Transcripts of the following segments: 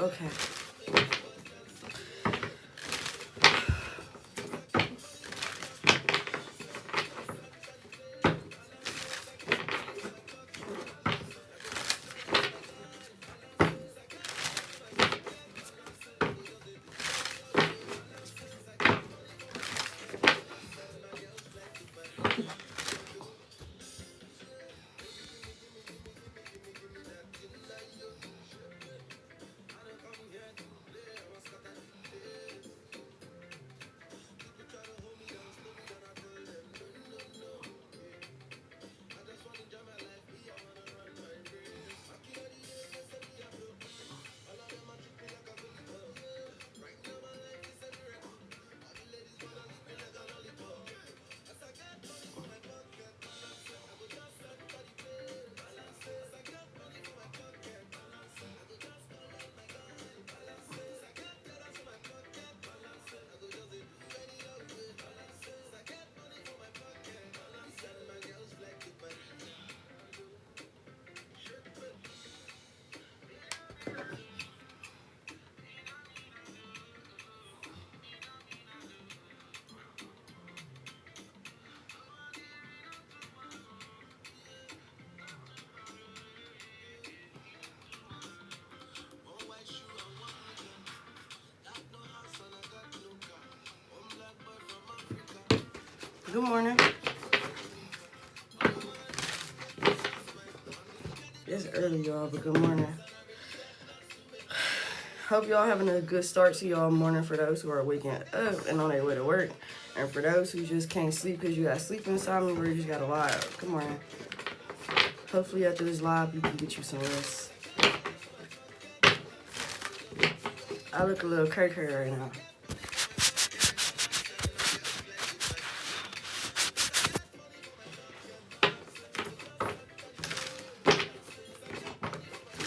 Okay. Good morning. It's early, y'all, but good morning. Hope y'all having a good start to y'all morning for those who are waking up and on their way to work. And for those who just can't sleep because you got sleep insomnia or you just got a live. Good morning. Hopefully after this live, you can get you some rest. I look a little cray-cray right now.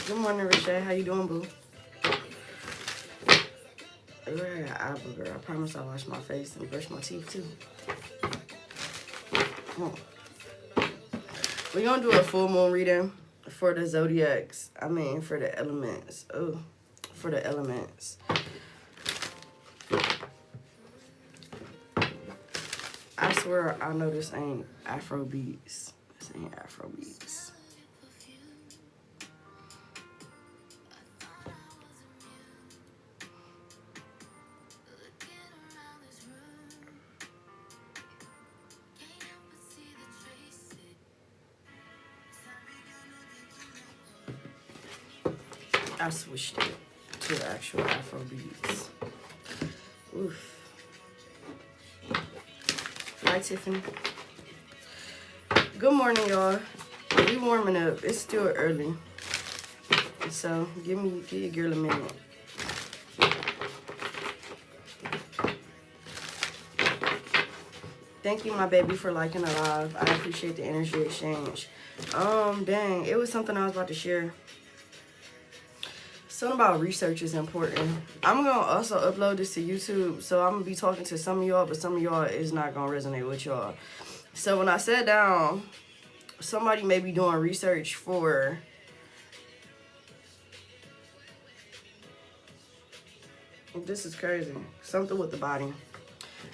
Good morning, Richard. How you doing, boo? I got an eye booger. I promise I'll wash my face and brush my teeth, too. We're going to do a full moon reading for the zodiacs. I mean, for the elements. Oh, for the elements. I swear I know this ain't Afro beats. This ain't Afro beats. I switched it to actual Afro beats. Oof. Hi, Tiffany. Good morning, y'all. We warming up. It's still early. So give your girl a minute. Thank you, my baby, for liking the live. I appreciate the energy exchange. Dang, it was something I was about to share. Something about research is important. I'm going to also upload this to YouTube, so I'm going to be talking to some of y'all, but some of y'all is not going to resonate with y'all. So when I sat down, somebody may be doing research for this is crazy. Something with the body.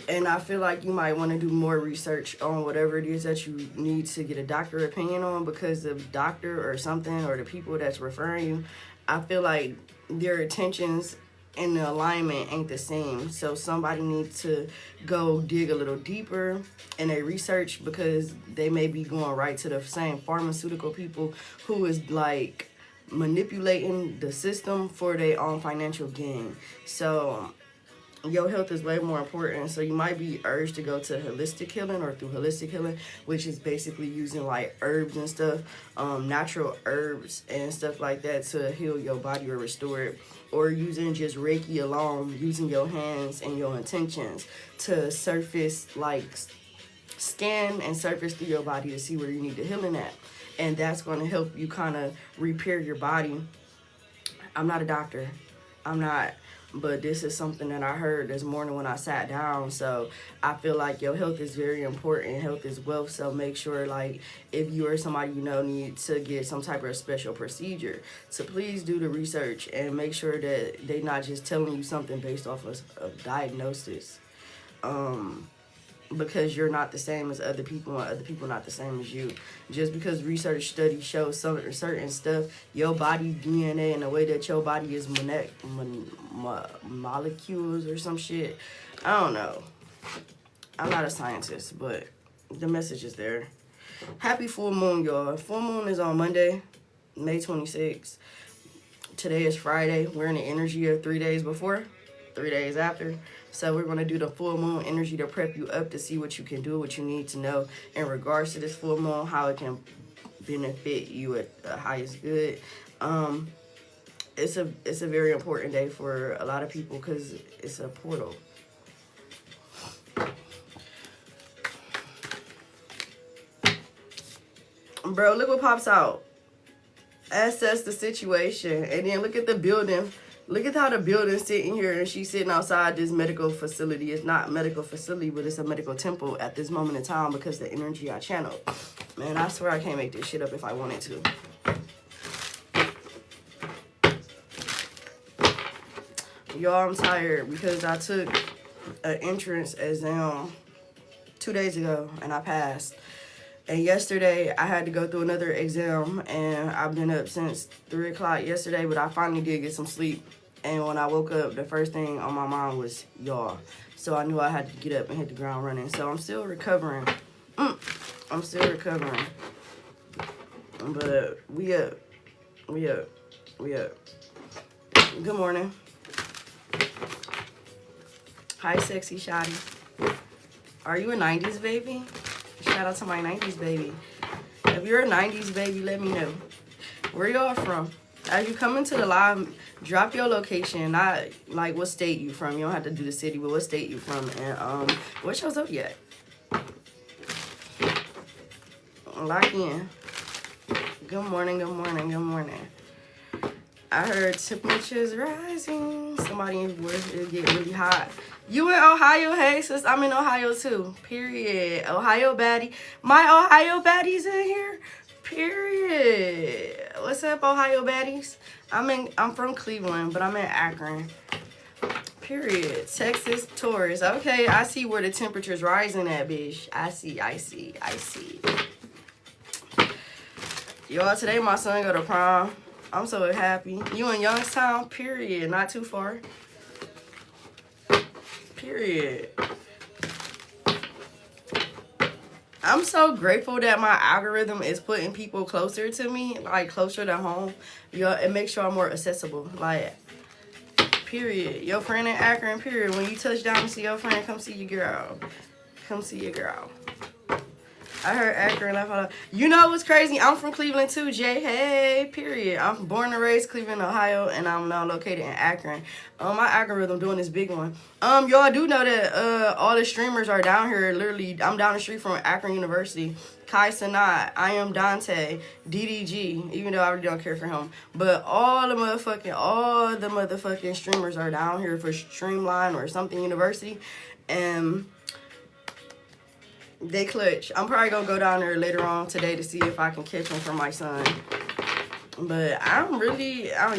And I feel like you might want to do more research on whatever it is that you need to get a doctor opinion on, because the doctor or something or the people that's referring you, I feel like their intentions and the alignment ain't the same. So somebody needs to go dig a little deeper in their research, because they may be going right to the same pharmaceutical people who is like manipulating the system for their own financial gain. So your health is way more important. So you might be urged to go to holistic healing or through holistic healing, which is basically using like herbs and stuff, natural herbs and stuff like that to heal your body or restore it, or using just Reiki alone, using your hands and your intentions to surface, like scan and surface through your body to see where you need the healing at. And that's going to help you kind of repair your body. I'm not a doctor. I'm not but this is something that I heard this morning when I sat down. So I feel like your health is very important. Health is wealth. So make sure, like, if you or somebody you know need to get some type of special procedure, so please do the research and make sure that they're not just telling you something based off of diagnosis. Because you're not the same as other people and other people not the same as you. Just because research studies show some certain stuff, your body DNA and the way that your body is molecules or some shit. I don't know. I'm not a scientist, but the message is there. Happy full moon, y'all. Full moon is on Monday, May 26th. Today is Friday. We're in the energy of 3 days before, 3 days after. So we're going to do the full moon energy to prep you up to see what you can do, what you need to know in regards to this full moon, how it can benefit you at the highest good. It's a very important day for a lot of people because it's a portal. Bro, look what pops out. Assess the situation. And then look at the building. Look at how the building's sitting here and she's sitting outside this medical facility. It's not a medical facility, but it's a medical temple at this moment in time because the energy I channeled. Man, I swear I can't make this shit up if I wanted to. Y'all, I'm tired because I took an entrance exam 2 days ago and I passed. And yesterday, I had to go through another exam, and I've been up since 3 o'clock yesterday, but I finally did get some sleep. And when I woke up, the first thing on my mind was y'all. So I knew I had to get up and hit the ground running. So I'm still recovering. I'm still recovering. But we up. We up. We up. Good morning. Hi, sexy shawty. Are you a 90s baby? Shout out to my 90s baby. If you're a 90s baby, let me know. Where y'all from? As you come into the live, drop your location, not like what state you from. You don't have to do the city, but what state you from. And what's your zodiac? Lock in. Good morning, good morning, good morning. I heard temperatures rising. Somebody in work, it'll get really hot. You in Ohio? Hey, sis, I'm in Ohio too. Period. Ohio baddie. My Ohio baddies in here. Period. What's up, Ohio baddies? I'm from Cleveland, but I'm in Akron. Period. Texas, Taurus. Okay, I see where the temperature's rising at, bitch. I see. Y'all, today my son go to prom. I'm so happy. You in Youngstown? Period. Not too far. Period. I'm so grateful that my algorithm is putting people closer to me, like closer to home. Yo, it makes sure I'm more accessible. Like, period. Your friend in Akron, period. When you touch down and see your friend, come see your girl. Come see your girl. I heard Akron left out. You know what's crazy? I'm from Cleveland too, Jay. Hey, period. I'm born and raised Cleveland, Ohio, and I'm now located in Akron. My algorithm doing this big one. Y'all do know that all the streamers are down here. Literally, I'm down the street from Akron University. Kai Sanat, I am Dante, DDG, even though I really don't care for him. But all the motherfucking streamers are down here for Streamline or something university. And they clutch. I'm probably gonna go down there later on today to see if I can catch them for my son. But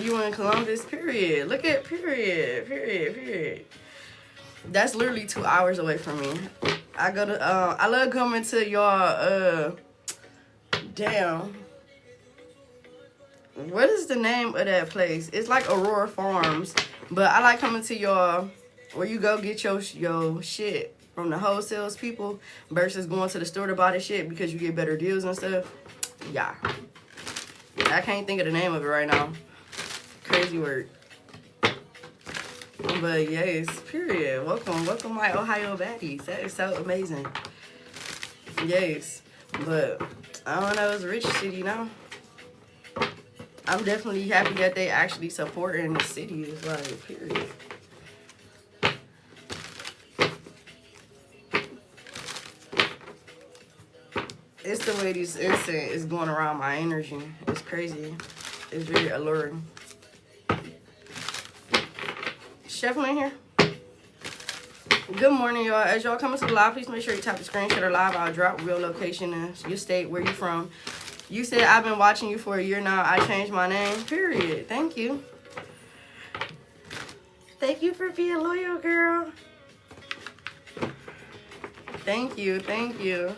you in Columbus, period. Look at period. That's literally 2 hours away from me. I love coming to y'all, damn. What is the name of that place? It's like Aurora Farms. But I like coming to y'all where you go get your shit from the wholesale people versus going to the store to buy the shit because you get better deals and stuff. Yeah. I can't think of the name of it right now. Crazy word. But yes, period. Welcome my Ohio baddies. That is so amazing. Yes. But I don't know, it's a rich city now. I'm definitely happy that they actually supporting the city. It's like, period. It's the way this incense is going around my energy. It's crazy. It's very alluring. Chef in here? Good morning, y'all. As y'all coming to the live, please make sure you tap the screenshot or live. I'll drop real location and your state, where you from. You said I've been watching you for a year now. I changed my name. Period. Thank you. Thank you for being loyal, girl. Thank you. Thank you.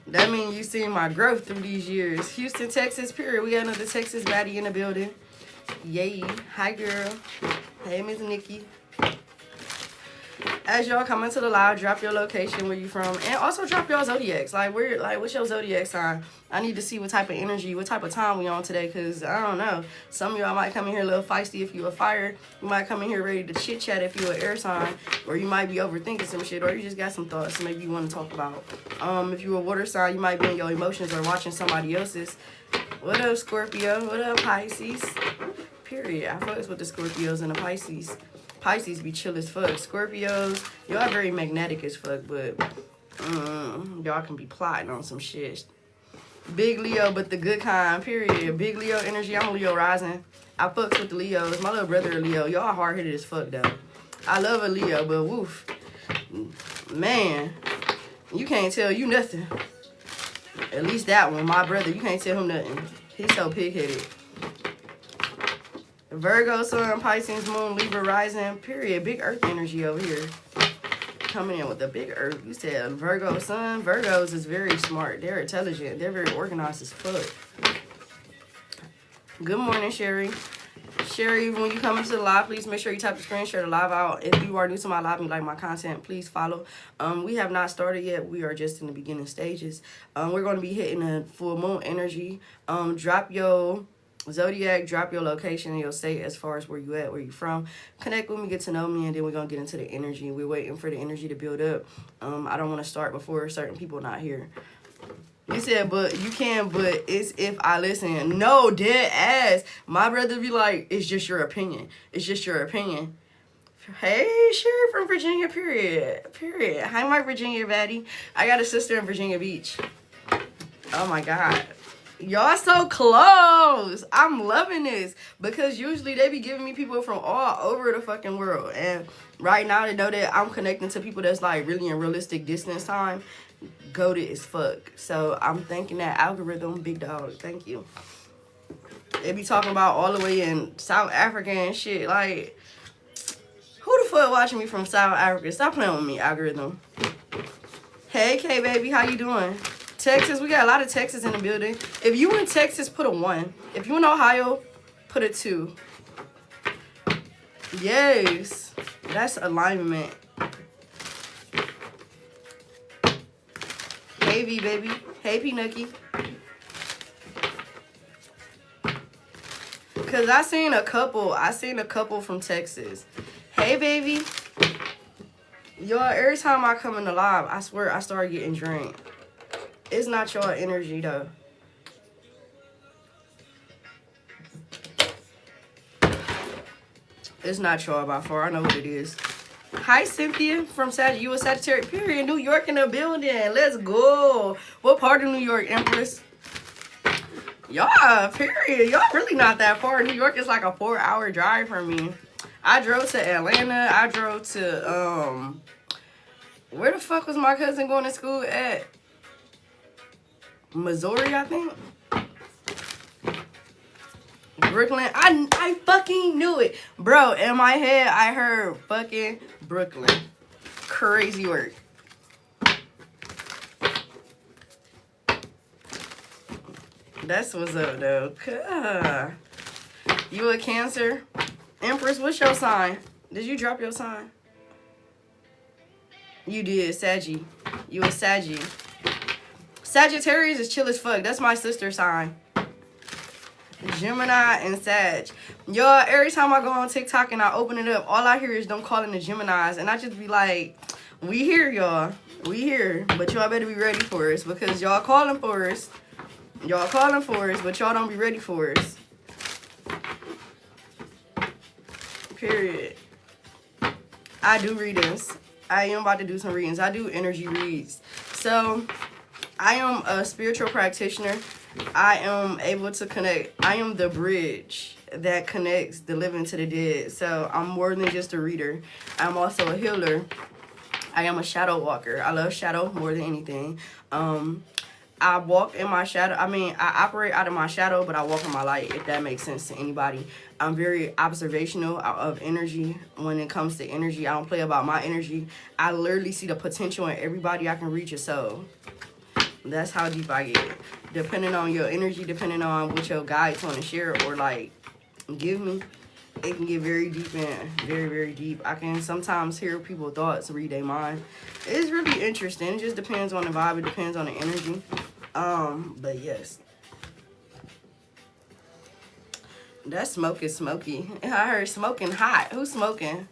That means you seen my growth through these years. Houston, Texas, period. We got another Texas baddie in the building. Yay. Hi, girl. Hey, Miss Nikki. As y'all come into the live, drop your location, where you from, and also drop your zodiacs. Like, what's your zodiac sign? I need to see what type of energy, what type of time we on today, because I don't know. Some of y'all might come in here a little feisty if you a fire. You might come in here ready to chit chat if you an air sign, or you might be overthinking some shit, or you just got some thoughts maybe you want to talk about. If you a water sign, you might be in your emotions or watching somebody else's. What up, Scorpio? What up, Pisces? Period. I focus with the Scorpios and the Pisces. Pisces be chill as fuck. Scorpios, y'all very magnetic as fuck, but y'all can be plotting on some shit. Big Leo, but the good kind, period. Big Leo energy. I'm a Leo rising. I fucks with the Leos. My little brother a Leo. Y'all hard-headed as fuck, though. I love a Leo, but woof. Man, you can't tell you nothing. At least that one, my brother, you can't tell him nothing. He's so pig-headed. Virgo, Sun, Pisces, Moon, Libra, Rising, period. Big Earth energy over here. Coming in with the big Earth. You said Virgo, Sun. Virgos is very smart. They're intelligent. They're very organized as fuck. Good morning, Sherry. Sherry, when you come into the live, please make sure you tap the screen, share the live out. If you are new to my live and you like my content, please follow. We have not started yet. We are just in the beginning stages. We're going to be hitting a full moon energy. Drop your zodiac, drop your location and your state as far as where you at, where you from. Connect with me, get to know me, and then we're gonna get into the energy. We're waiting for the energy to build up. I don't want to start before certain people not here. You said, but you can, but it's if I listen. No, dead ass. My brother be like, it's just your opinion. It's just your opinion. Hey, Sherry from Virginia, period. Period. Hi, my Virginia baddie. I got a sister in Virginia Beach. Oh my God. Y'all so close. I'm loving this because usually they be giving me people from all over the fucking world. And right now they know that I'm connecting to people that's like really in realistic distance time. Goated as fuck. So I'm thanking that algorithm, big dog. Thank you. They be talking about all the way in South Africa and shit. Like, who the fuck watching me from South Africa? Stop playing with me, algorithm. Hey, K baby, how you doing? Texas, we got a lot of Texas in the building. If you in Texas, put a 1. If you in Ohio, put a 2. Yes, that's alignment. Hey V baby, hey P Nookie. Cause I seen a couple from Texas. Hey baby. Y'all, every time I come in the live, I swear I start getting drained. It's not your energy, though. It's not y'all by far. I know what it is. Hi, Cynthia from Sagittarius. You a Sagittarius, period. New York in the building. Let's go. What part of New York, Empress? Y'all, period. Y'all really not that far. New York is like a 4-hour drive from me. I drove to Atlanta. I drove to, where the fuck was my cousin going to school at? Missouri, I think. Brooklyn. I fucking knew it. Bro, in my head, I heard fucking Brooklyn. Crazy work. That's what's up, though. You a Cancer? Empress, what's your sign? Did you drop your sign? You did, Saggy. You a Saggy. Sagittarius is chill as fuck. That's my sister sign. Gemini and Sag. Y'all, every time I go on TikTok and I open it up, all I hear is them calling the Geminis. And I just be like, we here, y'all. We here. But y'all better be ready for us because y'all calling for us. Y'all calling for us, but y'all don't be ready for us. Period. I do readings. I am about to do some readings. I do energy reads. So, I am a spiritual practitioner. I am able to connect. I am the bridge that connects the living to the dead. So I'm more than just a reader. I'm also a healer. I am a shadow walker. I love shadow more than anything. I walk in my shadow. I mean, I operate out of my shadow, but I walk in my light, if that makes sense to anybody. I'm very observational of energy. When it comes to energy, I don't play about my energy. I literally see the potential in everybody. I can reach a soul. That's how deep I get. Depending on your energy, depending on what your guides want to share or like give me, it can get very deep and very, very deep. I can sometimes hear people's thoughts, read their mind. It's really interesting. It just depends on the vibe. It depends on the energy. But yes. That smoke is smoky. I heard smoking hot. Who's smoking?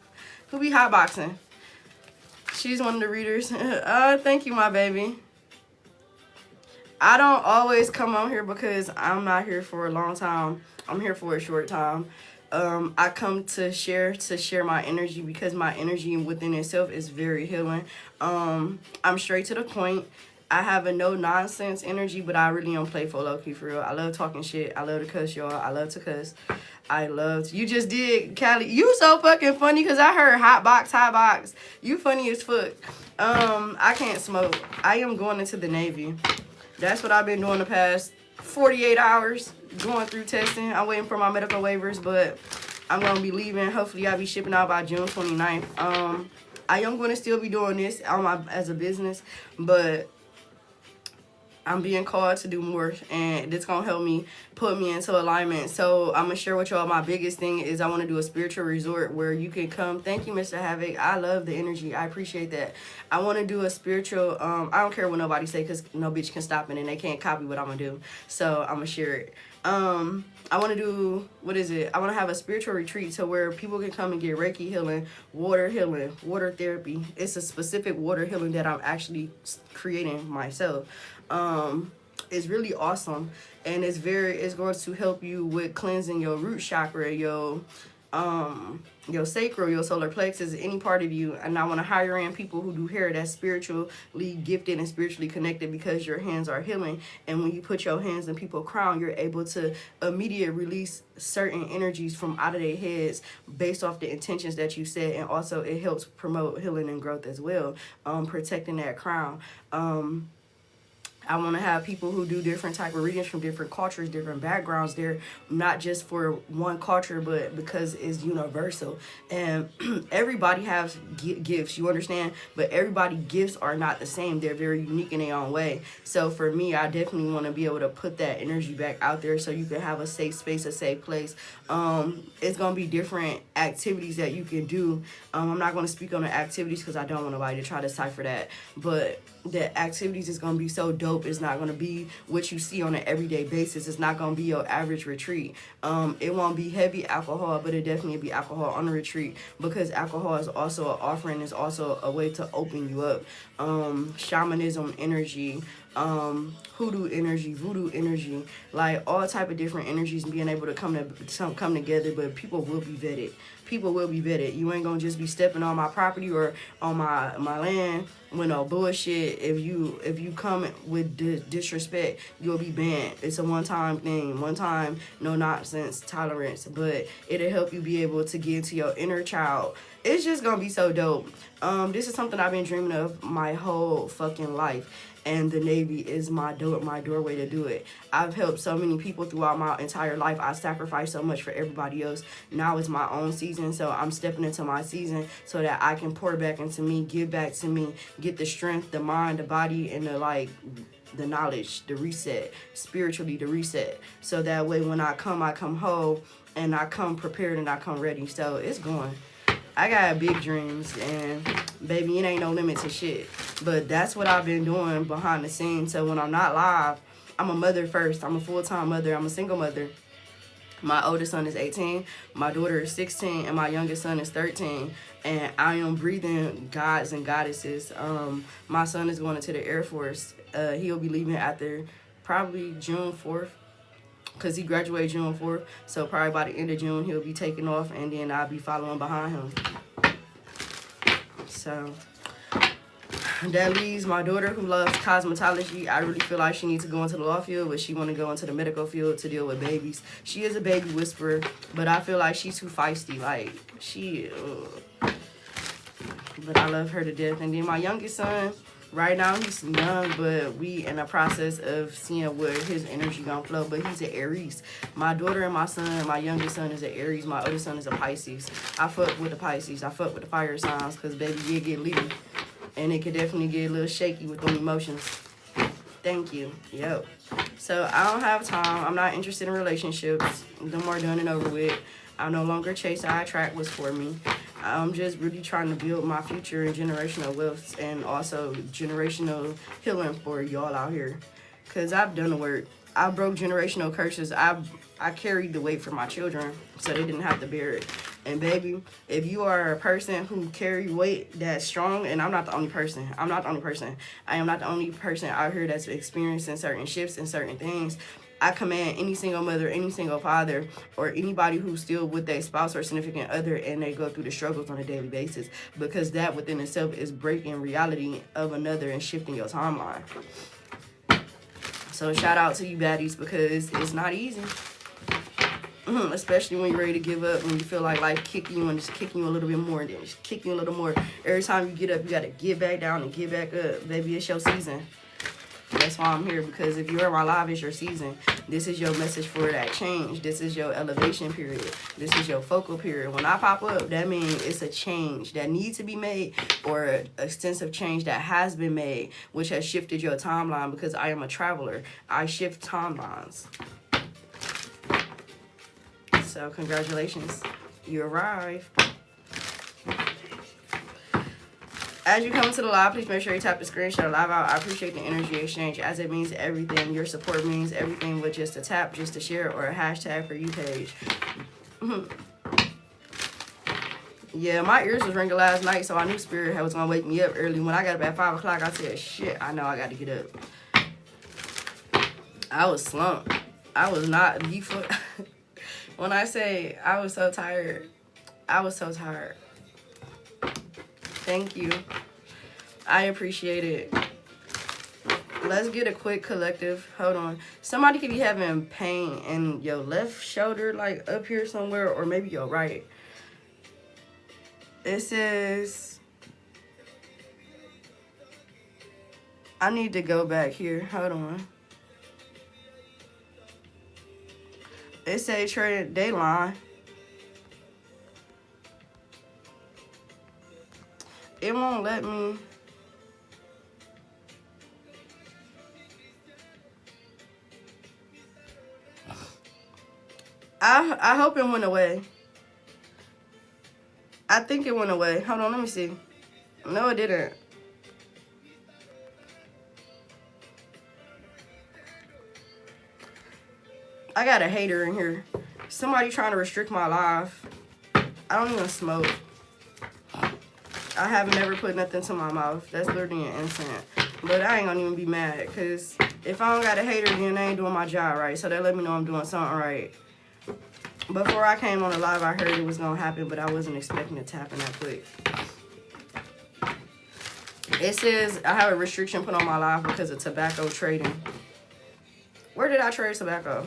Who be hotboxing? She's one of the readers. Thank you, my baby. I don't always come on here because I'm not here for a long time. I'm here for a short time. I come to share my energy because my energy within itself is very healing. I'm straight to the point. I have a no nonsense energy, but I really am playful, low key, for real. I love talking shit. I love to cuss, y'all. I love to cuss. You just did, Callie. You so fucking funny because I heard hot box. You funny as fuck. I can't smoke. I am going into the Navy. That's what I've been doing the past 48 hours, going through testing. I'm waiting for my medical waivers, but I'm going to be leaving. Hopefully, I'll be shipping out by June 29th. I am going to still be doing this as a business, but I'm being called to do more, and it's going to help me put me into alignment. So I'm going to share with y'all my biggest thing is I want to do a spiritual resort where you can come. Thank you, Mr. Havoc. I love the energy. I appreciate that. I want to do a spiritual, I don't care what nobody say because no bitch can stop it and they can't copy what I'm going to do. So I'm going to share it. I want to do, I want to have a spiritual retreat to where people can come and get Reiki healing, water therapy. It's a specific water healing that I'm actually creating myself. It's really awesome, and it's going to help you with cleansing your root chakra, your sacral, your solar plexus, any part of you. And I want to hire in people who do hair that's spiritually gifted and spiritually connected because your hands are healing. And when you put your hands in people's crown, you're able to immediately release certain energies from out of their heads based off the intentions that you set. And also it helps promote healing and growth as well, protecting that crown. I want to have people who do different type of readings from different cultures, different backgrounds. They're not just for one culture, but because it's universal. And everybody has gifts, you understand? But everybody's gifts are not the same. They're very unique in their own way. So for me, I definitely want to be able to put that energy back out there so you can have a safe space, a safe place. It's going to be different activities that you can do. I'm not going to speak on the activities because I don't want nobody to try to decipher that. But the activities is going to be so dope. It's not going to be what you see on an everyday basis. It's not going to be your average retreat. It won't be heavy alcohol, but it definitely be alcohol on the retreat because alcohol is also an offering. It's also a way to open you up. Shamanism energy, hoodoo energy, voodoo energy, like all type of different energies being able to come together, but people will be vetted. People will be vetted. You ain't gonna just be stepping on my property or on my land with no bullshit. If you come with disrespect, you'll be banned. It's a one-time thing, one time, no nonsense, tolerance, but it'll help you be able to get into your inner child. It's just gonna be so dope. This is something I've been dreaming of my whole fucking life. And the Navy is my doorway to do it. I've helped so many people throughout my entire life. I sacrificed so much for everybody else. Now it's my own season, so I'm stepping into my season so that I can pour back into me, give back to me, get the strength, the mind, the body, and the knowledge, the reset, spiritually the reset. So that way when I come whole, and I come prepared and I come ready. So it's going. I got big dreams, and baby, it ain't no limit to shit. But that's what I've been doing behind the scenes. So when I'm not live, I'm a mother first. I'm a full-time mother. I'm a single mother. My oldest son is 18, my daughter is 16, and my youngest son is 13. And I am breathing gods and goddesses. My son is going into the Air Force. He'll be leaving after probably June 4th. Because he graduated June 4th. So probably by the end of June, he'll be taking off. And then I'll be following behind him. So That leaves my daughter who loves cosmetology. I really feel like she needs to go into the law field, but she want to go into the medical field to deal with babies. She is a baby whisperer, but I feel like she's too feisty. Like, but I love her to death. And then my youngest son, right now he's young, but we in the process of seeing where his energy gonna flow. But he's an Aries. My daughter and my son, my youngest son is an Aries. My oldest son is a Pisces. I fuck with the Pisces. I fuck with the fire signs because baby, you get leading. And it could definitely get a little shaky with them emotions. Thank you. Yep. So I don't have time. I'm not interested in relationships. Them are done and over with. I no longer chase. I attract what's for me. I'm just really trying to build my future and generational wealth and also generational healing for y'all out here. Because I've done the work. I broke generational curses. I carried the weight for my children so they didn't have to bear it. And baby, if you are a person who carry weight that's strong, and I'm not the only person. I'm not the only person. I am not the only person out here that's experiencing certain shifts and certain things. I command any single mother, any single father, or anybody who's still with their spouse or significant other and they go through the struggles on a daily basis, because that within itself is breaking reality of another and shifting your timeline. So shout out to you baddies, because it's not easy. Especially when you're ready to give up, when you feel like life kicking you and just kicking you a little bit more, and then just kicking you a little more. Every time you get up, you got to get back down and get back up. Baby, it's your season. That's why I'm here, because if you're in my live, it's your season. This is your message for that change. This is your elevation period. This is your focal period. When I pop up, that means it's a change that needs to be made, or an extensive change that has been made, which has shifted your timeline, because I am a traveler. I shift timelines. So congratulations, you arrived. As you come into the live, please make sure you tap the screen, share the live out. I appreciate the energy exchange, as it means everything. Your support means everything, with just a tap, just a share, or a hashtag for you page. Yeah, my ears was ringing last night, so I knew Spirit was going to wake me up early. When I got up at 5 o'clock, I said, shit, I know I got to get up. I was slumped. I was not... When I say I was so tired, I was so tired. Thank you. I appreciate it. Let's get a quick collective. Hold on. Somebody could be having pain in your left shoulder, like up here somewhere, or maybe your right. It says, I need to go back here. Hold on. It say trade dayline. It won't let me. I hope it went away. I think it went away. Hold on, let me see. No, it didn't. I got a hater in here. Somebody trying to restrict my life. I don't even smoke. I have never put nothing to my mouth. That's literally an incident. But I ain't gonna even be mad, because if I don't got a hater, then I ain't doing my job right. So that let me know I'm doing something right. Before I came on the live, I heard it was gonna happen, but I wasn't expecting it to happen that quick. It says I have a restriction put on my life because of tobacco trading. Where did I trade tobacco?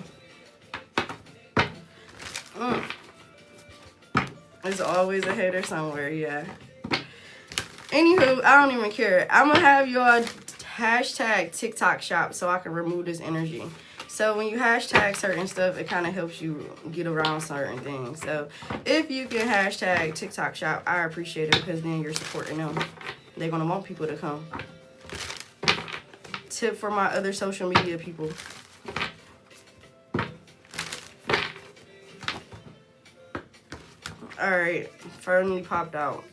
There's always a hater somewhere, yeah. Anywho, I don't even care. I'm going to have your hashtag TikTok shop so I can remove this energy. So when you hashtag certain stuff, it kind of helps you get around certain things. So if you can hashtag TikTok shop, I appreciate it, because then you're supporting them. They're going to want people to come. Tip for my other social media people. Alright, finally popped out.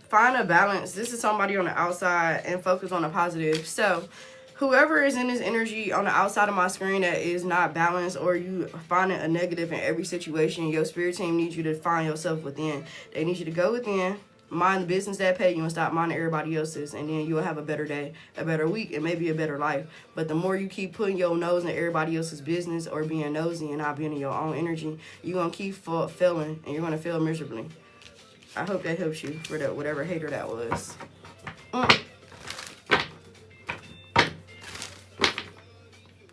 Find a balance. This is somebody on the outside, and focus on the positive. So whoever is in this energy on the outside of my screen that is not balanced, or you finding a negative in every situation, your spirit team needs you to find yourself within. They need you to go within, mind the business that pay you, and stop minding everybody else's, and then you'll have a better day, a better week, and maybe a better life. But the more you keep putting your nose in everybody else's business, or being nosy and not being in your own energy, you're going to keep failing, and you're going to fail miserably. I hope that helps you for that whatever hater that was.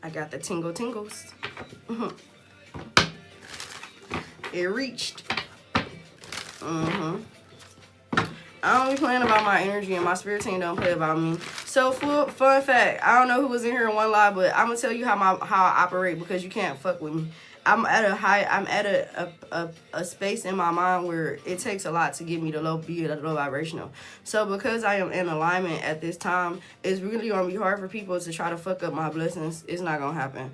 I got the tingles. It reached. I don't be playing about my energy, and my spirit team don't play about me. So, fun fact, I don't know who was in here in one live, but I'm gonna tell you how I operate, because you can't fuck with me. I'm at a space in my mind where it takes a lot to get me to low vibrational. So because I am in alignment at this time, it's really gonna be hard for people to try to fuck up my blessings. It's not gonna happen.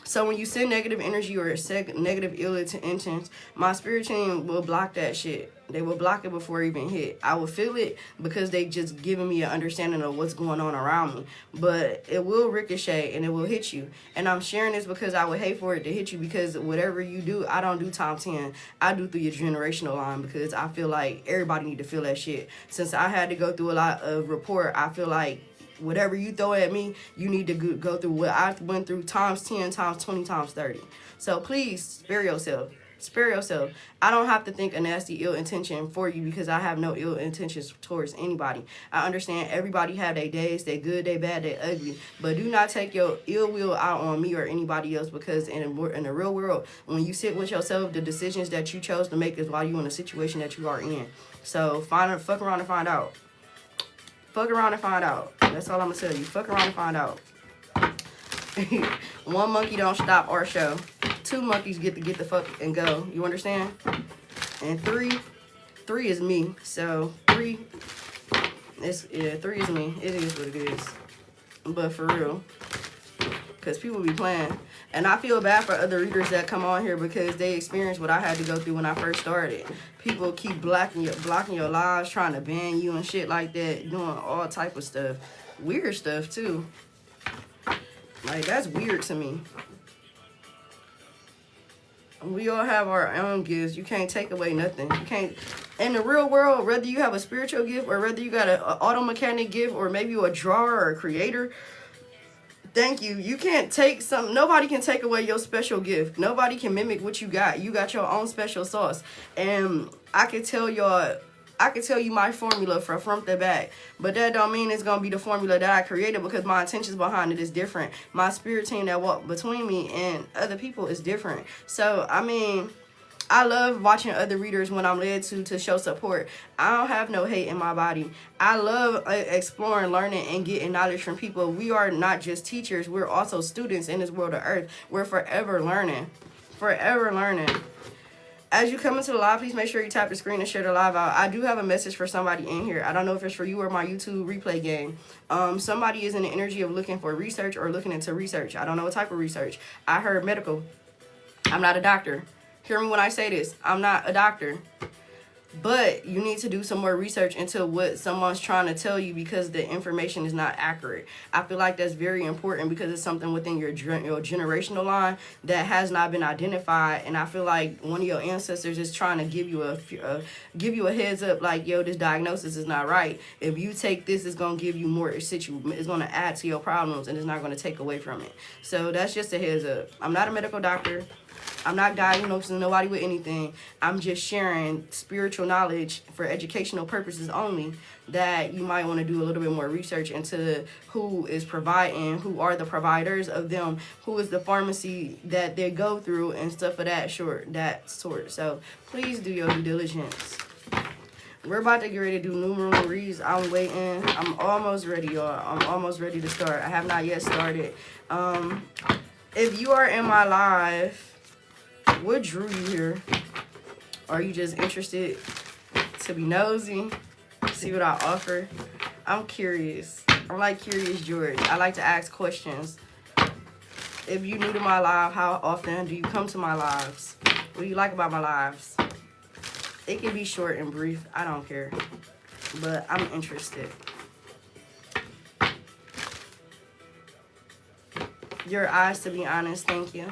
So when you send negative energy or negative ill intentions, my spirit team will block that shit. They will block it before it even hit. I will feel it because they just giving me an understanding of what's going on around me. But it will ricochet and it will hit you. And I'm sharing this because I would hate for it to hit you, because whatever you do, I don't do top 10. I do through your generational line, because I feel like everybody need to feel that shit. Since I had to go through a lot of rapport, I feel like whatever you throw at me, you need to go through what I went through times 10, times 20, times 30. So please spare yourself. Spare yourself. I don't have to think a nasty ill intention for you, because I have no ill intentions towards anybody. I understand everybody have their days, they good, they bad, they ugly. But do not take your ill will out on me or anybody else, because in the real world, when you sit with yourself, the decisions that you chose to make is while you in the situation that you are in. So fuck around and find out. Fuck around and find out. That's all I'm gonna tell you. Fuck around and find out. One monkey don't stop our show. 2 monkeys get the fuck and go. You understand? And 3 is me. So 3 is me. It is what it is. But for real, because people be playing, and I feel bad for other readers that come on here because they experienced what I had to go through when I first started. People keep blocking your lives, trying to ban you and shit like that, doing all type of stuff, weird stuff too. Like, that's weird to me. We all have our own gifts. You can't take away nothing. You can't. In the real world, whether you have a spiritual gift or whether you got an auto mechanic gift or maybe you're a drawer or a creator, thank you. You can't take some. Nobody can take away your special gift. Nobody can mimic what you got. You got your own special sauce. And I can tell you my formula from the back, but that don't mean it's gonna be the formula that I created, because my intentions behind it is different. My spirit team that walk between me and other people is different. So I mean, I love watching other readers when I'm led to show support. I don't have no hate in my body. I love exploring, learning, and getting knowledge from people. We are not just teachers. We're also students in this world of earth. We're forever learning. Forever learning. As you come into the live, please make sure you tap the screen and share the live out. I do have a message for somebody in here. I don't know if it's for you or my YouTube replay game. Somebody is in the energy of looking for research or looking into research. I don't know what type of research. I heard medical. I'm not a doctor. Hear me when I say this. I'm not a doctor. But you need to do some more research into what someone's trying to tell you, because the information is not accurate. I feel like that's very important, because it's something within your generational line that has not been identified. And I feel like one of your ancestors is trying to give you a heads up, like, yo, this diagnosis is not right. If you take this, it's gonna give you more it's gonna add to your problems, and it's not gonna take away from it. So that's just a heads up. I'm not a medical doctor. I'm not diagnosing nobody with anything. I'm just sharing spiritual knowledge for educational purposes only, that you might want to do a little bit more research into who is providing, who are the providers of them, who is the pharmacy that they go through, and stuff of that sort. So please do your due diligence. We're about to get ready to do numeral reads. I'm waiting. I'm almost ready, y'all. I'm almost ready to start. I have not yet started. If you are in my live, what drew you here? Are you just interested to be nosy, see what I offer? I'm curious. I'm like Curious George. I like to ask questions. If you're new to my live, how often do you come to my lives? What do you like about my lives? It can be short and brief. I don't care. But I'm interested. Your eyes, to be honest. Thank you.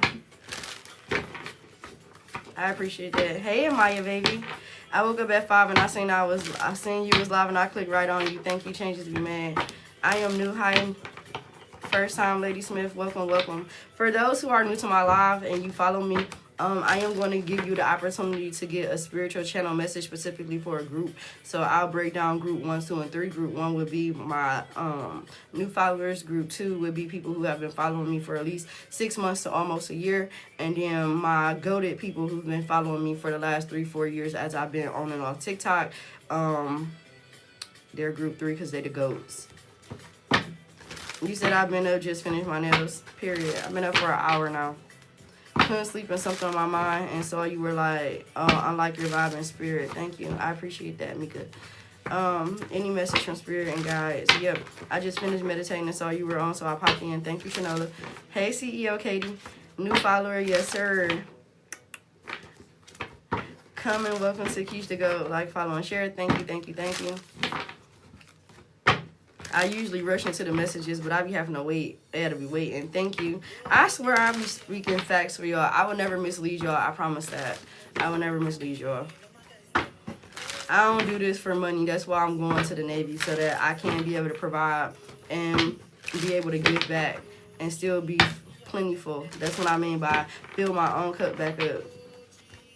I appreciate that. Hey, Amaya, baby. I woke up at 5 and I seen you was live and I clicked right on you. Thank you. Changes to be mad. I am new. Hi. First time, Lady Smith. Welcome, welcome. For those who are new to my live and you follow me, I am going to give you the opportunity to get a spiritual channel message specifically for a group. So I'll break down group 1, 2, and 3. Group 1 would be my new followers. Group 2 would be people who have been following me for at least 6 months to almost a year. And then my goated people who've been following me for the last 3-4 years as I've been on and off TikTok. They're group 3 because they're the goats. You said I've been up, just finished my nails, period. I've been up for an hour now. Couldn't sleep and something on my mind, and so you were like, I like your vibe and spirit. Thank you. I appreciate that, Mika. Any message from spirit and guides? Yep. I just finished meditating and saw you were on, so I popped in. Thank you, Shanola. Hey, CEO Katie. New follower, yes, sir. Come and welcome to Keesh to Go. Like, follow, and share. Thank you, thank you, thank you. I usually rush into the messages, but I be having to wait. They had to be waiting. Thank you. I swear I be speaking facts for y'all. I will never mislead y'all. I promise that. I will never mislead y'all. I don't do this for money. That's why I'm going to the Navy, so that I can be able to provide and be able to give back and still be plentiful. That's what I mean by fill my own cup back up.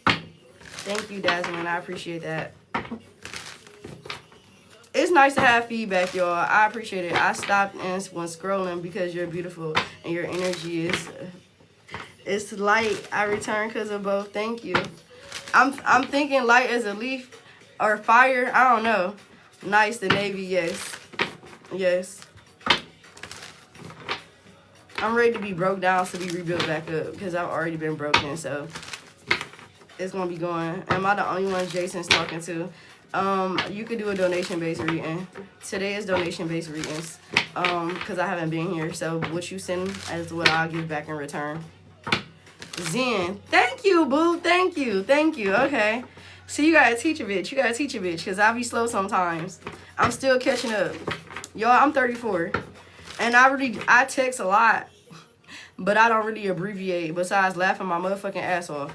Thank you, Dazzling. I appreciate that. It's nice to have feedback, y'all. I appreciate it. I stopped and was scrolling because you're beautiful and your energy is it's light. I return because of both. Thank you. I'm thinking light as a leaf or fire. I don't know. Nice, the Navy, yes. Yes. I'm ready to be broke down to be rebuilt back up because I've already been broken, so it's gonna be going. Am I the only one Jason's talking to? You could do a donation-based reading. Today is donation-based readings, because I haven't been here. So what you send is what I'll give back in return. Zen, thank you, boo. Thank you. Thank you. Okay. See, you gotta teach a bitch. You gotta teach a bitch, because I be slow sometimes. I'm still catching up. Y'all, I'm 34. And I text a lot, but I don't really abbreviate besides laughing my motherfucking ass off.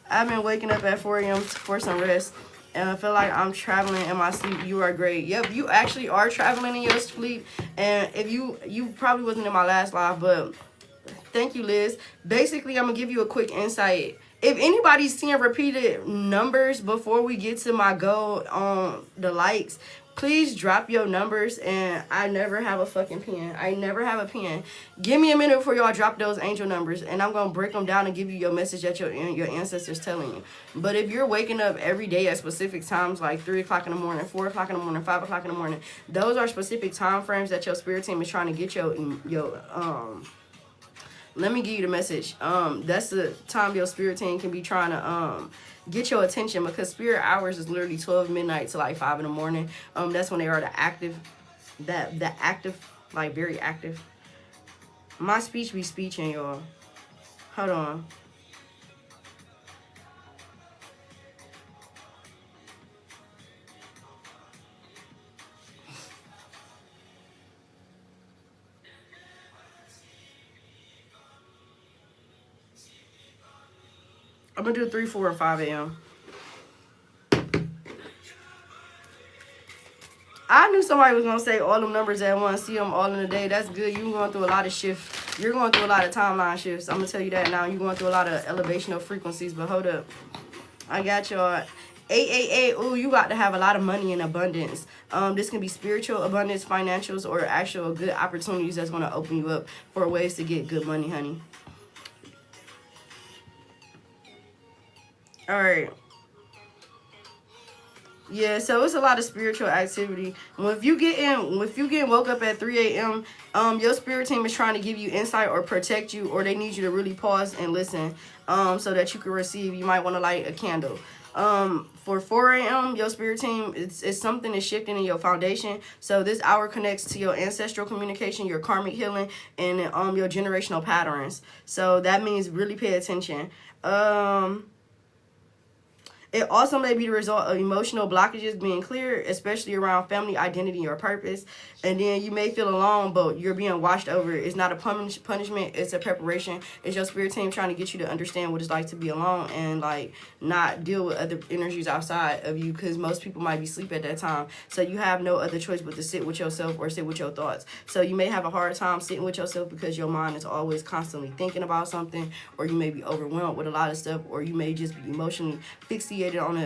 I've been waking up at 4 a.m. for some rest. And I feel like I'm traveling in my sleep. You are great. Yep, you actually are traveling in your sleep. And if you probably wasn't in my last live, but thank you, Liz. Basically, I'm going to give you a quick insight. If anybody's seeing repeated numbers before we get to my goal on the likes, please drop your numbers. And I never have a fucking pen. I never have a pen. Give me a minute before y'all drop those angel numbers, and I'm going to break them down and give you your message that your ancestors telling you. But if you're waking up every day at specific times, like 3 o'clock in the morning, 4 o'clock in the morning, 5 o'clock in the morning, those are specific time frames that your spirit team is trying to get your let me give you the message. That's the time your spirit team can be trying to get your attention, because spirit hours is literally 12 midnight to like 5 in the morning. That's when they are the active, like very active. My speech be speeching, y'all. Hold on. I'm gonna do 3, 4, and 5 a.m. I knew somebody was gonna say all them numbers at once, see them all in a day. That's good. You're going through a lot of shifts. You're going through a lot of timeline shifts. I'm gonna tell you that now. You're going through a lot of elevation of frequencies. But hold up, I got y'all. 888. Ooh, you got to have a lot of money in abundance. This can be spiritual abundance, financials, or actual good opportunities that's gonna open you up for ways to get good money, honey. All right. Yeah, so it's a lot of spiritual activity. If you get woke up at 3 a.m., your spirit team is trying to give you insight or protect you, or they need you to really pause and listen, so that you can receive. You might want to light a candle. For 4 a.m., your spirit team, it's something that's shifting in your foundation. So this hour connects to your ancestral communication, your karmic healing, and your generational patterns. So that means really pay attention. It also may be the result of emotional blockages being cleared, especially around family, identity, or purpose. And then you may feel alone, but you're being watched over. It's not a punishment, it's a preparation. It's your spirit team trying to get you to understand what it's like to be alone and like not deal with other energies outside of you, because most people might be asleep at that time. So you have no other choice but to sit with yourself or sit with your thoughts. So you may have a hard time sitting with yourself because your mind is always constantly thinking about something, or you may be overwhelmed with a lot of stuff, or you may just be emotionally fixated on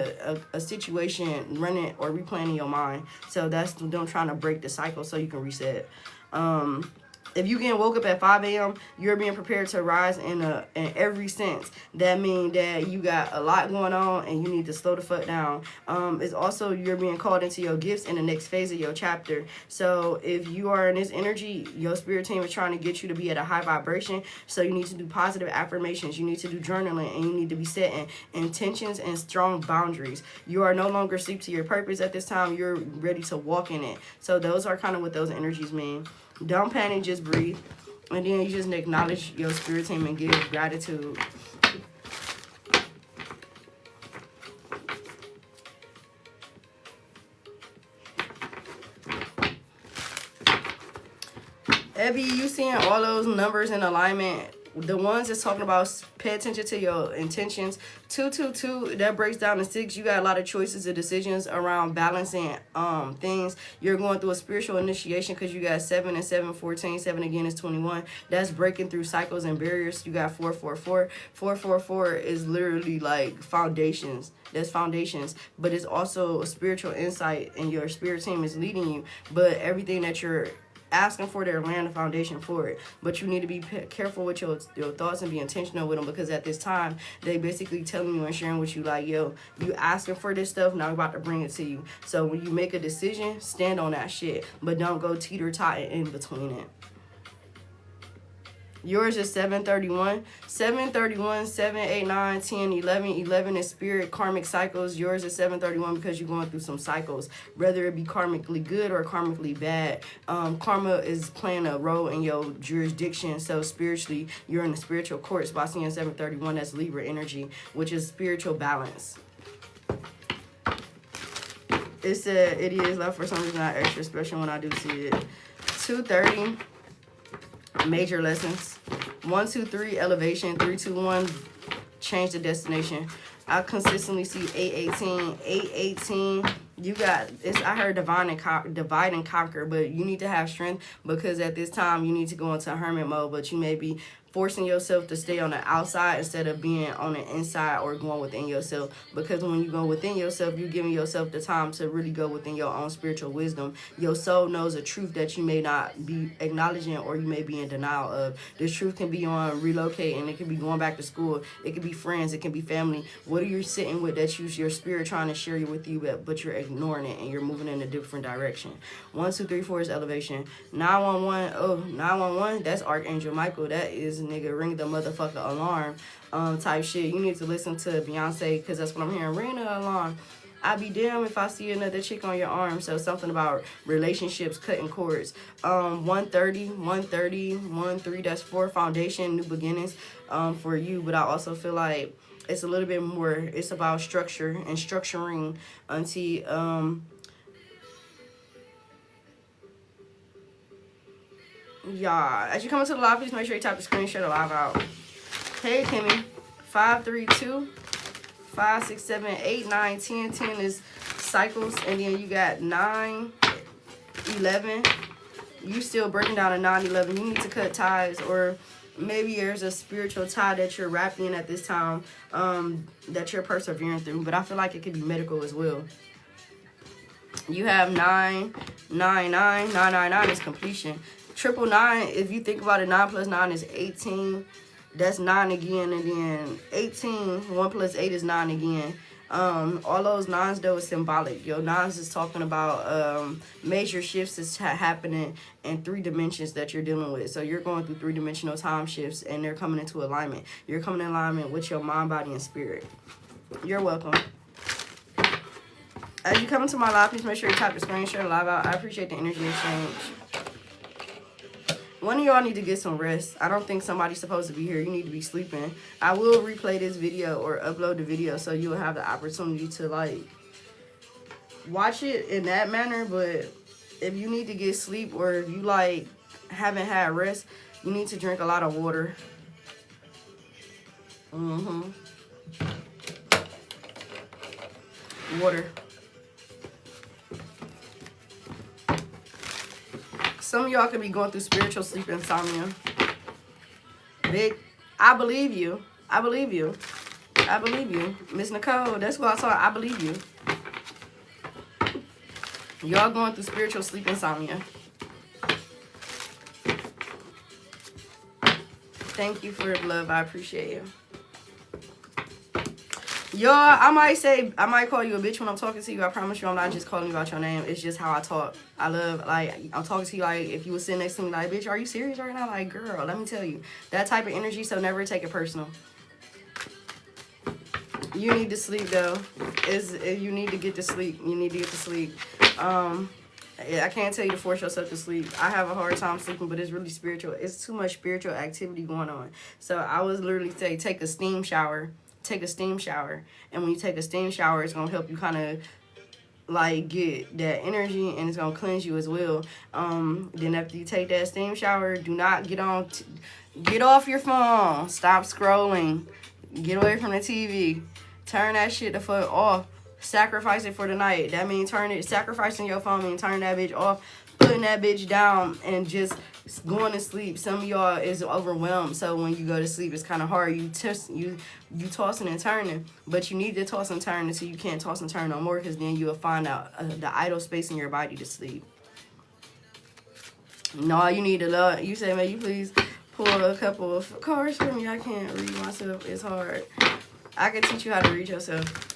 a situation running or replaying in your mind. So that's them trying to break the cycle so you can reset. If you getting woke up at 5 a.m., you're being prepared to rise in every sense. That means that you got a lot going on and you need to slow the fuck down. It's also you're being called into your gifts in the next phase of your chapter. So if you are in this energy, your spirit team is trying to get you to be at a high vibration. So you need to do positive affirmations. You need to do journaling, and you need to be setting intentions and strong boundaries. You are no longer asleep to your purpose at this time. You're ready to walk in it. So those are kind of what those energies mean. Don't panic, just breathe. And then you just acknowledge your spirit team and give gratitude. Evie, you seeing all those numbers in alignment? The ones that's talking about pay attention to your intentions. 222, that breaks down to 6. You got a lot of choices and decisions around balancing things. You're going through a spiritual initiation because you got 7 and 7, 14. 7 again is 21. That's breaking through cycles and barriers. You got 444. 444 is literally like foundations. That's foundations, but it's also a spiritual insight, and your spirit team is leading you. But everything that you're asking for, they're laying the foundation for it. But you need to be careful with your thoughts and be intentional with them, because at this time they basically telling you and sharing with you like, yo, you asking for this stuff, now I'm about to bring it to you. So when you make a decision, stand on that shit, but don't go teeter-totter in between it. Yours is 731. 731, 7, 8, 9, 10, 11. 11 is spirit karmic cycles. Yours is 731 because you're going through some cycles, whether it be karmically good or karmically bad. Karma is playing a role in your jurisdiction. So spiritually, you're in the spiritual courts by seeing 731. That's Libra energy, which is spiritual balance. It said it is left for some reason not extra special when I do see it. 230. Major lessons. 1, 2, 3, elevation. 3, 2, 1, change the destination. I consistently see 818. 818. You got it's. I heard divide and conquer, but you need to have strength, because at this time you need to go into hermit mode. But you may be forcing yourself to stay on the outside instead of being on the inside or going within yourself, because when you go within yourself, you're giving yourself the time to really go within your own spiritual wisdom. Your soul knows a truth that you may not be acknowledging, or you may be in denial of. This truth can be on relocating, it can be going back to school, it can be friends, it can be family. What are you sitting with that your spirit trying to share you with you, but you're ignoring it and you're moving in a different direction? 1, 2, 3, 4 is elevation. 911. Oh, 911, that's Archangel Michael. That is nigga ring the motherfucker alarm type shit. You need to listen to Beyonce, because that's what I'm hearing. Ring the alarm. I'd be damned if I see another chick on your arm. So something about relationships, cutting cords. 130, 13, that's for foundation, new beginnings for you. But I also feel like it's a little bit more, it's about structure and structuring until yeah, as you come into the live, please make sure you tap the screen, share the live out. Hey, Kimmy. 5, 3, 2, 5, 6, 7, 8, 9, 10. 10 is cycles, and then you got 9, 11. You still breaking down a 9, 11. You need to cut ties, or maybe there's a spiritual tie that you're wrapped in at this time that you're persevering through. But I feel like it could be medical as well. You have 9, 9, 9. 999 is completion. 999, if you think about it, 9 plus 9 is 18. That's 9 again, and then 18, 1 plus 8 is 9 again. All those 9s though is symbolic. Your 9s is talking about major shifts that's happening in 3 dimensions that you're dealing with. So you're going through 3-dimensional time shifts, and they're coming into alignment. You're coming in alignment with your mind, body, and spirit. You're welcome. As you come into my live, please make sure you tap the screen, share the live out. I appreciate the energy exchange. One of y'all need to get some rest. I don't think somebody's supposed to be here. You need to be sleeping. I will replay this video or upload the video so you'll have the opportunity to like watch it in that manner. But if you need to get sleep or if you like haven't had rest, you need to drink a lot of water. Water. Some of y'all could be going through spiritual sleep insomnia. Big, I believe you. I believe you. I believe you. Miss Nicole, that's what I saw. I believe you. Y'all going through spiritual sleep insomnia. Thank you for the love. I appreciate you. Y'all, I might call you a bitch when I'm talking to you. I promise you I'm not just calling you out your name. It's just how I talk. I love, like, I'm talking to you like, if you was sitting next to me like, bitch, are you serious right now? Like, girl, let me tell you. That type of energy, so never take it personal. You need to sleep, though. You need to get to sleep. You need to get to sleep. I can't tell you to force yourself to sleep. I have a hard time sleeping, but it's really spiritual. It's too much spiritual activity going on. So I was literally say, take a steam shower. Take a steam shower, and when you take a steam shower, it's gonna help you kind of like get that energy, and it's gonna cleanse you as well. Then after you take that steam shower, do not get off your phone. Stop scrolling. Get away from the TV. Turn that shit the fuck off. Sacrifice it for the night. That means sacrificing your phone means turning that bitch off, putting that bitch down, and just going to sleep. Some of y'all is overwhelmed, so when you go to sleep, it's kind of hard. You tossing and turning, but you need to toss and turn until you can't toss and turn no more, because then you'll find out the idle space in your body to sleep. No, you need to love. You say, man, you please pull a couple of cards for me. I can't read myself. It's hard. I can teach you how to read yourself.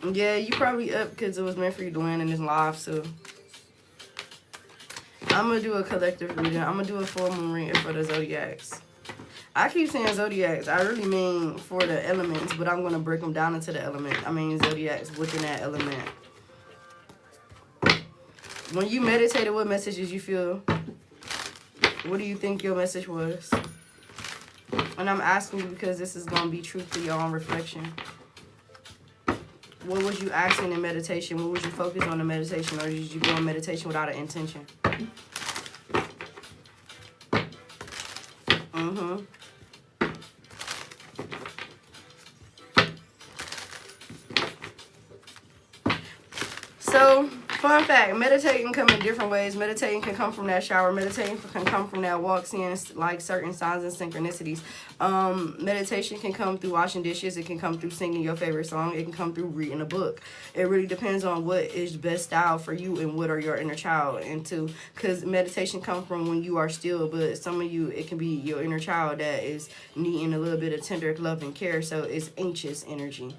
Yeah, you probably up because it was meant for you to land in this live, so I'm going to do a collective reading. I'm going to do a full moon reading for the zodiacs. I keep saying zodiacs. I really mean for the elements, but I'm going to break them down into the element. I mean zodiacs within that element. When you meditated, what messages you feel? What do you think your message was? And I'm asking you because this is going to be truth to your own reflection. What was you asking in meditation? What was you focused on in meditation? Or did you go in meditation without an intention? So, fun fact, meditating can come in different ways. Meditating can come from that shower. Meditating can come from that walk, seeing like certain signs and synchronicities. Meditation can come through washing dishes. It can come through singing your favorite song. It can come through reading a book. It really depends on what is best style for you and what are your inner child into. Because meditation comes from when you are still, but some of you, it can be your inner child that is needing a little bit of tender love and care. So it's anxious energy.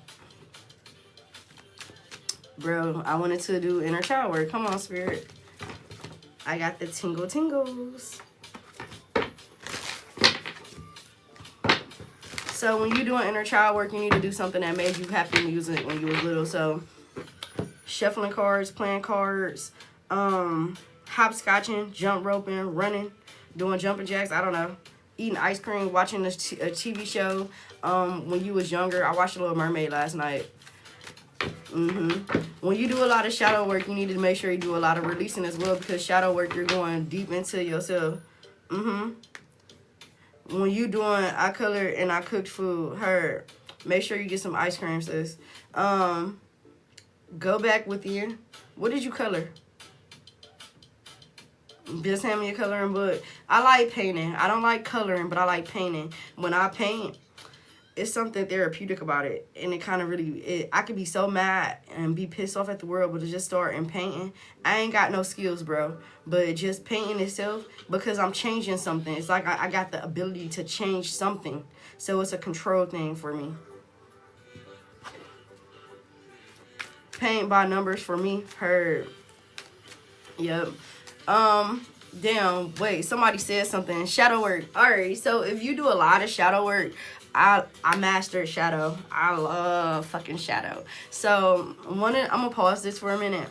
Bro, I wanted to do inner child work. Come on, spirit. I got the tingles. So when you're doing inner child work, you need to do something that made you happy music when you were little. So shuffling cards, playing cards, hopscotching, jump roping, running, doing jumping jacks. I don't know. Eating ice cream, watching a TV show. When you was younger, I watched The Little Mermaid last night. When you do a lot of shadow work, you need to make sure you do a lot of releasing as well, because shadow work, you're going deep into yourself. When you doing I colored and I cooked food, make sure you get some ice cream, sis. Go back within. What did you color? Just hand me a coloring book. I like painting. I don't like coloring, but I like painting. When I paint, it's something therapeutic about it, and it kind of really, I could be so mad and be pissed off at the world, but to just start and painting, I ain't got no skills, bro, but just painting itself, because I'm changing something. It's like I got the ability to change something, so it's a control thing for me. Paint by numbers for me. Yep. Damn, wait, somebody said something. Shadow work. Alright, so if you do a lot of shadow work, I mastered shadow. I love fucking shadow. So I'm gonna pause this for a minute.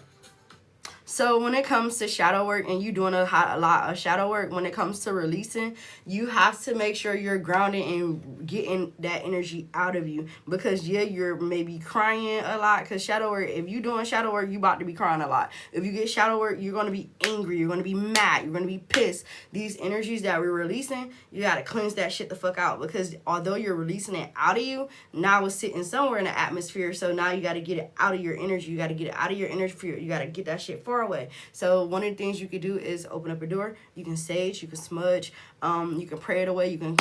So when it comes to shadow work and you doing a lot of shadow work, when it comes to releasing, you have to make sure you're grounded and getting that energy out of you. Because yeah, you're maybe crying a lot, because shadow work, if you doing shadow work, you about to be crying a lot. If you get shadow work, you're going to be angry, you're going to be mad, you're going to be pissed. These energies that we're releasing, you got to cleanse that shit the fuck out, because although you're releasing it out of you, now it's sitting somewhere in the atmosphere. So now you got to get it out of your energy. You got to get it out of your energy. You got to get that shit far away. So one of the things you could do is open up a door. You can sage, you can smudge, you can pray it away, you can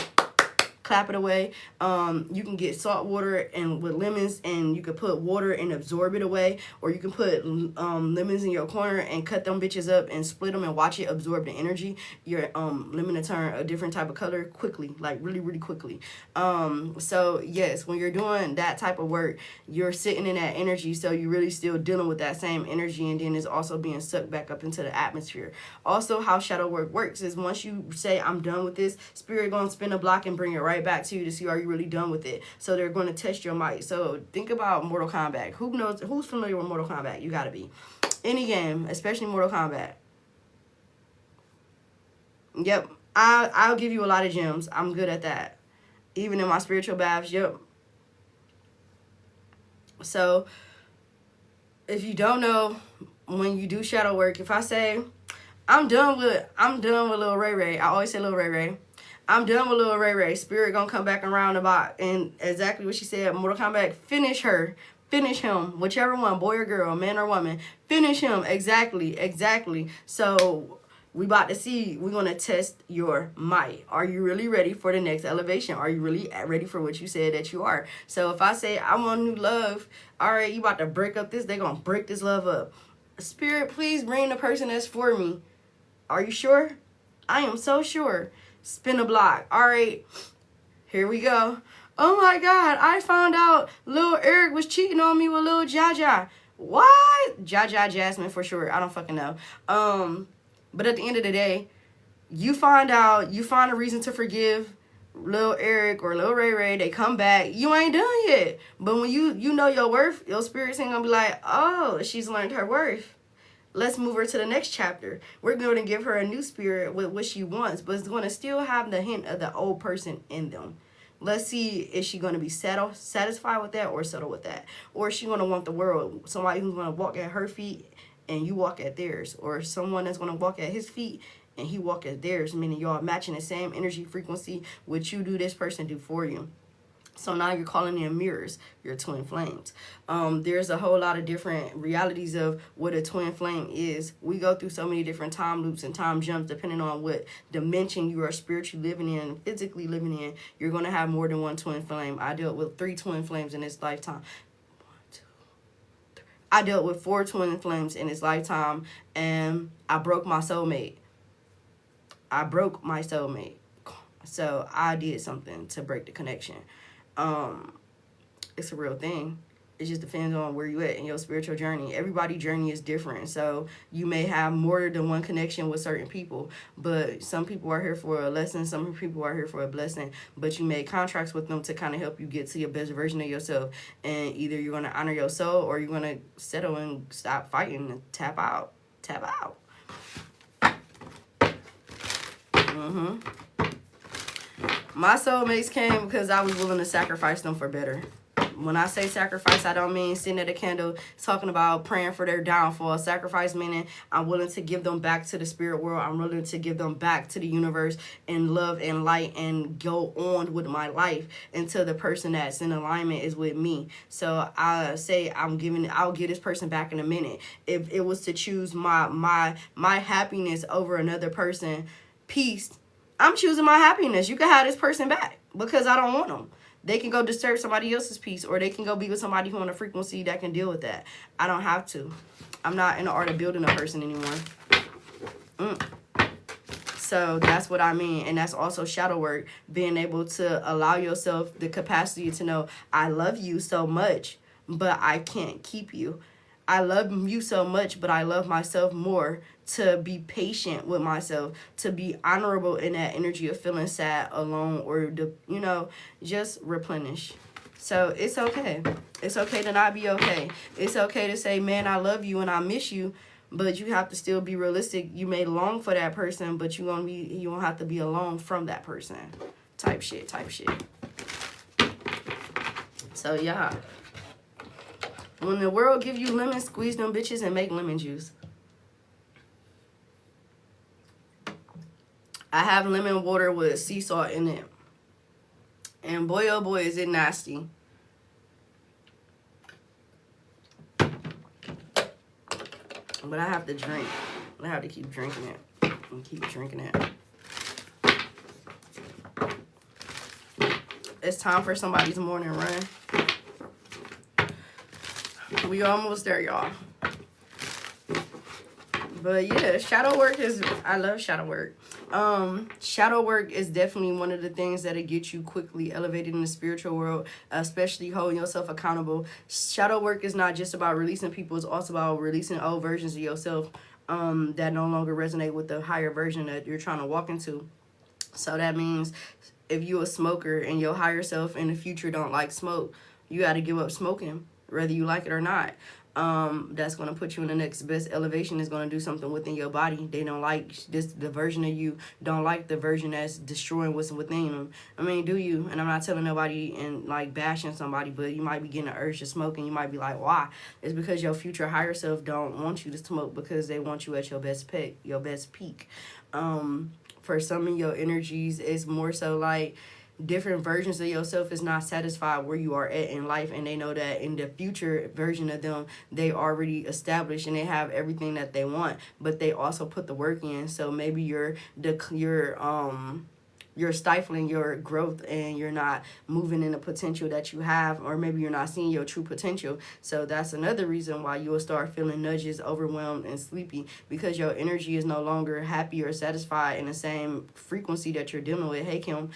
clap it away. You can get salt water and with lemons, and you can put water and absorb it away, or you can put lemons in your corner and cut them bitches up and split them and watch it absorb the energy. Your lemon to turn a different type of color quickly, like really quickly. So yes, when you're doing that type of work, you're sitting in that energy, so you're really still dealing with that same energy, and then it's also being sucked back up into the atmosphere. Also, how shadow work works is once you say I'm done with this, spirit gonna spin a block and bring it right back to you to see are you really done with it. So they're going to test your might. So think about Mortal Kombat. Who's familiar with Mortal Kombat? You gotta be. Any game, especially Mortal Kombat. Yep, I'll give you a lot of gems. I'm good at that. Even in my spiritual baths. Yep. So if you don't know, when you do shadow work, if I say I'm done with Lil Ray Ray, I always say Lil Ray Ray. I'm done with Lil Ray Ray. Spirit gonna come back around about, and exactly what she said, Mortal Kombat, finish her. Finish him. Whichever one, boy or girl, man or woman. Finish him. Exactly. So we about to see, we're gonna test your might. Are you really ready for the next elevation? Are you really ready for what you said that you are? So if I say I want new love, all right, you about to break up this, they gonna break this love up. Spirit, please bring the person that's for me. Are you sure? I am so sure. Spin a block. All right, here we go. Oh my God, I found out Lil Eric was cheating on me with Lil Jaja. What? Jaja Jasmine for sure. I don't fucking know. But at the end of the day, you find a reason to forgive Lil Eric or Lil Ray Ray. They come back. You ain't done yet. But when you know your worth, your spirit's ain't gonna be like, oh, she's learned her worth. Let's move her to the next chapter. We're going to give her a new spirit with what she wants, but it's going to still have the hint of the old person in them. Let's see, is she going to be satisfied with that or settle with that? Or is she going to want the world? Somebody who's going to walk at her feet and you walk at theirs. Or someone that's going to walk at his feet and he walk at theirs, meaning y'all matching the same energy frequency, which you do, this person do for you. So now you're calling in mirrors, your twin flames. There's a whole lot of different realities of what a twin flame is. We go through so many different time loops and time jumps depending on what dimension you are spiritually living in, physically living in. You're going to have more than one twin flame. I dealt with 3 twin flames in this lifetime. 1, 2, 3. I dealt with 4 twin flames in this lifetime, and I broke my soulmate. So I did something to break the connection. It's a real thing. It just depends on where you at in your spiritual journey. Everybody's journey is different. So you may have more than one connection with certain people, but some people are here for a lesson. Some people are here for a blessing, but you made contracts with them to kind of help you get to your best version of yourself. And either you're going to honor your soul or you're going to settle and stop fighting and tap out. My soulmates came because I was willing to sacrifice them for better. When I say sacrifice, I don't mean sitting at a candle talking about praying for their downfall. Sacrifice meaning I'm willing to give them back to the spirit world. I'm willing to give them back to the universe and love and light and go on with my life until the person that's in alignment is with me. So I say I'll give this person back in a minute. If it was to choose my happiness over another person, peace, I'm choosing my happiness. You can have this person back because I don't want them. They can go disturb somebody else's peace, or they can go be with somebody who on a frequency that can deal with that. I don't have to. I'm not in the art of building a person anymore. So that's what I mean. And that's also shadow work, being able to allow yourself the capacity to know I love you so much, but I can't keep you. I love you so much, but I love myself more, to be patient with myself, to be honorable in that energy of feeling sad, alone, or, just replenish. So it's okay. It's okay to not be okay. It's okay to say, man, I love you and I miss you, But you have to still be realistic. You may long for that person, but you don't have to be alone from that person. Type shit. So yeah. When the world give you lemons, squeeze them bitches and make lemon juice. I have lemon water with sea salt in it. And boy, oh boy, is it nasty. But I have to drink. I have to keep drinking it. And keep drinking it. It's time for somebody's morning run. We almost there, y'all. But yeah, shadow work is, I love shadow work. Shadow work is definitely one of the things that'll get you quickly elevated in the spiritual world, especially holding yourself accountable. Shadow work is not just about releasing people, it's also about releasing old versions of yourself that no longer resonate with the higher version that you're trying to walk into. So that means if you're a smoker and your higher self in the future don't like smoke, you got to give up smoking, whether you like it or not. That's going to put you in the next best elevation. Is going to do something within your body. They don't like this, the version of you don't like the version that's destroying what's within them. I mean, do you? And I'm not telling nobody and like bashing somebody, but you might be getting an urge to smoke and you might be like, why? It's because your future higher self don't want you to smoke because they want you at your best peak, your best peak. For some of your energies, it's more so like different versions of yourself is not satisfied where you are at in life, and they know that in the future version of them, they already established and they have everything that they want, but they also put the work in. So maybe you're stifling your growth and you're not moving in the potential that you have, or maybe you're not seeing your true potential. So that's another reason why you'll start feeling nudges, overwhelmed, and sleepy, because your energy is no longer happy or satisfied in the same frequency that you're dealing with. Hey, Kim.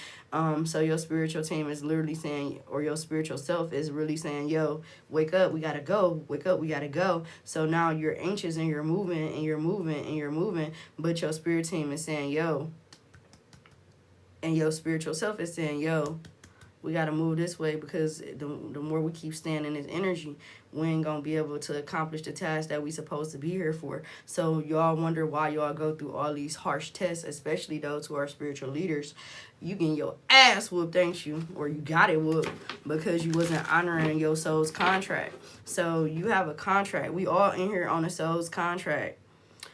So your spiritual team is literally saying, or your spiritual self is really saying, yo, wake up, we gotta go. Wake up, we gotta go. So now you're anxious and you're moving and you're moving and you're moving, but your spirit team is saying, yo, and your spiritual self is saying, yo, we got to move this way, because the more we keep staying in this energy, we ain't going to be able to accomplish the task that we supposed to be here for. So y'all wonder why y'all go through all these harsh tests, especially those who are spiritual leaders. You getting your ass whooped, ain't you? Or you got it whooped because you wasn't honoring your soul's contract. So you have a contract. We all in here on a soul's contract.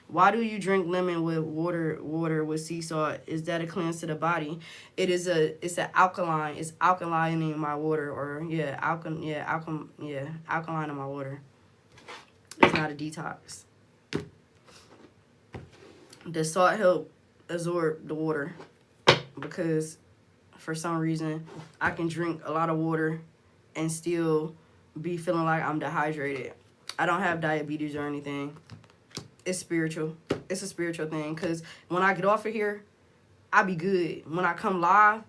Why do you drink lemon with water with sea salt? Is that a cleanse to the body? It's an alkaline. It's alkalining my water, or alkaline in my water. It's not a detox. The salt help absorb the water, because for some reason I can drink a lot of water and still be feeling like I'm dehydrated. I don't have diabetes or anything. It's spiritual. It's a spiritual thing, because when I get off of here, I be good. When I come live,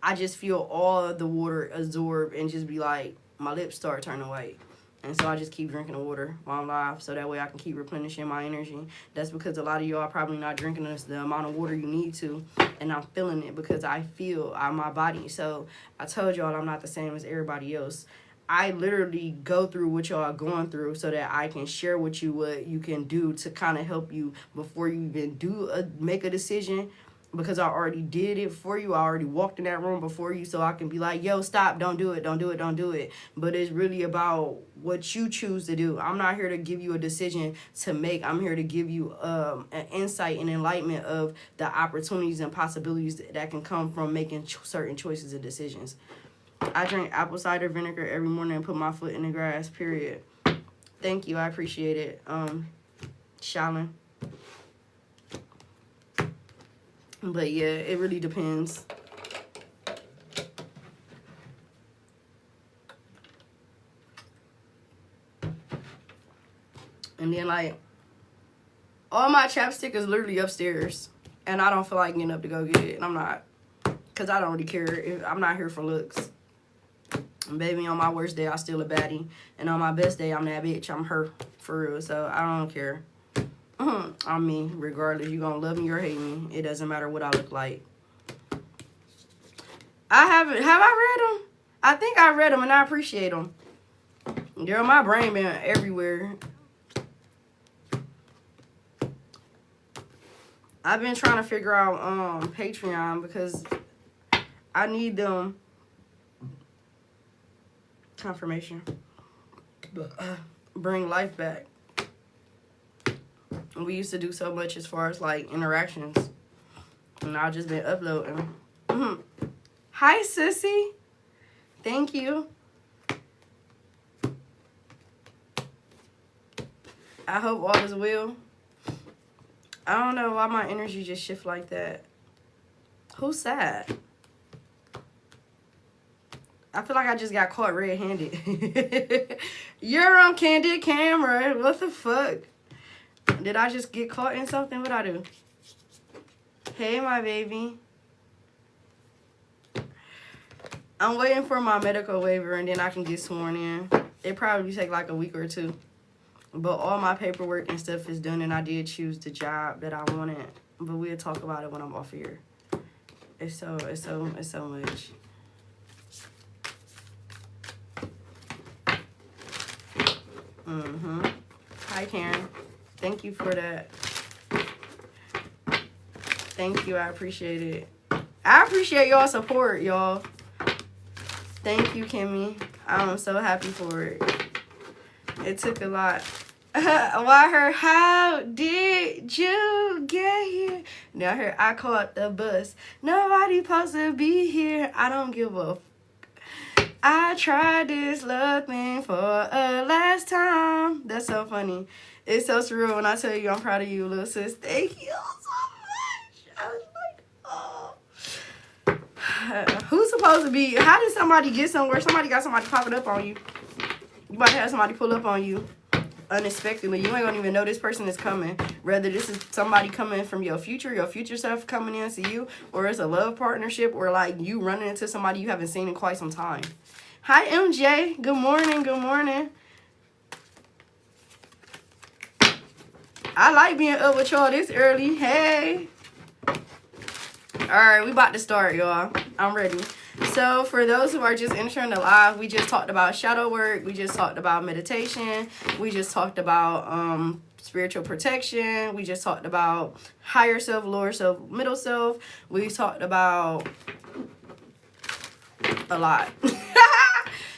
I just feel all of the water absorb and just be like, my lips start turning white. And so I just keep drinking the water while I'm live, so that way I can keep replenishing my energy. That's because a lot of y'all are probably not drinking the amount of water you need to, and I'm feeling it because I feel my body. So I told y'all I'm not the same as everybody else. I literally go through what y'all are going through so that I can share with you what you can do to kind of help you before you even make a decision, because I already did it for you. I already walked in that room before you, so I can be like, yo, stop, don't do it, don't do it, don't do it. But it's really about what you choose to do. I'm not here to give you a decision to make. I'm here to give you an insight and enlightenment of the opportunities and possibilities that can come from making certain choices and decisions. I drink apple cider vinegar every morning and put my foot in the grass, period. Thank you. I appreciate it. Shaolin. But yeah, it really depends. And then, like, all my chapstick is literally upstairs, and I don't feel like getting up to go get it. And I'm not, because I don't really care. I'm not here for looks. And baby, on my worst day, I still a baddie. And on my best day, I'm that bitch. I'm her, for real. So I don't care. I mean, regardless, you gonna love me or hate me. It doesn't matter what I look like. Have I read them? I think I read them and I appreciate them. Girl, my brain been everywhere. I've been trying to figure out Patreon because I need them confirmation. Bring life back. We used to do so much as far as like interactions, and I've just been uploading. Hi, sissy. Thank you. I hope all is well. I don't know why my energy just shift like that. Who's sad? I feel like I just got caught red-handed. You're on candid camera. What the fuck? Did I just get caught in something? What'd I do? Hey, my baby. I'm waiting for my medical waiver and then I can get sworn in. It probably take like a week or two. But all my paperwork and stuff is done and I did choose the job that I wanted. But we'll talk about it when I'm off here. It's so much. Hi, Karen. Thank you for that. Thank you. I appreciate it. I appreciate y'all support, y'all. Thank you, Kimmy. I'm so happy for it. It took a lot. Why her? How did you get here? Now her, I caught the bus. Nobody supposed to be here. I don't give a. I tried this love thing for a last time. That's so funny. It's so surreal when I tell you I'm proud of you, little sis. Thank you so much. I was like, oh. Who's supposed to be? How did somebody get somewhere? Somebody got somebody popping up on you. You might have somebody pull up on you unexpectedly. You ain't gonna even know this person is coming. Whether this is somebody coming from your future self coming in to you, or it's a love partnership, or like you running into somebody you haven't seen in quite some time. Hi, MJ. Good morning. Good morning. I like being up with y'all this early. Hey. All right, we about to start, y'all. I'm ready. So for those who are just entering the live, we just talked about shadow work. We just talked about meditation. We just talked about spiritual protection. We just talked about higher self, lower self, middle self. We talked about a lot.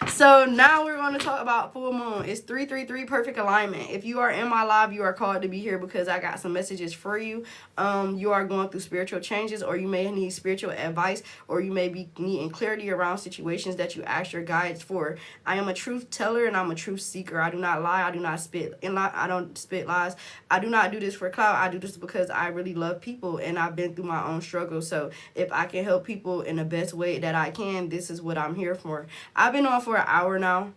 So now we're going to talk about full moon. It's 333 perfect alignment. If you are in my live, you are called to be here because I got some messages for you. You are going through spiritual changes, or you may need spiritual advice, or you may be needing clarity around situations that you ask your guides for. I am a truth teller and I'm a truth seeker. I do not lie. I do not spit. I don't spit lies. I do not do this for clout. I do this because I really love people and I've been through my own struggles. So if I can help people in the best way that I can, this is what I'm here for. I've been on for an hour now.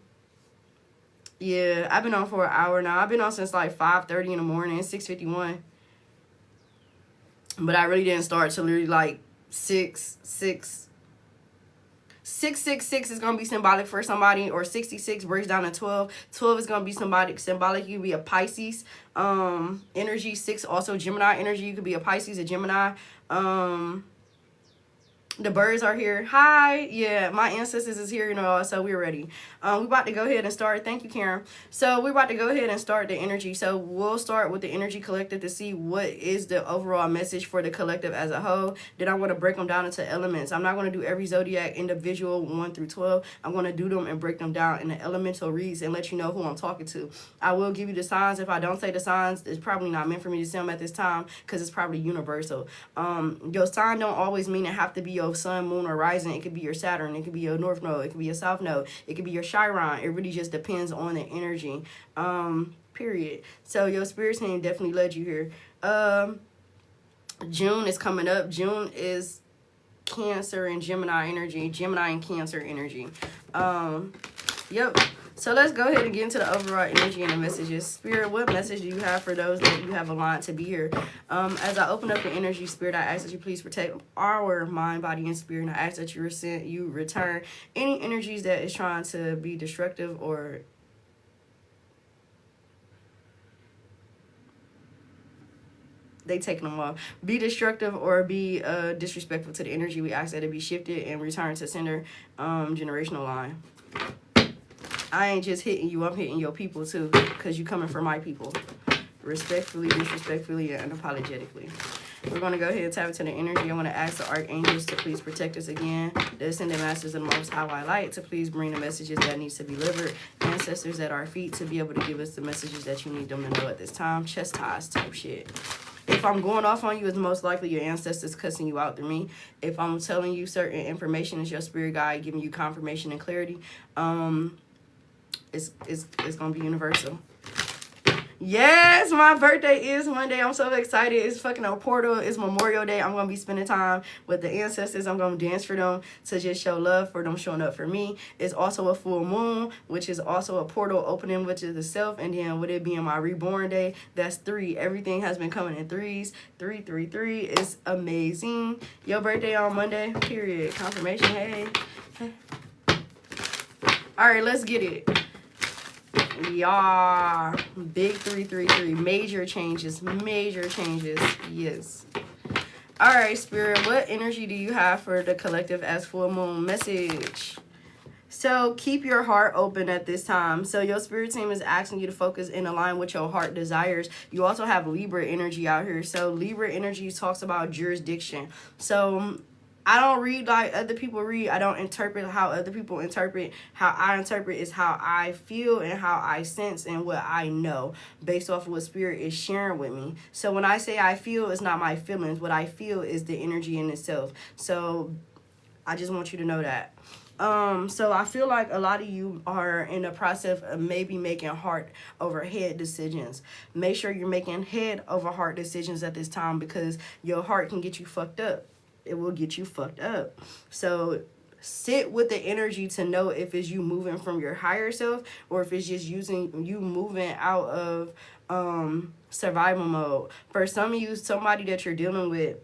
Yeah, I've been on for an hour now. I've been on since like 5:30 in the morning, 6:51. But I really didn't start till literally like 666 is gonna be symbolic for somebody, or 66 breaks down to 12. 12 is gonna be symbolic. You could be a Pisces energy. 6 also Gemini energy. You could be a Pisces, a Gemini. The birds are here. Hi. Yeah, my ancestors is here, you know, so we're ready. We about to go ahead and start. Thank you, Karen. So we're about to go ahead and start the energy. So we'll start with the energy collective to see what is the overall message for the collective as a whole. Then I want to break them down into elements. I'm not going to do every zodiac individual 1 through 12. I'm going to do them and break them down in the elemental reads and let you know who I'm talking to. I will give you the signs. If I don't say the signs, it's probably not meant for me to say them at this time because it's probably universal. Your sign don't always mean it have to be your sun, moon, or rising. It could be your Saturn. It could be your North Node. It could be your South Node. It could be your Chiron. It really just depends on the energy. Period. So your spirit team definitely led you here. June is coming up. June is Cancer and Gemini energy. Gemini and Cancer energy. Yep. So let's go ahead and get into the overall energy and the messages. Spirit, what message do you have for those that you have aligned to be here? As I open up the energy, Spirit, I ask that you please protect our mind, body, and spirit. And I ask that you return any energies that is trying to be destructive or they taking them off. Be destructive or be disrespectful to the energy. We ask that it be shifted and returned to sender generational line. I ain't just hitting you, I'm hitting your people too, because you coming from my people. Respectfully, disrespectfully, and unapologetically. We're going to go ahead and tap into the energy. I want to ask the archangels to please protect us again. The ascended masters of the Most High White Light to please bring the messages that needs to be delivered. Ancestors at our feet to be able to give us the messages that you need them to know at this time. Chastise type shit. If I'm going off on you, it's most likely your ancestors cussing you out through me. If I'm telling you certain information, it's your spirit guide giving you confirmation and clarity. It's going to be universal. Yes, my birthday is Monday. I'm so excited. It's fucking a portal. It's Memorial Day. I'm going to be spending time with the ancestors. I'm going to dance for them to just show love for them showing up for me. It's also a full moon, which is also a portal opening, which is the self. And then with it being my reborn day, that's 3. Everything has been coming in 3s. 3, 3, 3. It's amazing. Your birthday on Monday, period. Confirmation, hey. All right, let's get it. Yeah, big 333, major changes, yes. All right, Spirit, what energy do you have for the collective as full moon message? So keep your heart open at this time. So your spirit team is asking you to focus and align with your heart desires. You also have Libra energy out here. So Libra energy talks about jurisdiction. So I don't read like other people read. I don't interpret how other people interpret. How I interpret is how I feel and how I sense and what I know based off of what spirit is sharing with me. So when I say I feel, it's not my feelings. What I feel is the energy in itself. So I just want you to know that. So I feel like a lot of you are in the process of maybe making heart over head decisions. Make sure you're making head over heart decisions at this time because your heart can get you fucked up. It will get you fucked up. So sit with the energy to know if it's you moving from your higher self or if it's just using you moving out of survival mode. For some of you, somebody that you're dealing with,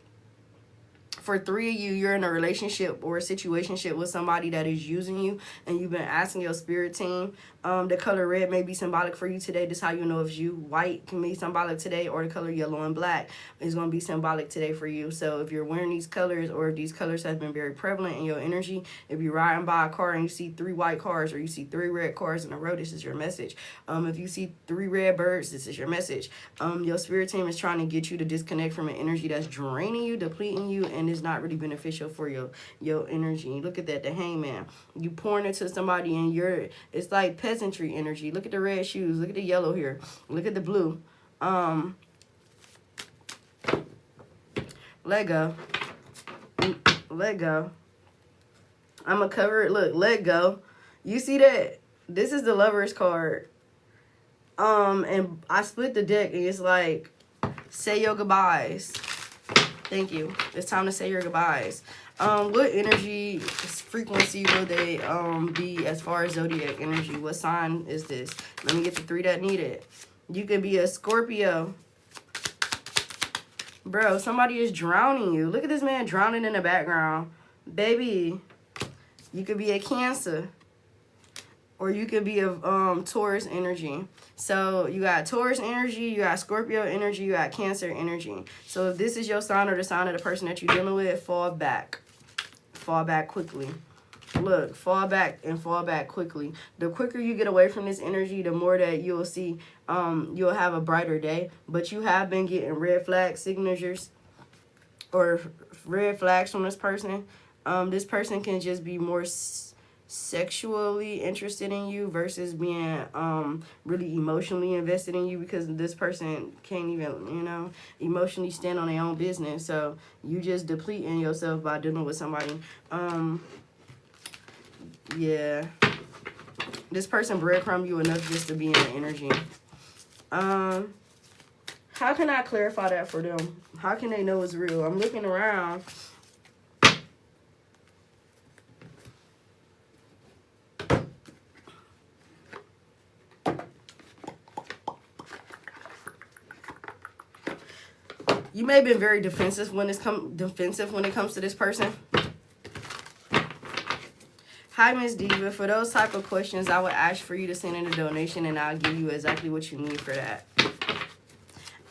for 3 of you, you're in a relationship or a situationship with somebody that is using you, and you've been asking your spirit team. The color red may be symbolic for you today. This is how you know if you. White can be symbolic today, or the color yellow and black is going to be symbolic today for you. So if you're wearing these colors, or if these colors have been very prevalent in your energy, if you're riding by a car and you see 3 white cars, or you see 3 red cars in a row, this is your message. If you see 3 red birds, this is your message. Your spirit team is trying to get you to disconnect from an energy that's draining you, depleting you, and is not really beneficial for your energy. Look at that, the hangman. You pouring into somebody and it's like peasantry energy. Look at the red shoes. Look at the yellow here. Look at the blue. Let go. Let go. I'm gonna cover it. Look, let go. You see that? This is the Lover's card. And I split the deck and it's like, say your goodbyes. Thank you. It's time to say your goodbyes. What energy, frequency will they be as far as zodiac energy? What sign is this? Let me get the 3 that need it. You can be a Scorpio. Bro, somebody is drowning you. Look at this man drowning in the background. Baby, you could be a Cancer. Or you could be a Taurus energy. So you got Taurus energy, you got Scorpio energy, you got Cancer energy. So if this is your sign or the sign of the person that you're dealing with, fall back. Fall back quickly. Look, fall back and fall back quickly. The quicker you get away from this energy, the more that you'll see, you'll have a brighter day. But you have been getting red flag signatures or red flags from this person. This person can just be more sexually interested in you versus being really emotionally invested in you, because this person can't even emotionally stand on their own business. So you just depleting yourself by dealing with somebody. Yeah, this person breadcrumb you enough just to be in the energy. How can I clarify that for them? How can they know it's real? I'm looking around. You may have been very defensive when it comes to this person. Hi, Miss Diva. For those type of questions, I would ask for you to send in a donation, and I'll give you exactly what you need for that.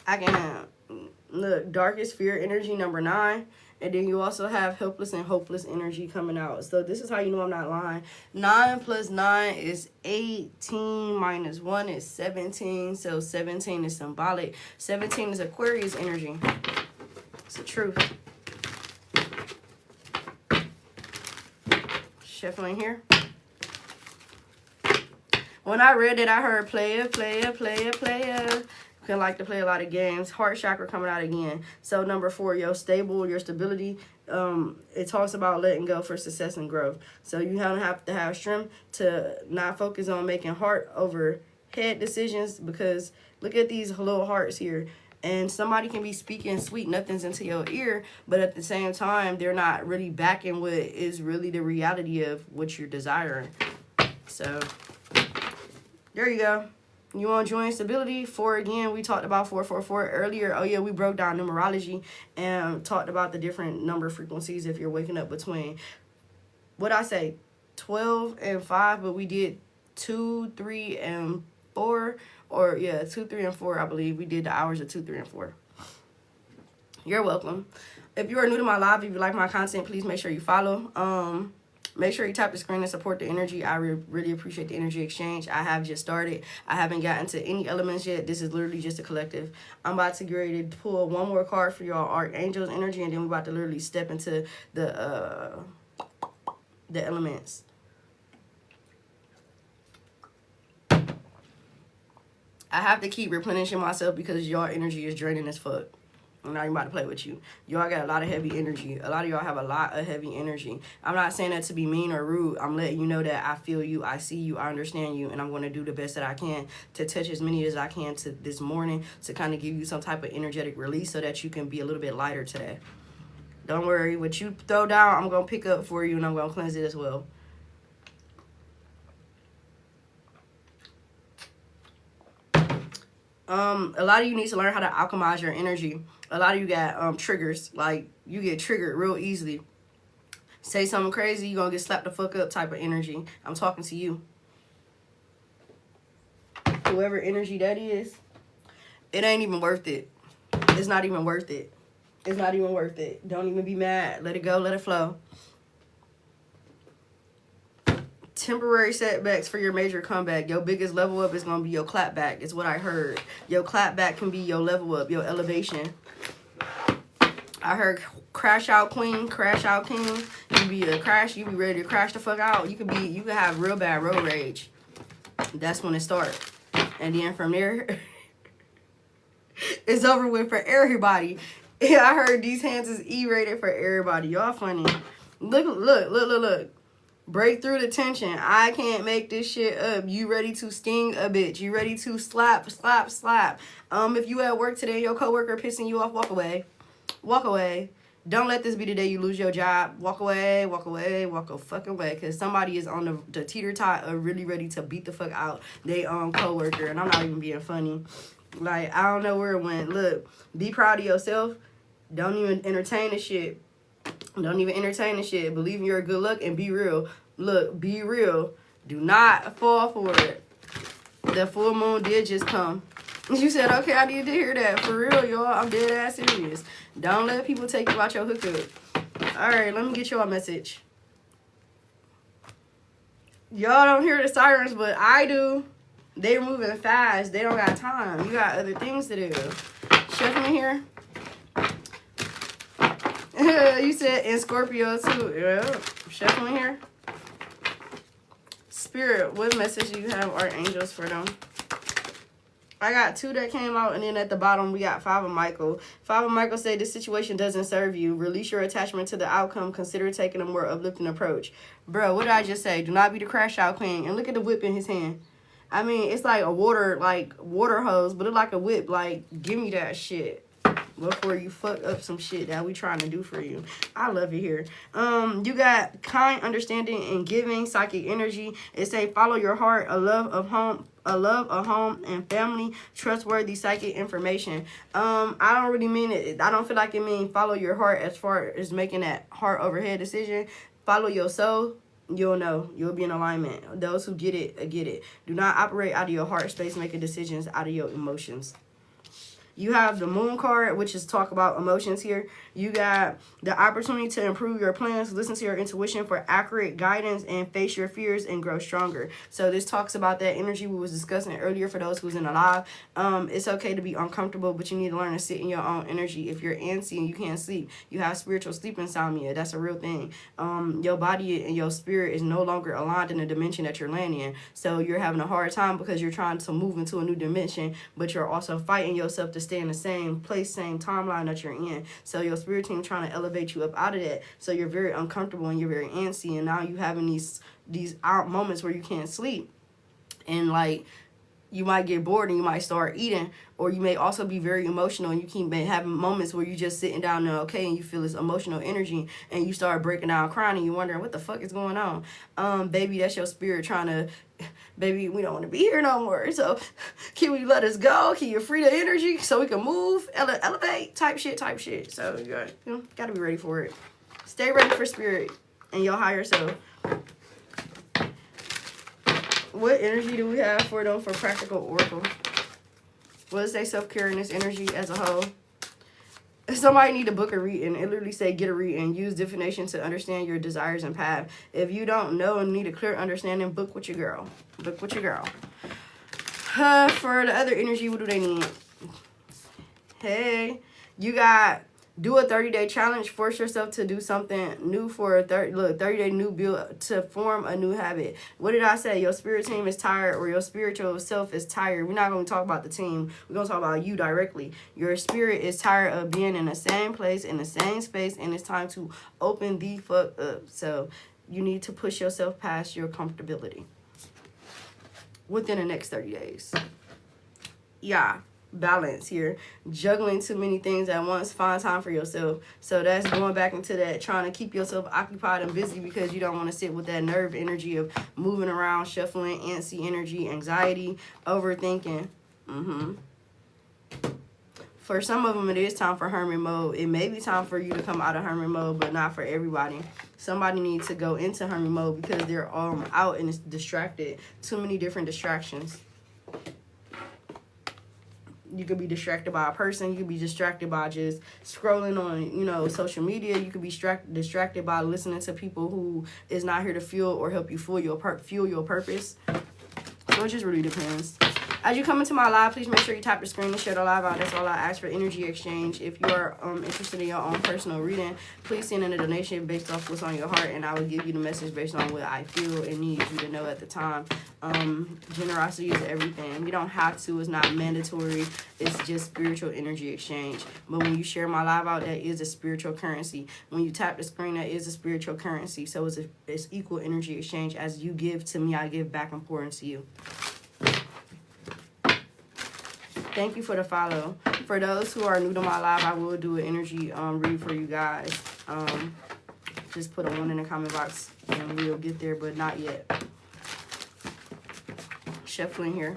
I can look, darkest fear energy, number 9. And then you also have helpless and hopeless energy coming out. So this is how you know I'm not lying. 9 plus 9 is 18 minus 1 is 17. So 17 is symbolic. 17 is Aquarius energy. It's the truth. Shuffling here. When I read it, I heard player, player, player, player. Can like to play a lot of games. Heart chakra coming out again. So number 4, your stability. It talks about letting go for success and growth. So you don't have to have strength to not focus on making heart over head decisions, because look at these little hearts here. And somebody can be speaking sweet nothings into your ear, but at the same time, they're not really backing what is really the reality of what you're desiring. So there you go. You want to join stability? 4 again. We talked about 444 earlier. Oh yeah, we broke down numerology and talked about the different number frequencies if you're waking up between, what I say, 12 and 5, but we did 2, 3, and 4. Or yeah, 2, 3, and 4, I believe. We did the hours of 2, 3, and 4. You're welcome. If you are new to my live, if you like my content, please make sure you follow. Make sure you tap the screen and support the energy. I really appreciate the energy exchange. I have just started. I haven't gotten to any elements yet. This is literally just a collective. I'm about to get ready to pull one more card for y'all, Archangel's energy, and then we're about to literally step into the elements. I have to keep replenishing myself because y'all energy is draining as fuck. I'm not even about to play with you. Y'all got a lot of heavy energy. A lot of y'all have a lot of heavy energy. I'm not saying that to be mean or rude. I'm letting you know that I feel you, I see you, I understand you, and I'm going to do the best that I can to touch as many as I can to this morning to kind of give you some type of energetic release so that you can be a little bit lighter today. Don't worry. What you throw down, I'm going to pick up for you, and I'm going to cleanse it as well. A lot of you need to learn how to alchemize your energy. A lot of you got triggers. Like, you get triggered real easily. Say something crazy, you're going to get slapped the fuck up type of energy. I'm talking to you. Whoever energy that is, it ain't even worth it. It's not even worth it. It's not even worth it. Don't even be mad. Let it go. Let it flow. Temporary setbacks for your major comeback. Your biggest level up is going to be your clap back. Is what I heard. Your clap back can be your level up, your elevation. I heard crash out queen, crash out king. You be a crash. You be ready to crash the fuck out. You can have real bad road rage. That's when it starts. And then from there, it's over with for everybody. Yeah, I heard these hands is E-rated for everybody. Y'all funny. Look. Break through the tension. I can't make this shit up. You ready to sting a bitch. You ready to slap. If you at work today and your coworker pissing you off, walk away. Walk away. Don't let this be the day you lose your job. Walk away. Walk a fucking way. Because somebody is on the teeter-tot of really ready to beat the fuck out they coworker. And I'm not even being funny. Like, I don't know where it went. Look, be proud of yourself. Don't even entertain the shit. Don't even entertain the shit. Believe in your good luck and be real. Look, be real. Do not fall for it. The full moon did just come. You said, okay, I need to hear that. For real, y'all. I'm dead ass serious. Don't let people take you out your hookup. Alright, let me get y'all a message. Y'all don't hear the sirens, but I do. They're moving fast. They don't got time. You got other things to do. Chef in here. You said in Scorpio too. Yeah. Chef in here. Spirit, what message do you have, archangels, for them? I got 2 that came out, and then at the bottom we got 5 of Michael. 5 of Michael say this situation doesn't serve you. Release your attachment to the outcome. Consider taking a more uplifting approach. Bro, what did I just say? Do not be the crash out queen. And look at the whip in his hand. I mean, it's like a water hose, but it's like a whip. Like, give me that shit before you fuck up some shit that we trying to do for you. I love it here. You got kind, understanding, and giving, psychic energy. It say follow your heart, a love of home and family, trustworthy psychic information. I don't really mean it. I don't feel like it means follow your heart as far as making that heart over head decision. Follow your soul. You'll know. You'll be in alignment. Those who get it, get it. Do not operate out of your heart space, making decisions out of your emotions. You have the Moon card, which is talk about emotions here. You got the opportunity to improve your plans, listen to your intuition for accurate guidance, and face your fears and grow stronger. So this talks about that energy we was discussing earlier for those who's in the live. It's okay to be uncomfortable, but you need to learn to sit in your own energy. If you're antsy and you can't sleep, you have spiritual sleep insomnia. That's a real thing. Your body and your spirit is no longer aligned in the dimension that you're landing in. So you're having a hard time because you're trying to move into a new dimension, but you're also fighting yourself to stay in the same place, same timeline that you're in. So your spirit team trying to elevate you up out of that. So you're very uncomfortable and you're very antsy, and now you having these out moments where you can't sleep, and like you might get bored and you might start eating, or you may also be very emotional and you keep having moments where you just sitting down there, okay, and you feel this emotional energy and you start breaking down crying and you're wondering what the fuck is going on. Baby, that's your spirit trying to, baby, we don't want to be here no more. So can we let us go? Can you free the energy so we can move, elevate, type shit. So you got to be ready for it. Stay ready for spirit and your higher self. What energy do we have for them for practical oracle? What does they self-care in this energy as a whole? If somebody need to book a reading, it literally say get a reading. Use divination to understand your desires and path. If you don't know and need a clear understanding, book with your girl. Book with your girl. For the other energy, what do they need? Hey, you got do a 30-day challenge. Force yourself to do something new for a 30-day new build to form a new habit. What did I say? Your spirit team is tired, or your spiritual self is tired. We're not going to talk about the team. We're going to talk about you directly. Your spirit is tired of being in the same place, in the same space, and it's time to open the fuck up. So you need to push yourself past your comfortability within the next 30 days. Yeah. Balance here. Juggling too many things at once. Find time for yourself. So that's going back into that, trying to keep yourself occupied and busy because you don't want to sit with that nerve energy of moving around, shuffling, antsy energy, anxiety, overthinking. For some of them, it is time for hermit mode. It may be time for you to come out of hermit mode, but not for everybody. Somebody needs to go into hermit mode because they're out and it's distracted. Too many different distractions. You could be distracted by a person. You could be distracted by just scrolling on, social media. You could be distracted by listening to people who is not here to fuel or help you fuel your purpose. So it just really depends. As you come into my live, please make sure you tap the screen and share the live out. That's all I ask for energy exchange. If you are interested in your own personal reading, please send in a donation based off what's on your heart, and I will give you the message based on what I feel and need you to know at the time. Generosity is everything. You don't have to. It's not mandatory. It's just spiritual energy exchange. But when you share my live out, that is a spiritual currency. When you tap the screen, that is a spiritual currency. So it's equal energy exchange. As you give to me, I give back and pour into you. Thank you for the follow. For those who are new to my live, I will do an energy read for you guys. Just put a 1 in the comment box and we'll get there, but not yet. Shuffling here.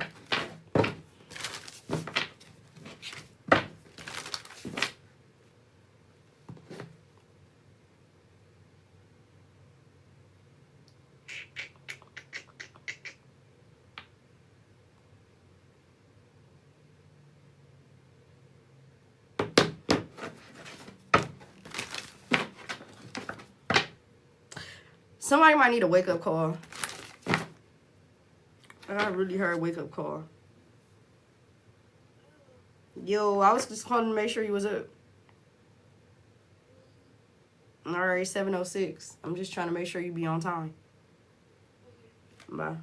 Somebody might need a wake-up call. I really heard wake-up call. Yo, I was just calling to make sure you was up. Alright, 7:06. I'm just trying to make sure you be on time. Bye.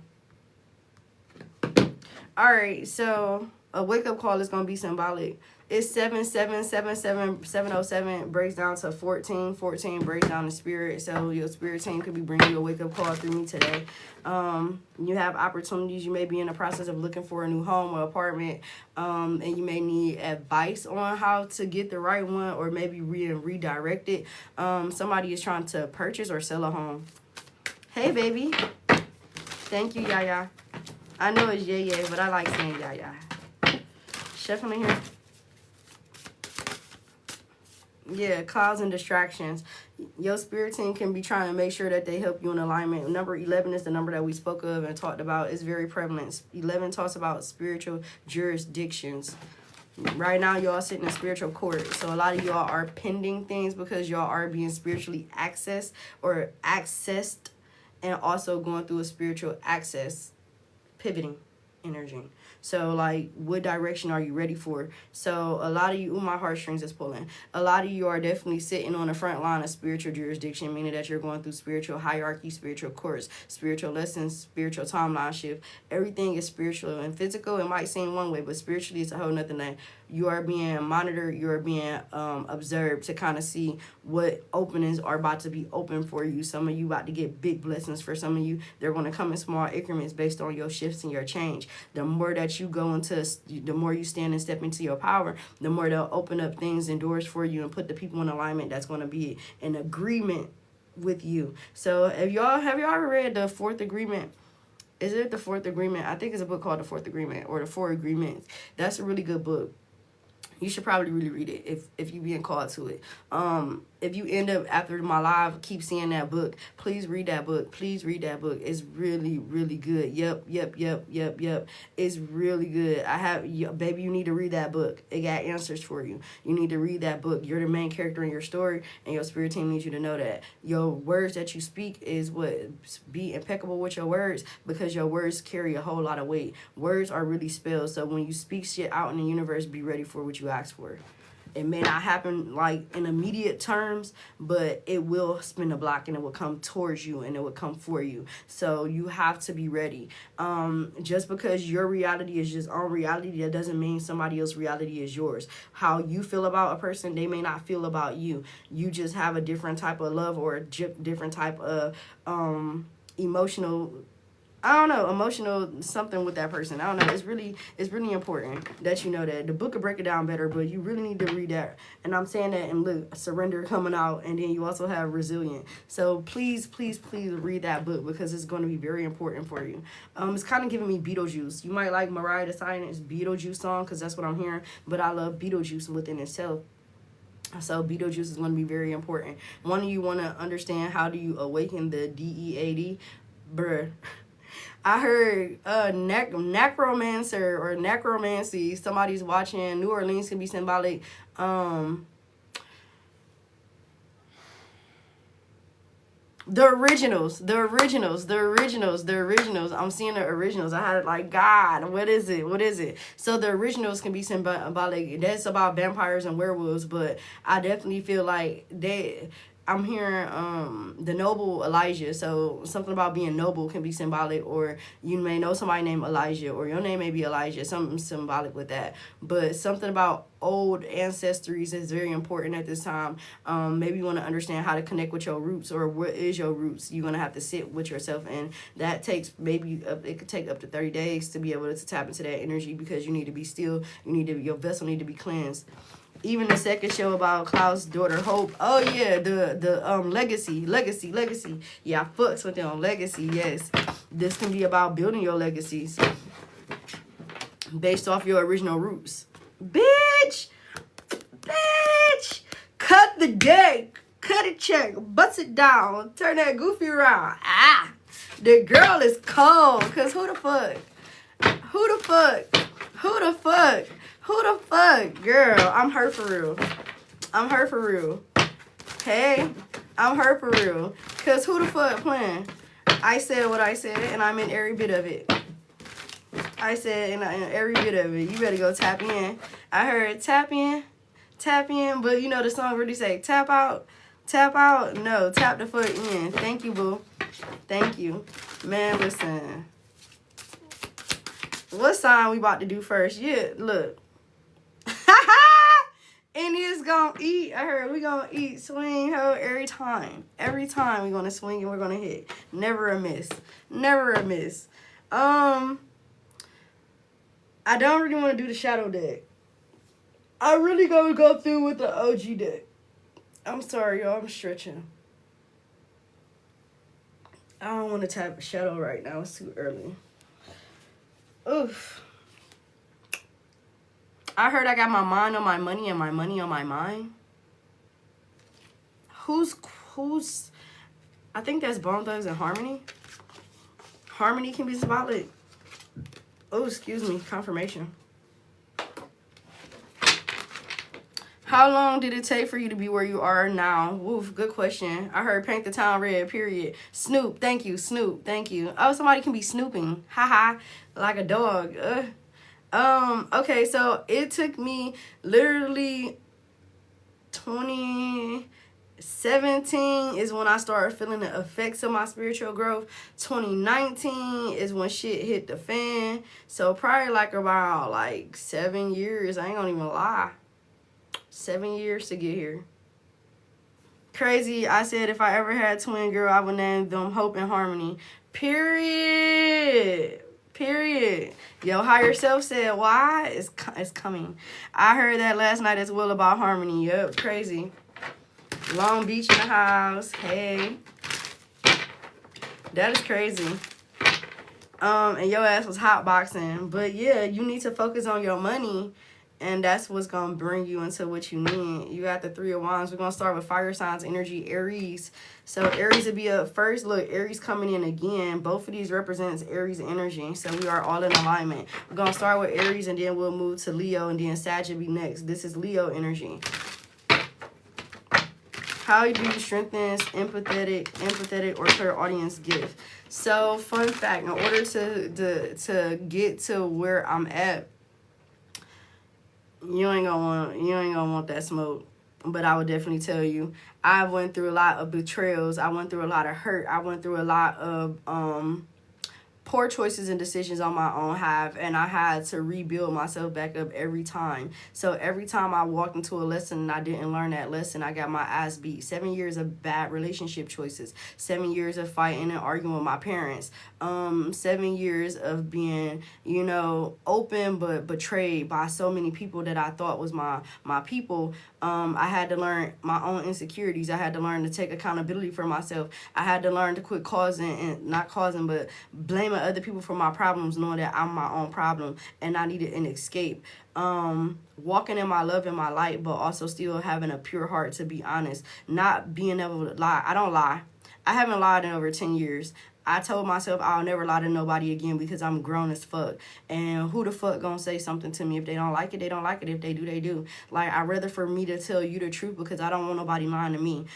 Alright, so a wake-up call is going to be symbolic. It's 7 breaks down to 14. 14 breaks down to spirit. So your spirit team could be bringing you a wake-up call through me today. You have opportunities. You may be in the process of looking for a new home or apartment. And you may need advice on how to get the right one, or maybe redirect it. Somebody is trying to purchase or sell a home. Hey, baby. Thank you, Yaya. I know it's yeah, but I like saying Yaya. Shuffling here. Yeah, clouds and distractions. Your spirit team can be trying to make sure that they help you in alignment. Number 11 is the number that we spoke of and talked about. It's very prevalent. 11 talks about spiritual jurisdictions. Right now, y'all sitting in spiritual court. So a lot of y'all are pending things because y'all are being spiritually accessed, and also going through a spiritual access, pivoting energy. So, like, what direction are you ready for? So, a lot of you, my heartstrings is pulling. A lot of you are definitely sitting on the front line of spiritual jurisdiction, meaning that you're going through spiritual hierarchy, spiritual course, spiritual lessons, spiritual timeline shift. Everything is spiritual and physical. It might seem one way, but spiritually, it's a whole nother thing. You are being monitored. You are being observed to kind of see what openings are about to be open for you. Some of you about to get big blessings. For some of you, they're going to come in small increments based on your shifts and your change. The more that you go into, the more you stand and step into your power, the more they'll open up things and doors for you and put the people in alignment that's going to be in agreement with you. So have y'all ever read The Fourth Agreement? Is it The Fourth Agreement? I think it's a book called The Fourth Agreement, or The Four Agreements. That's a really good book. You should probably really read it if you're being called to it. If you end up after my live keep seeing that book, please read that book. Please read that book. It's really, really good. Yep. It's really good. Baby, you need to read that book. It got answers for you. You need to read that book. You're the main character in your story, and your spirit team needs you to know that. Your words that you speak is be impeccable with your words, because your words carry a whole lot of weight. Words are really spells. So when you speak shit out in the universe, be ready for what you ask for. It may not happen like in immediate terms, but it will spin a block and it will come towards you and it will come for you. So you have to be ready. Just because your reality is just on reality, that doesn't mean somebody else's reality is yours. How you feel about a person, they may not feel about you. You just have a different type of love or a different type of emotional something with that person. I don't know. It's really important that you know that. The book will break it down better, but you really need to read that. And I'm saying that, and look, surrender coming out, and then you also have resilient. So please read that book, because it's going to be very important for you. It's kind of giving me Beetlejuice. You might like Mariah the Scientist's Beetlejuice song, because that's what I'm hearing, but I love Beetlejuice within itself. So Beetlejuice is going to be very important. One of you want to understand how do you awaken the DEAD? Bruh. I heard necromancer or necromancy. Somebody's watching. New Orleans can be symbolic. The originals. I'm seeing the originals. I had it like, God, what is it? So the originals can be symbolic. That's about vampires and werewolves, but I definitely feel like I'm hearing the noble Elijah. So something about being noble can be symbolic, or you may know somebody named Elijah, or your name may be Elijah, something symbolic with that. But something about old ancestries is very important at this time. Maybe you want to understand how to connect with your roots, or what is your roots. You're going to have to sit with yourself, and that takes it could take up to 30 days to be able to tap into that energy, because you need to be still. Your vessel need to be cleansed. Even the second show about Cloud's daughter Hope. Oh yeah, the legacy. Yeah, I fucks with them. Legacy, yes. This can be about building your legacies based off your original roots. Bitch! Cut the deck. Cut it, check. Bust it down. Turn that goofy around. The girl is cold. Cause who the fuck? Girl, I'm her for real. Hey, I'm her for real. Cause who the fuck playing? I said what I said, and I meant every bit of it. Every bit of it. You better go tap in. I heard tap in, but you know the song really say tap out. No, tap the fuck in. Thank you, boo. Thank you. Man, listen. What sign we about to do first? Yeah, look. And it's gonna eat. I heard we gonna eat, swing, ho, every time. Every time we gonna swing and we're gonna hit. Never a miss. I don't really want to do the shadow deck. I really gonna go through with the OG deck. I'm sorry, y'all. I'm stretching. I don't want to tap a shadow right now. It's too early. Oof. I heard I got my mind on my money and my money on my mind. Who's I think that's Bone Thugs and Harmony. Harmony can be symbolic. Oh, excuse me. Confirmation. How long did it take for you to be where you are now? Woof, good question. I heard paint the town red, period. Snoop, thank you. Snoop, thank you. Oh, somebody can be snooping. Haha, like a dog. Okay, so it took me literally 2017 is when I started feeling the effects of my spiritual growth. 2019 is when shit hit the fan. So probably like about like 7 years. I ain't gonna even lie. 7 years to get here. Crazy. I said if I ever had a twin girl, I would name them Hope and Harmony. Period. Period. Your higher self said why? It's coming. I heard that last night as well about Harmony. Yup, crazy. Long Beach in the house. Hey. That is crazy. And your ass was hotboxing. But yeah, you need to focus on your money. And that's what's going to bring you into what you need. You got the 3 of Wands. We're going to start with fire signs energy, Aries. So Aries would be up first. Look, Aries coming in again. Both of these represents Aries energy. So we are all in alignment. We're going to start with Aries and then we'll move to Leo and then Sag will be next. This is Leo energy. How do you strengthen empathetic or clairaudience gift? So fun fact, in order to get to where I'm at, you ain't gonna want that smoke. But I would definitely tell you, I went through a lot of betrayals. I went through a lot of hurt. I went through a lot of poor choices and decisions on my own and I had to rebuild myself back up every time. So every time I walked into a lesson and I didn't learn that lesson, I got my ass beat. 7 years of bad relationship choices, 7 years of fighting and arguing with my parents, 7 years of being, you know, open but betrayed by so many people that I thought was my people. I had to learn my own insecurities. I had to learn to take accountability for myself. I had to learn to quit but blaming other people for my problems, knowing that I'm my own problem and I needed an escape. Walking in my love and my light, but also still having a pure heart, to be honest. Not being able to lie. I don't lie. I haven't lied in over 10 years. I told myself I'll never lie to nobody again because I'm grown as fuck. And who the fuck gonna say something to me? If they don't like it, they don't like it. If they do, they do. Like, I'd rather for me to tell you the truth because I don't want nobody lying to me.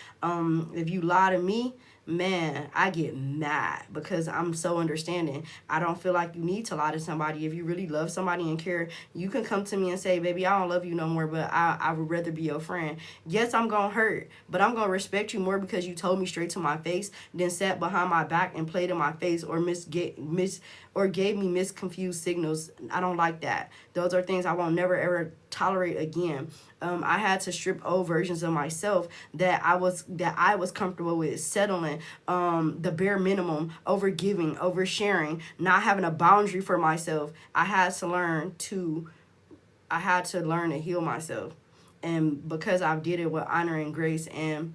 If you lie to me, man, I get mad because I'm so understanding. I don't feel like you need to lie to somebody. If you really love somebody and care, you can come to me and say, baby, I don't love you no more, but I would rather be your friend. Yes, I'm gonna hurt, but I'm gonna respect you more because you told me straight to my face than sat behind my back and played in my face or gave me misconfused signals. I don't like that. Those are things I won't never ever tolerate again. I had to strip old versions of myself that I was comfortable with settling, the bare minimum, over giving, oversharing, not having a boundary for myself. I had to learn to heal myself. And because I did it with honor and grace, and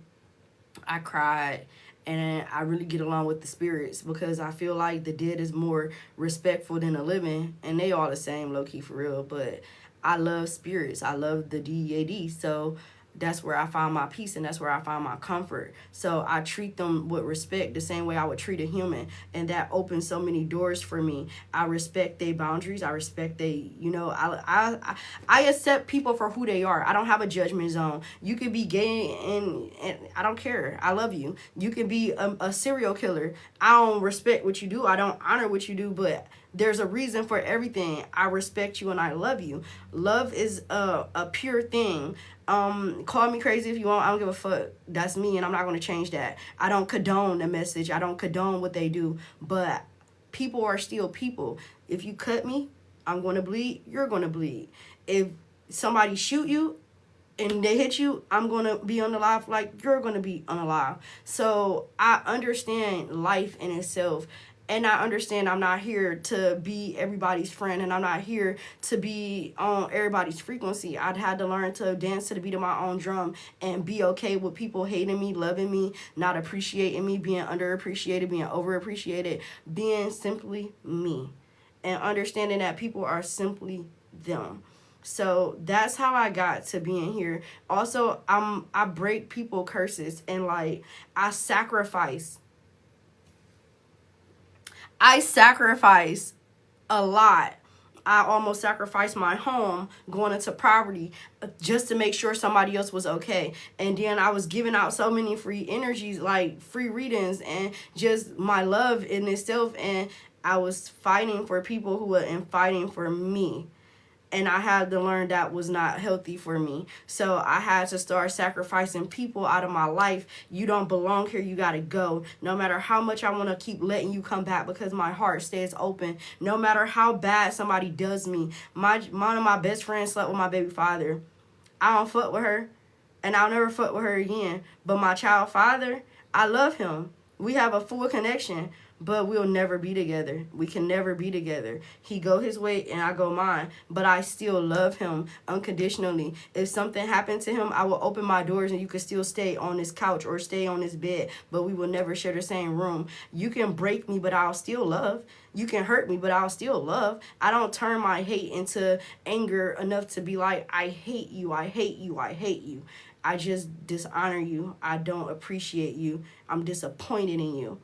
I cried, and I really get along with the spirits because I feel like the dead is more respectful than the living, and they all the same, low-key, for real. But I love spirits. I love the DEAD. So that's where I find my peace and that's where I find my comfort. So I treat them with respect the same way I would treat a human. And that opens so many doors for me. I respect their boundaries. I respect I accept people for who they are. I don't have a judgment zone. You could be gay and I don't care. I love you. You could be a serial killer. I don't respect what you do. I don't honor what you do, but there's a reason for everything. I respect you and I love you. Love is a pure thing. Call me crazy if you want. I don't give a fuck. That's me, and I'm not going to change that. I don't condone the message. I don't condone what they do. But people are still people. If you cut me, I'm going to bleed. You're going to bleed. If somebody shoot you and they hit you, I'm going to be unalive like you're going to be unalive. So I understand life in itself. And I understand I'm not here to be everybody's friend, and I'm not here to be on everybody's frequency. I'd had to learn to dance to the beat of my own drum and be okay with people hating me, loving me, not appreciating me, being underappreciated, being overappreciated, being simply me, and understanding that people are simply them. So that's how I got to being here. Also, I break people curses, and like I sacrifice a lot I almost sacrificed my home going into poverty just to make sure somebody else was okay. And then I was giving out so many free energies, like free readings and just my love in itself. And I was fighting for people who were fighting for me. And I had to learn that was not healthy for me. So I had to start sacrificing people out of my life. You don't belong here. You got to go. No matter how much I want to keep letting you come back because my heart stays open. No matter how bad somebody does me. One of my best friends slept with my baby father. I don't fuck with her. And I'll never fuck with her again. But my child father, I love him. We have a full connection. But we'll never be together. We can never be together. He go his way and I go mine. But I still love him unconditionally. If something happened to him, I will open my doors and you can still stay on this couch or stay on this bed. But we will never share the same room. You can break me, but I'll still love. You can hurt me, but I'll still love. I don't turn my hate into anger enough to be like, I hate you, I hate you, I hate you. I just dishonor you. I don't appreciate you. I'm disappointed in you.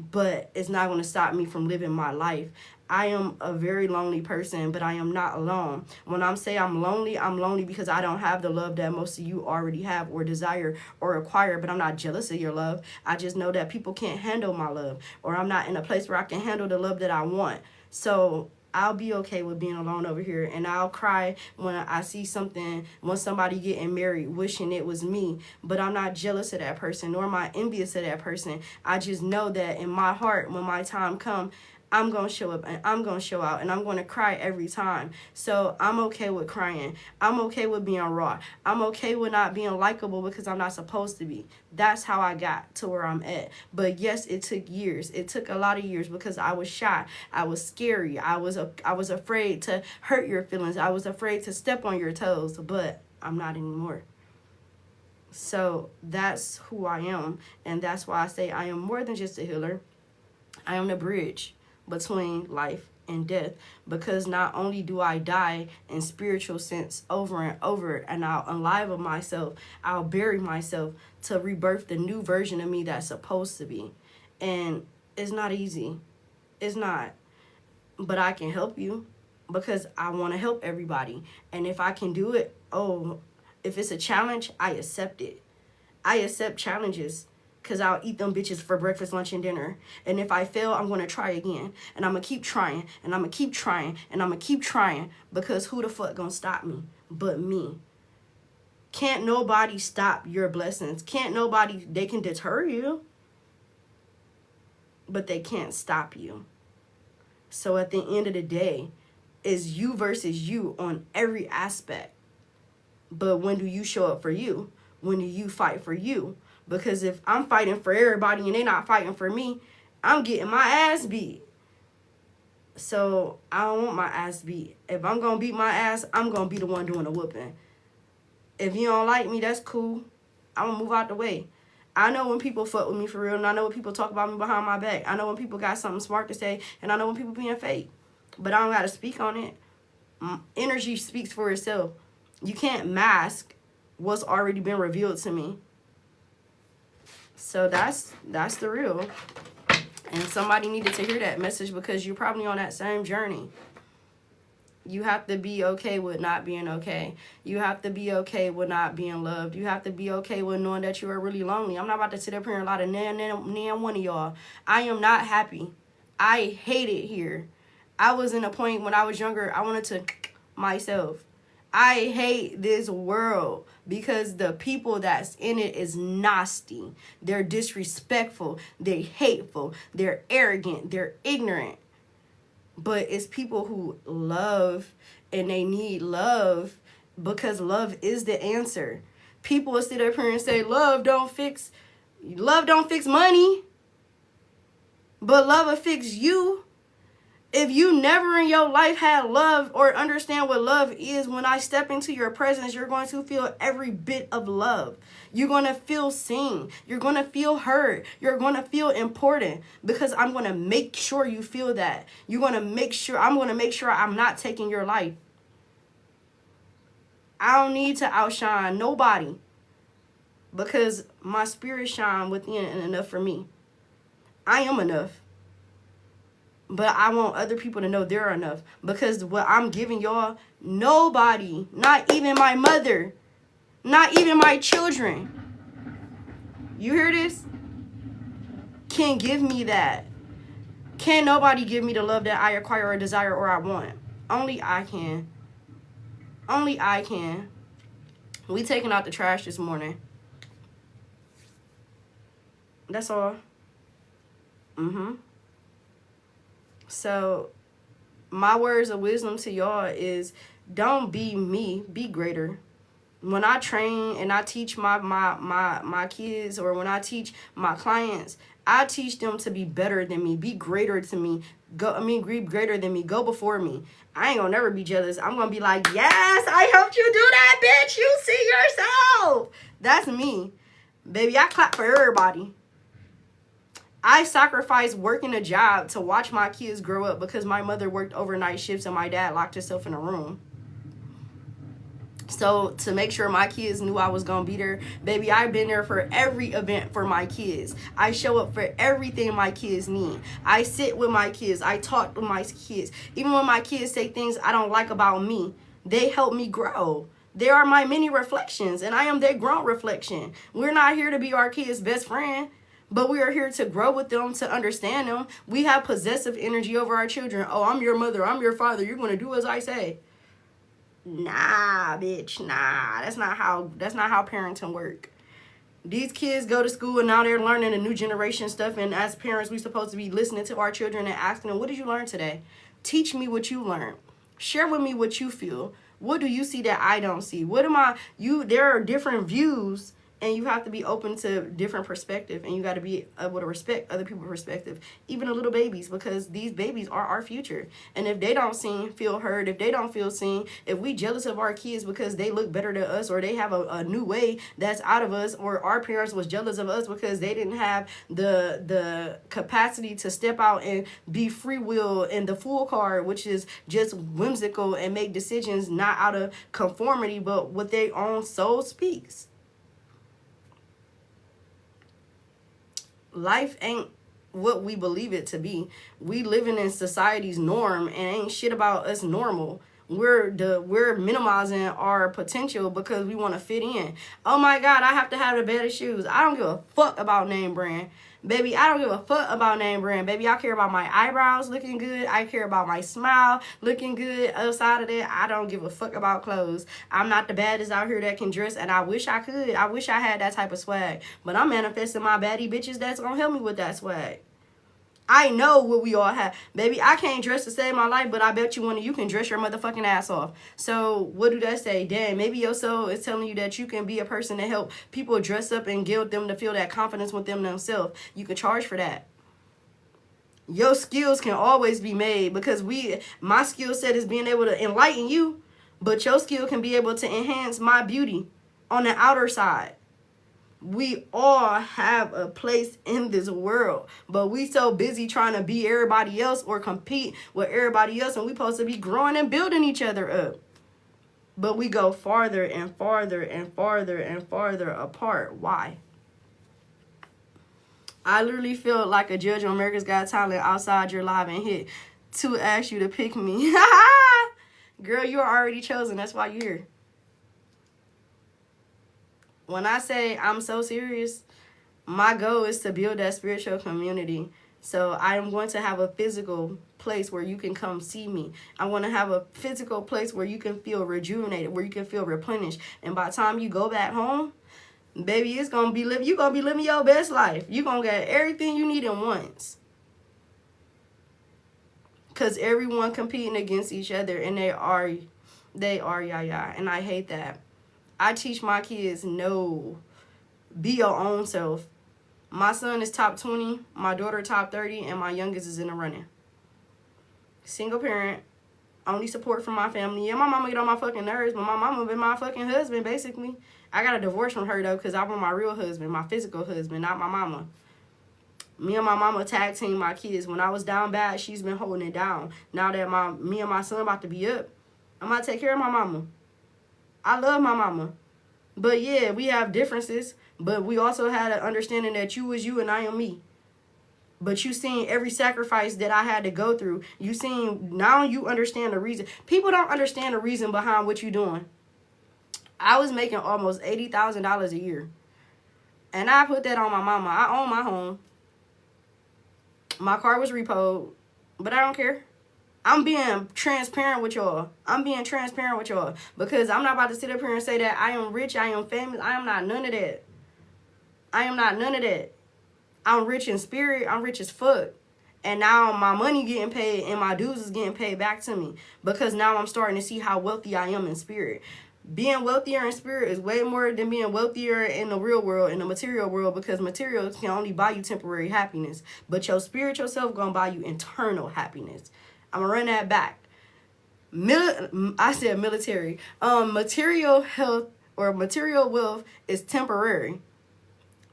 But it's not going to stop me from living my life. I am a very lonely person, but I am not alone. When I'm lonely because I don't have the love that most of you already have or desire or acquire, but I'm not jealous of your love. I just know that people can't handle my love, or I'm not in a place where I can handle the love that I want. So I'll be okay with being alone over here, and I'll cry when I see when somebody getting married, wishing it was me. But I'm not jealous of that person, nor am I envious of that person. I just know that in my heart, when my time comes, I'm going to show up and I'm going to show out and I'm going to cry every time. So I'm okay with crying. I'm okay with being raw. I'm okay with not being likable because I'm not supposed to be. That's how I got to where I'm at. But yes, it took years. It took a lot of years because I was shy. I was scary. I was afraid to hurt your feelings. I was afraid to step on your toes, but I'm not anymore. So that's who I am. And that's why I say I am more than just a healer. I am the bridge between life and death, because not only do I die in spiritual sense over and over, and I'll unlive myself, I'll bury myself to rebirth the new version of me that's supposed to be. And it's not easy. It's not. But I can help you because I want to help everybody. And if I can do it, if it's a challenge, I accept it. I accept challenges. Because I'll eat them bitches for breakfast, lunch, and dinner. And if I fail, I'm going to try again. And I'm going to keep trying. And I'm going to keep trying. And I'm going to keep trying. Because who the fuck going to stop me but me? Can't nobody stop your blessings. They can deter you. But they can't stop you. So at the end of the day, it's you versus you on every aspect. But when do you show up for you? When do you fight for you? Because if I'm fighting for everybody and they're not fighting for me, I'm getting my ass beat. So I don't want my ass beat. If I'm going to beat my ass, I'm going to be the one doing the whooping. If you don't like me, that's cool. I'm going to move out the way. I know when people fuck with me for real, and I know when people talk about me behind my back. I know when people got something smart to say, and I know when people being fake. But I don't got to speak on it. Energy speaks for itself. You can't mask what's already been revealed to me. So that's the real. And somebody needed to hear that message because you're probably on that same journey. You have to be okay with not being okay. You have to be okay with not being loved. You have to be okay with knowing that you are really lonely. I'm not about to sit up here and lie to nan one of y'all. I am not happy. I hate it here. I was in a point when I was younger, I wanted to myself. I hate this world because the people that's in it is nasty. They're disrespectful. They're hateful. They're arrogant. They're ignorant. But it's people who love and they need love because love is the answer. People will sit up here and say love don't fix money, but love will fix you. If you never in your life had love or understand what love is, when I step into your presence, you're going to feel every bit of love. You're going to feel seen. You're going to feel heard. You're going to feel important because I'm going to make sure you feel that. I'm going to make sure I'm not taking your life. I don't need to outshine nobody because my spirit shine within and enough for me. I am enough. But I want other people to know they're enough. Because what I'm giving y'all, nobody, not even my mother, not even my children, you hear this? Can give me that. Can nobody give me the love that I acquire or desire or I want? Only I can. Only I can. We taking out the trash this morning. That's all. So, my words of wisdom to y'all is don't be me, be greater. When I train and I teach my kids, or when I teach my clients, I teach them to be better than me, be greater to me. Be greater than me. Go before me. I ain't gonna never be jealous. I'm gonna be like, yes, I helped you do that, bitch. You see yourself. That's me. Baby, I clap for everybody. I sacrificed working a job to watch my kids grow up because my mother worked overnight shifts and my dad locked himself in a room. So to make sure my kids knew I was going to be there, baby, I've been there for every event for my kids. I show up for everything my kids need. I sit with my kids. I talk with my kids. Even when my kids say things I don't like about me, they help me grow. They are my mini reflections, and I am their grown reflection. We're not here to be our kids' best friend, but we are here to grow with them, to understand them. We have possessive energy over our children. Oh, I'm your mother. I'm your father. You're going to do as I say. Nah, bitch, nah. That's not how parenting work. These kids go to school and now they're learning the new generation stuff, and as parents, we're supposed to be listening to our children and asking them, what did you learn today? Teach me what you learned. Share with me what you feel. What do you see that I don't see? There are different views, and you have to be open to different perspective, and you got to be able to respect other people's perspective, even the little babies, because these babies are our future. And if they don't feel heard, if they don't feel seen, if we jealous of our kids because they look better than us, or they have a new way that's out of us, or our parents was jealous of us because they didn't have the capacity to step out and be free will and the fool card, which is just whimsical and make decisions not out of conformity, but what their own soul speaks. Life ain't what we believe it to be. We living in society's norm, and ain't shit about us normal. We're minimizing our potential because we want to fit in. Oh my God, I have to have the better shoes. I don't give a fuck about name brand. Baby, I don't give a fuck about name brand. Baby, I care about my eyebrows looking good. I care about my smile looking good. Outside of that, I don't give a fuck about clothes. I'm not the baddest out here that can dress, and I wish I could. I wish I had that type of swag. But I'm manifesting my baddie bitches that's gonna help me with that swag. I know what we all have. Baby, I can't dress to save my life, but I bet you one of you can dress your motherfucking ass off. So what do that say? Damn, maybe your soul is telling you that you can be a person to help people dress up and give them to feel that confidence within themselves. You can charge for that. Your skills can always be made, because my skill set is being able to enlighten you, but your skill can be able to enhance my beauty on the outer side. We all have a place in this world, but we so busy trying to be everybody else or compete with everybody else, and we supposed to be growing and building each other up. But we go farther and farther and farther and farther apart. Why? I literally feel like a judge on America's Got Talent outside your live and hit to ask you to pick me. Girl, you are already chosen. That's why you're here. When I say I'm so serious, my goal is to build that spiritual community. So I am going to have a physical place where you can come see me. I want to have a physical place where you can feel rejuvenated, where you can feel replenished. And by the time you go back home, baby, you're going to be living your best life. You're going to get everything you need in once. Because everyone competing against each other, and they are, and I hate that. I teach my kids, no, be your own self. My son is top 20, my daughter top 30, and my youngest is in the running. Single parent, only support from my family. Yeah, my mama get on my fucking nerves, but my mama been my fucking husband, basically. I got a divorce from her, though, because I want my real husband, my physical husband, not my mama. Me and my mama tag team my kids. When I was down bad, she's been holding it down. Now that me and my son about to be up, I'm going to take care of my mama. I love my mama. But yeah, we have differences, but we also had an understanding that you is you and I am me. But you seen every sacrifice that I had to go through. You seen, now you understand the reason. People don't understand the reason behind what you're doing. I was making almost $80,000 a year. And I put that on my mama. I own my home. My car was repoed. But I don't care. I'm being transparent with y'all. I'm being transparent with y'all. Because I'm not about to sit up here and say that I am rich, I am famous. I am not none of that. I am not none of that. I'm rich in spirit. I'm rich as fuck. And now my money getting paid and my dues is getting paid back to me. Because now I'm starting to see how wealthy I am in spirit. Being wealthier in spirit is way more than being wealthier in the real world, in the material world. Because materials can only buy you temporary happiness. But your spiritual self gonna buy you eternal happiness. I'm gonna run that back. I said military. Material health or material wealth is temporary.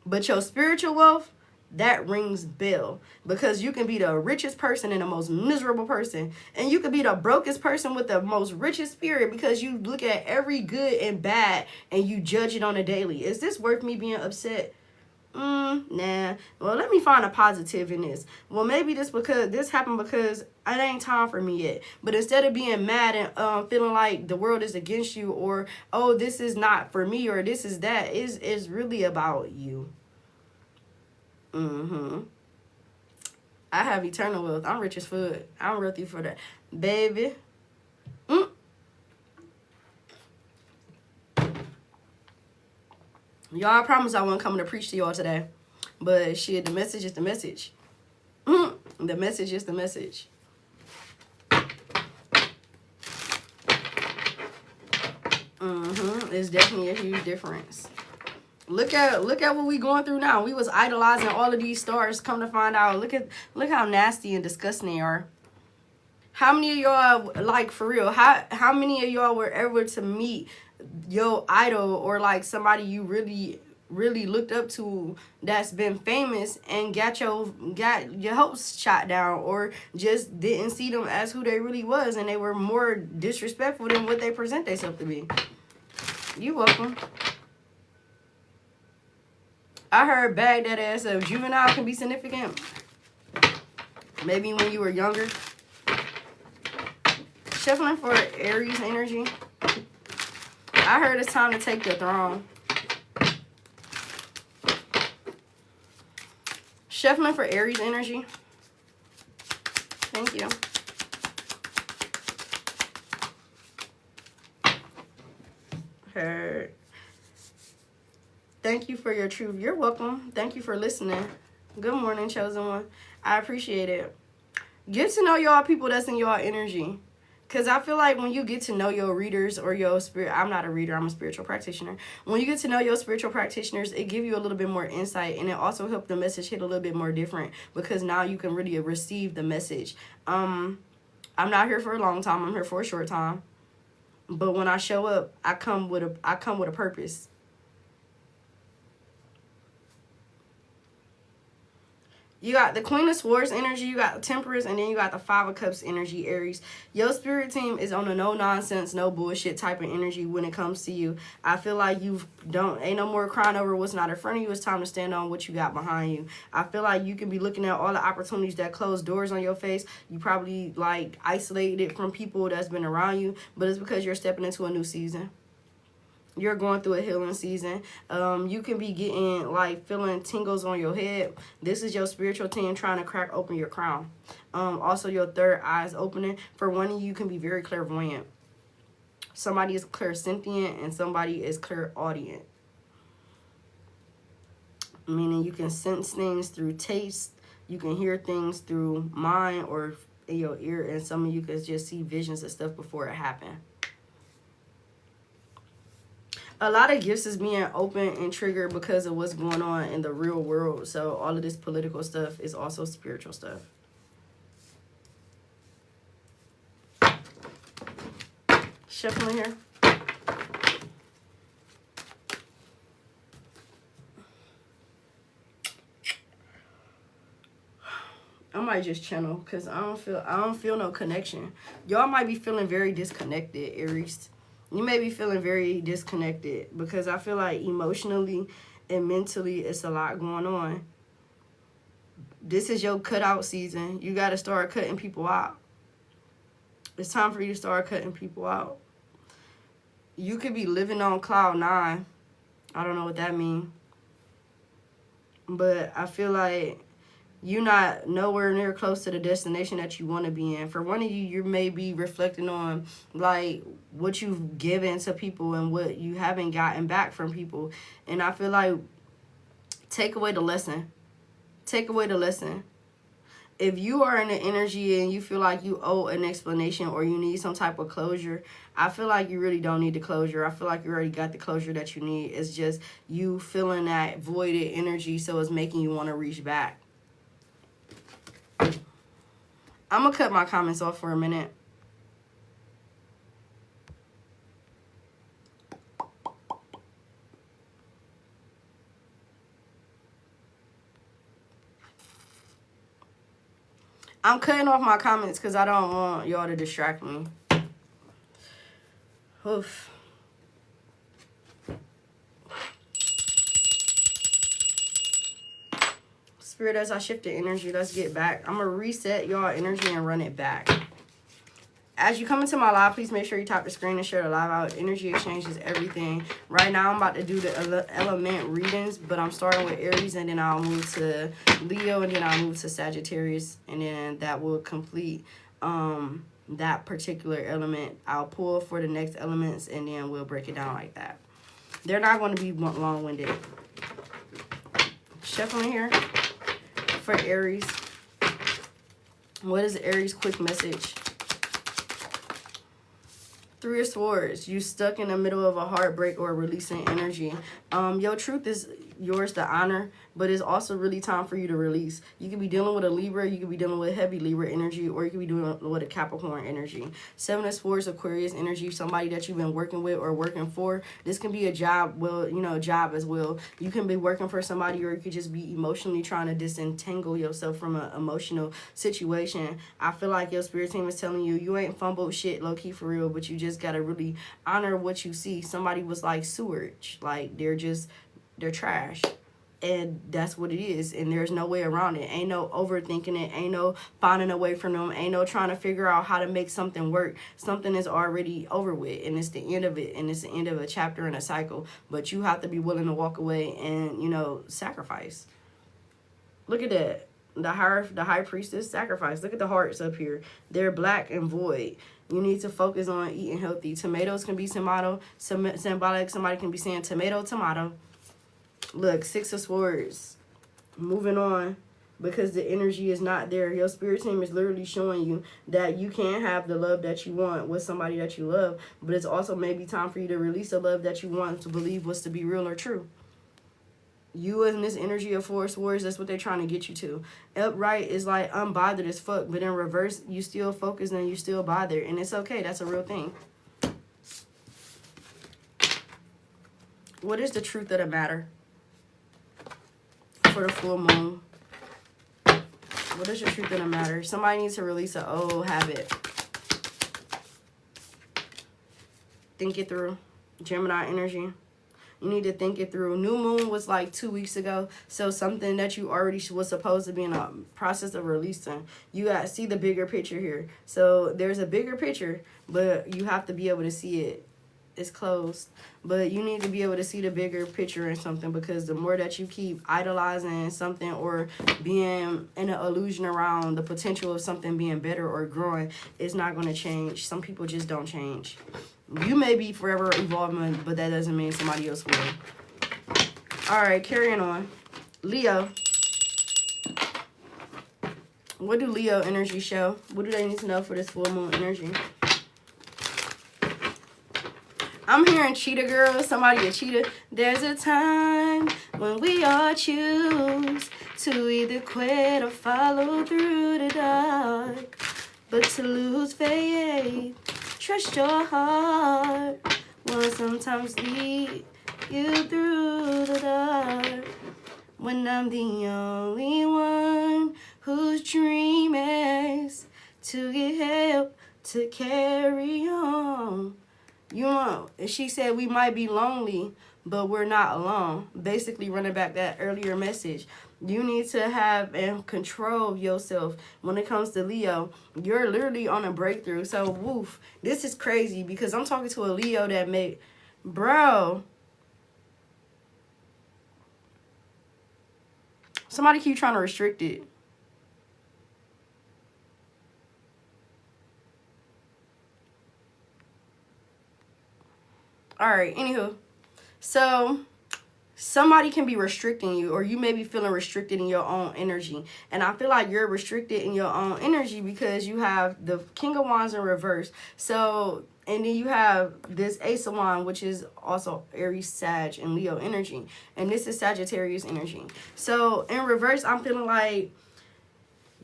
But your spiritual wealth, that rings bell. Because you can be the richest person and the most miserable person. And you can be the brokest person with the most richest spirit, because you look at every good and bad and you judge it on a daily. Is this worth me being upset? Nah. Well, let me find a positive in this. Well, maybe this happened because it ain't time for me yet. But instead of being mad and feeling like the world is against you, or, oh, this is not for me, or this is that, is really about you. I have eternal wealth. I'm rich as fuck. I'm wealthy for that. Baby. Y'all, I promise I wasn't coming to preach to y'all today. But shit, the message is the message. The message is the message. It's definitely a huge difference. Look at what we going through now. We was idolizing all of these stars. Come to find out, look how nasty and disgusting they are. How many of y'all, like, for real, how many of y'all were ever to meet your idol, or like somebody you really looked up to that's been famous, and got your hopes shot down, or just didn't see them as who they really was, and they were more disrespectful than what they present themselves to be? You welcome. I heard bag that ass up. Juvenile can be significant. Maybe when you were younger. Shuffling for Aries energy. I heard it's time to take the throne. Shuffling for Aries energy. Thank you. Heard. Thank you for your truth. You're welcome. Thank you for listening. Good morning, chosen one. I appreciate it. Get to know y'all people that's in y'all energy. Because I feel like when you get to know your readers or your spirit, I'm not a reader, I'm a spiritual practitioner. When you get to know your spiritual practitioners, it gives you a little bit more insight, and it also helps the message hit a little bit more different, because now you can really receive the message. I'm not here for a long time, I'm here for a short time. But when I show up, I come with a purpose. You got the Queen of Swords energy, you got Temperance, and then you got the Five of Cups energy, Aries. Your spirit team is on a no-nonsense, no bullshit type of energy when it comes to you. I feel like ain't no more crying over what's not in front of you. It's time to stand on what you got behind you. I feel like you can be looking at all the opportunities that close doors on your face. You probably, like, isolated from people that's been around you, but it's because you're stepping into a new season. You're going through a healing season. You can be getting, like, feeling tingles on your head. This is your spiritual team trying to crack open your crown. Also, your third eye is opening. For one of you, can be very clairvoyant. Somebody is clairsentient and somebody is clairaudient. Meaning you can sense things through taste. You can hear things through mind or in your ear. And some of you can just see visions of stuff before it happened. A lot of gifts is being open and triggered because of what's going on in the real world. So all of this political stuff is also spiritual stuff. Shuffling here. I might just channel because I don't feel no connection. Y'all might be feeling very disconnected, Aries. You may be feeling very disconnected because I feel like emotionally and mentally it's a lot going on. This is your cutout season. You got to start cutting people out. It's time for you to start cutting people out. You could be living on cloud 9. I don't know what that means. But I feel like you're not nowhere near close to the destination that you want to be in. For one of you, you may be reflecting on like what you've given to people and what you haven't gotten back from people. And I feel like take away the lesson. Take away the lesson. If you are in the energy and you feel like you owe an explanation or you need some type of closure, I feel like you really don't need the closure. I feel like you already got the closure that you need. It's just you feeling that voided energy, so it's making you want to reach back. I'm going to cut my comments off for a minute. I'm cutting off my comments because I don't want y'all to distract me. Oof. Spirit, as I shift the energy, let's get back. I'm going to reset y'all energy and run it back. As you come into my live, please make sure you tap the screen and share the live out. Energy exchange is everything. Right now, I'm about to do the element readings, but I'm starting with Aries, and then I'll move to Leo, and then I'll move to Sagittarius, and then that will complete that particular element. I'll pull for the next elements, and then we'll break it down like that. They're not going to be long-winded. Shuffling here for Aries. What is Aries' quick message? 3 of Swords. You stuck in the middle of a heartbreak or releasing energy. Your truth is yours to honor, but it's also really time for you to release. You could be dealing with a Libra, you could be dealing with heavy Libra energy, or you could be dealing with a Capricorn energy. 7 of Swords, Aquarius energy, somebody that you've been working with or working for. This can be a job, well, you know, a job as well. You can be working for somebody, or you could just be emotionally trying to disentangle yourself from an emotional situation. I feel like your spirit team is telling you, you ain't fumbled shit low-key for real, but you just gotta really honor what you see. Somebody was like sewage, like they're trash, and that's what it is, and there's no way around it. Ain't no overthinking it, ain't no finding away from them, ain't no trying to figure out how to make something work. Something is already over with, and it's the end of it, and it's the end of a chapter and a cycle. But you have to be willing to walk away and, you know, sacrifice. Look at that. The high priestess, sacrifice. Look at the hearts up here. They're black and void. You need to focus on eating healthy. Tomatoes can be symbolic. Somebody can be saying tomato, tomato. Look, 6 of Swords. Moving on, because the energy is not there. Your spirit team is literally showing you that you can have the love that you want with somebody that you love, but it's also maybe time for you to release the love that you want to believe was to be real or true. You in this energy of 4 Swords, that's what they're trying to get you to. Upright is like unbothered as fuck, but in reverse, you still focused and you still bothered, and it's okay. That's a real thing. What is the truth of the matter for the full moon? What is your truth of the matter? Somebody needs to release an old habit. Think it through. Gemini energy. You need to think it through. New moon was like 2 weeks ago. So something that you already was supposed to be in a process of releasing. You got to see the bigger picture here. So there's a bigger picture, but you have to be able to see it. It's closed. But you need to be able to see the bigger picture in something, because the more that you keep idolizing something or being in an illusion around the potential of something being better or growing, it's not going to change. Some people just don't change. You may be forever evolving, but that doesn't mean somebody else will. All right, carrying on. Leo. What do Leo energy show? What do they need to know for this full moon energy? I'm hearing cheetah girl, somebody a cheetah. There's a time when we all choose to either quit or follow through the dark. But to lose faith, trust your heart will sometimes lead you through the dark. When I'm the only one whose dream is to get help to carry on. You know, she said we might be lonely, but we're not alone. Basically running back that earlier message. You need to have and control yourself. When it comes to Leo, you're literally on a breakthrough. So, woof, this is crazy because I'm talking to a Leo that made, bro, somebody keep trying to restrict it. All right, anywho. So, somebody can be restricting you, or you may be feeling restricted in your own energy. And I feel like you're restricted in your own energy because you have the King of Wands in reverse. So, and then you have this Ace of Wands, which is also Aries, Sag, and Leo energy. And this is Sagittarius energy. So, in reverse, I'm feeling like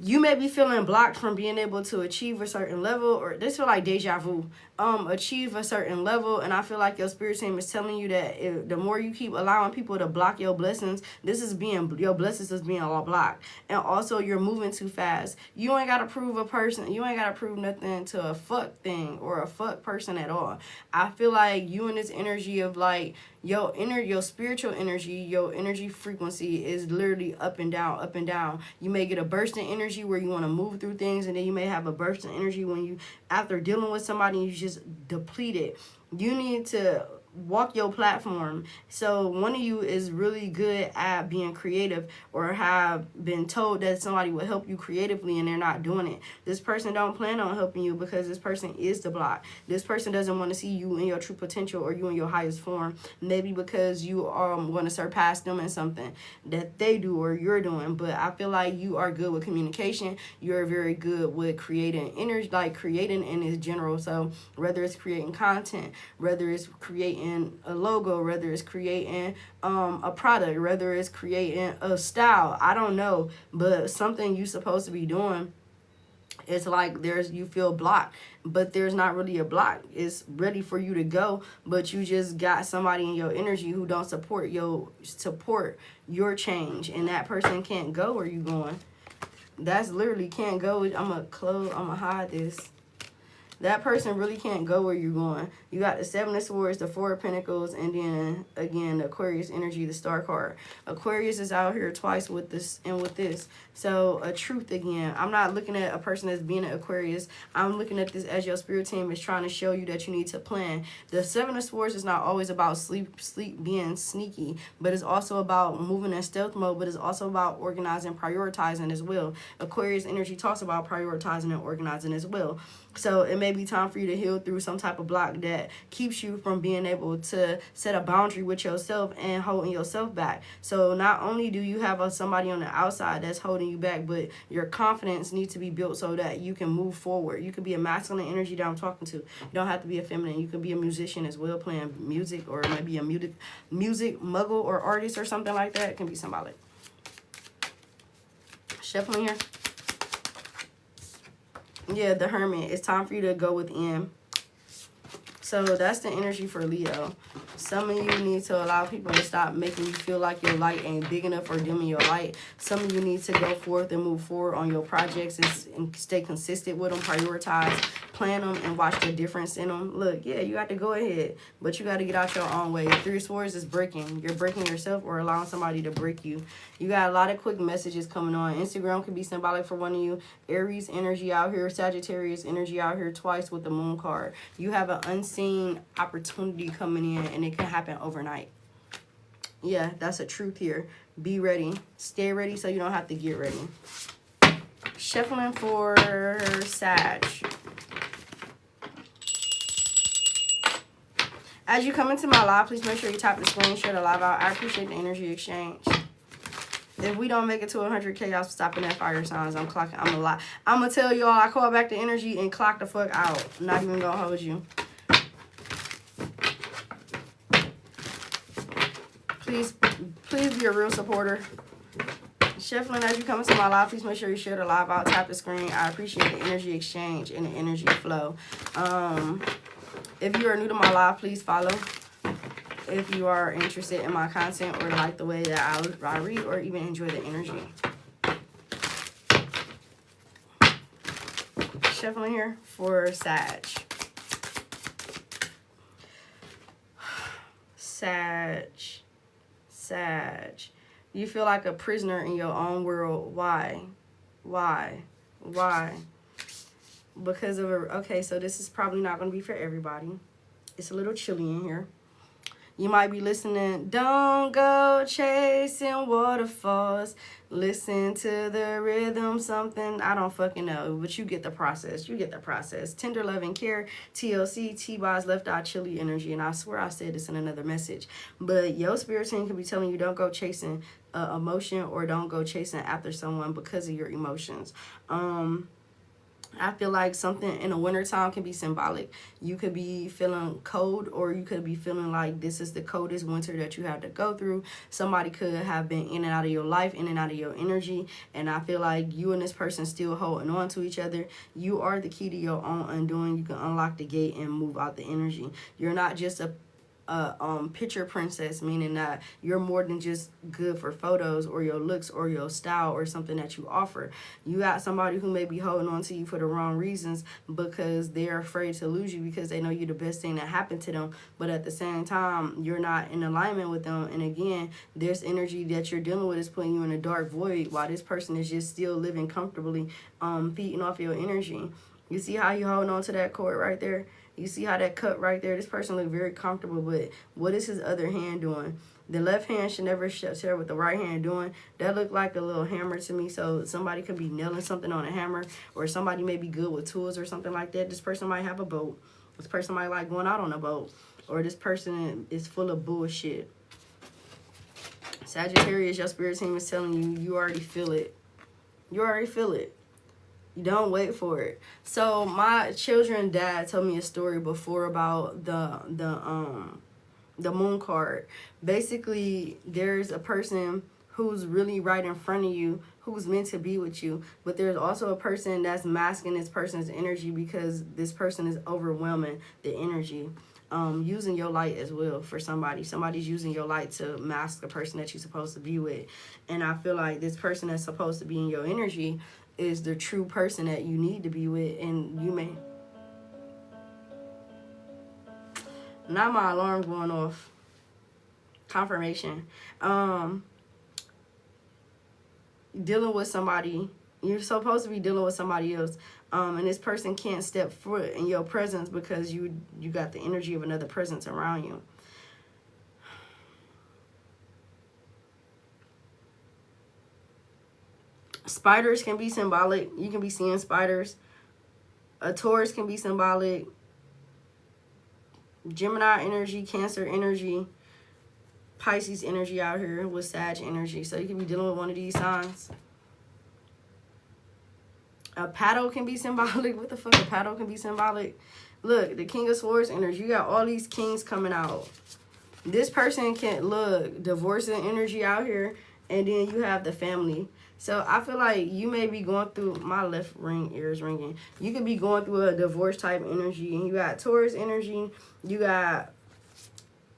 you may be feeling blocked from being able to achieve a certain level, or this feel like deja vu, achieve a certain level. And I feel like your spirit team is telling you that the more you keep allowing people to block your blessings, your blessings is being blocked. And also you're moving too fast. You ain't got to prove a person, you ain't got to prove nothing to a fuck thing or a fuck person at all. I feel like you in this energy of like, your spiritual energy, your energy frequency is literally up and down, up and down. You may get a burst in energy where you want to move through things, and then you may have a burst in energy when you, after dealing with somebody, you just deplete it. You need to walk your platform. So one of you is really good at being creative, or have been told that somebody will help you creatively and they're not doing it. This person don't plan on helping you because this person is the block. This person doesn't want to see you in your true potential or you in your highest form. Maybe because you want to surpass them in something that they do or you're doing. But I feel like you are good with communication. You're very good with creating energy, like creating in its general. So whether it's creating content, whether it's creating a logo, whether it's creating a product, whether it's creating a style, I don't know, but something you're supposed to be doing, it's like you feel blocked, but there's not really a block. It's ready for you to go, but you just got somebody in your energy who don't support your change, and that person can't go where you going. That's literally can't go. I'm gonna hide this. That person really can't go where you're going. You got the Seven of Swords, the Four of Pentacles, and then again the Aquarius energy, the Star card. Aquarius is out here twice with this and with this. So a truth again. I'm not looking at a person as being an Aquarius. I'm looking at this as your spirit team is trying to show you that you need to plan. The Seven of Swords is not always about sleep being sneaky, but it's also about moving in stealth mode, but it's also about organizing, prioritizing as well. Aquarius energy talks about prioritizing and organizing as well. So it may be time for you to heal through some type of block that keeps you from being able to set a boundary with yourself and holding yourself back. So not only do you have somebody on the outside that's holding you back, but your confidence needs to be built so that you can move forward. You could be a masculine energy that I'm talking to. You don't have to be a feminine. You could be a musician as well, playing music, or maybe a music muggle or artist or something like that. It can be symbolic. Shuffling here. Yeah, the Hermit. It's time for you to go within. So that's the energy for Leo. Some of you need to allow people to stop making you feel like your light ain't big enough or dimming your light. Some of you need to go forth and move forward on your projects and stay consistent with them, prioritize, plan them, and watch the difference in them. Look, yeah, you got to go ahead, but you got to get out your own way. Three of Swords is breaking. You're breaking yourself or allowing somebody to break you. You got a lot of quick messages coming on. Instagram could be symbolic for one of you. Aries energy out here. Sagittarius energy out here twice with the Moon card. You have an unseen opportunity coming in, and it can happen overnight. Yeah, that's a truth here. Be ready. Stay ready so you don't have to get ready. Shuffling for Sag. As you come into my live, please make sure you tap the screen, share the live out. I appreciate the energy exchange. If we don't make it to 100K, y'all stopping at fire signs. I'm gonna tell y'all I call back the energy and clock the fuck out. I'm not even gonna hold you. Please be a real supporter. Shuffling as you come into my live, please make sure you share the live out, tap the screen. I appreciate the energy exchange and the energy flow. If you are new to my live, please follow. If you are interested in my content or like the way that I read or even enjoy the energy. Shuffling here for Sag. Sag. You feel like a prisoner in your own world. Why? Why? Why? Because of a... Okay, so this is probably not going to be for everybody. It's a little chilly in here. You might be listening, don't go chasing waterfalls. Listen to the rhythm, something, I don't fucking know. But you get the process. You get the process. Tender love and care, TLC, T-Boz, left eye, chilly energy. And I swear I said this in another message. But your spirit team could be telling you don't go chasing emotion, or don't go chasing after someone because of your emotions. I feel like something in the wintertime can be symbolic. You could be feeling cold, or you could be feeling like this is the coldest winter that you have to go through. Somebody could have been in and out of your life, in and out of your energy. And I feel like you and this person still holding on to each other. You are the key to your own undoing. You can unlock the gate and move out the energy. You're not just a picture princess, meaning that you're more than just good for photos or your looks or your style or something that you offer. You got somebody who may be holding on to you for the wrong reasons because they're afraid to lose you, because they know you're the best thing that happened to them, but at the same time you're not in alignment with them. And again, this energy that you're dealing with is putting you in a dark void, while this person is just still living comfortably, feeding off your energy. You see how you holding on to that cord right there? You see how that cut right there? This person look very comfortable, but what is his other hand doing? The left hand should never share what the right hand doing. That looked like a little hammer to me. So somebody could be nailing something on a hammer, or somebody may be good with tools or something like that. This person might have a boat. This person might like going out on a boat, or this person is full of bullshit. Sagittarius, your spirit team is telling you, you already feel it. You already feel it. You don't wait for it. So my children's dad told me a story before about the moon card. Basically, there's a person who's really right in front of you, who's meant to be with you, but there's also a person that's masking this person's energy because this person is overwhelming the energy. Using your light as well for somebody. Somebody's using your light to mask the person that you're supposed to be with. And I feel like this person that's supposed to be in your energy is the true person that you need to be with. And you may... Now my alarm going off. Confirmation. Dealing with somebody. You're supposed to be dealing with somebody else. And this person can't step foot in your presence because you got the energy of another presence around you. Spiders can be symbolic. You can be seeing spiders. A Taurus can be symbolic. Gemini energy, Cancer energy, Pisces energy out here with Sag energy. So you can be dealing with one of these signs. A paddle can be symbolic. What the fuck? A paddle can be symbolic. Look, the King of Swords energy. You got all these kings coming out. This person can, look, divorcing energy out here. And then you have the family. So I feel like you may be going through, my left ear is ringing. You could be going through a divorce type energy. And you got Taurus energy. You got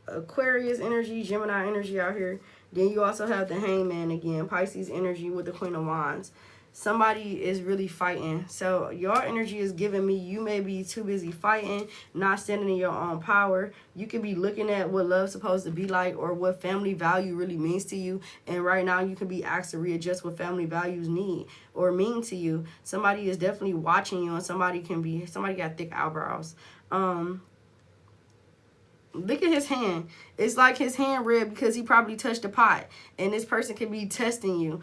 Aquarius energy, Gemini energy out here. Then you also have the Hangman again. Pisces energy with the Queen of Wands. Somebody is really fighting. So your energy is giving me, you may be too busy fighting, not standing in your own power. You could be looking at what love's supposed to be like, or what family value really means to you. And right now you can be asked to readjust what family values need or mean to you. Somebody is definitely watching you, and somebody got thick eyebrows. Look at his hand. It's like his hand red because he probably touched the pot. And this person could be testing you.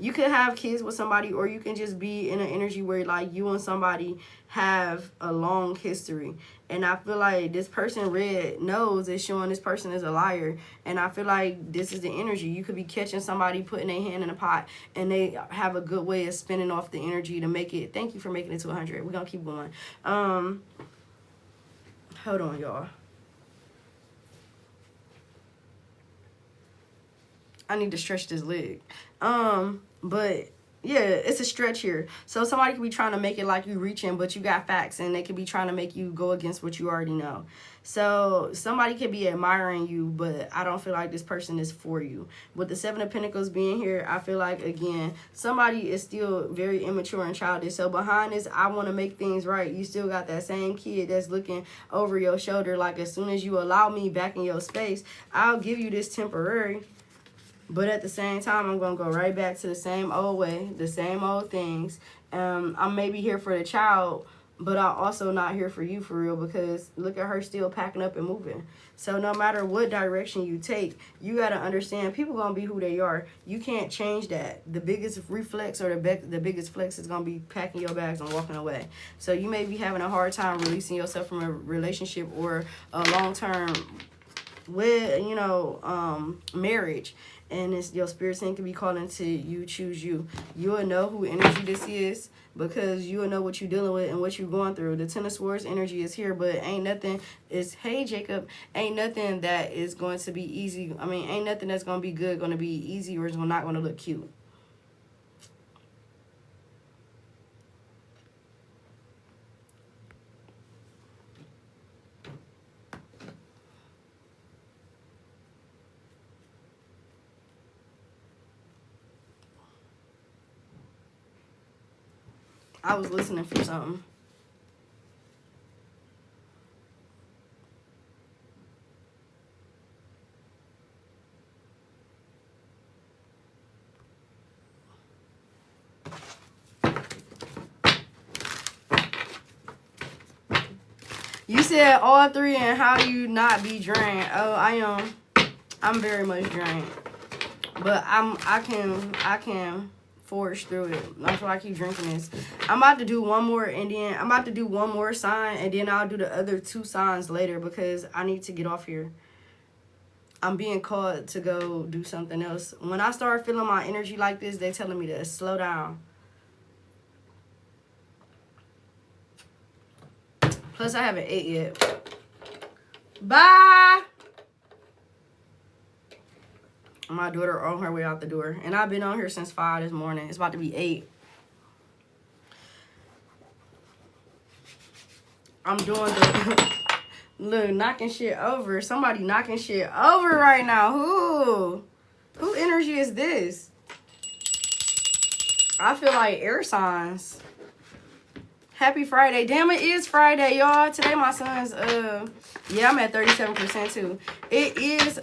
You could have kids with somebody, or you can just be in an energy where like you and somebody have a long history. And I feel like this person red nose is showing this person is a liar. And I feel like this is the energy. You could be catching somebody putting their hand in a pot, and they have a good way of spinning off the energy to make it. Thank you for making it to 100. We're going to keep going. Hold on, y'all. I need to stretch this leg. But yeah, it's a stretch here. So somebody could be trying to make it like you reaching, but you got facts, and they could be trying to make you go against what you already know. So somebody could be admiring you, but I don't feel like this person is for you. With the Seven of Pentacles being here, I feel like, again, somebody is still very immature and childish. So behind this, I want to make things right, you still got that same kid that's looking over your shoulder like, as soon as you allow me back in your space, I'll give you this temporary. But at the same time, I'm going to go right back to the same old way, the same old things. I'm maybe here for the child, but I'm also not here for you for real, because look at her still packing up and moving. So no matter what direction you take, you got to understand people going to be who they are. You can't change that. The biggest reflex or the biggest flex is going to be packing your bags and walking away. So you may be having a hard time releasing yourself from a relationship or a long-term marriage. And it's your spirit saying can be calling to you, choose you. You will know who energy this is, because you will know what you're dealing with and what you're going through. The Ten of Swords energy is here, but ain't nothing is, hey Jacob, ain't nothing that is going to be easy. I mean, ain't nothing that's going to be good going to be easy, or it's not going to look cute. I was listening for something. You said all three and how you not be drained. Oh, I am. I'm very much drained, but I can forge through it. That's why I keep drinking this. I'm about to do one more, and then I'm about to do one more sign, and then I'll do the other 2 signs later, because I need to get off here. I'm being called to go do something else. When I start feeling my energy like this, they're telling me to slow down. Plus, I haven't ate yet. Bye! My daughter on her way out the door. And I've been on here since 5 this morning. It's about to be 8. I'm doing the... Look, knocking shit over. Somebody knocking shit over right now. Who? Who energy is this? I feel like air signs. Happy Friday. Damn, it is Friday, y'all. Today my son's, yeah, I'm at 37% too. It is,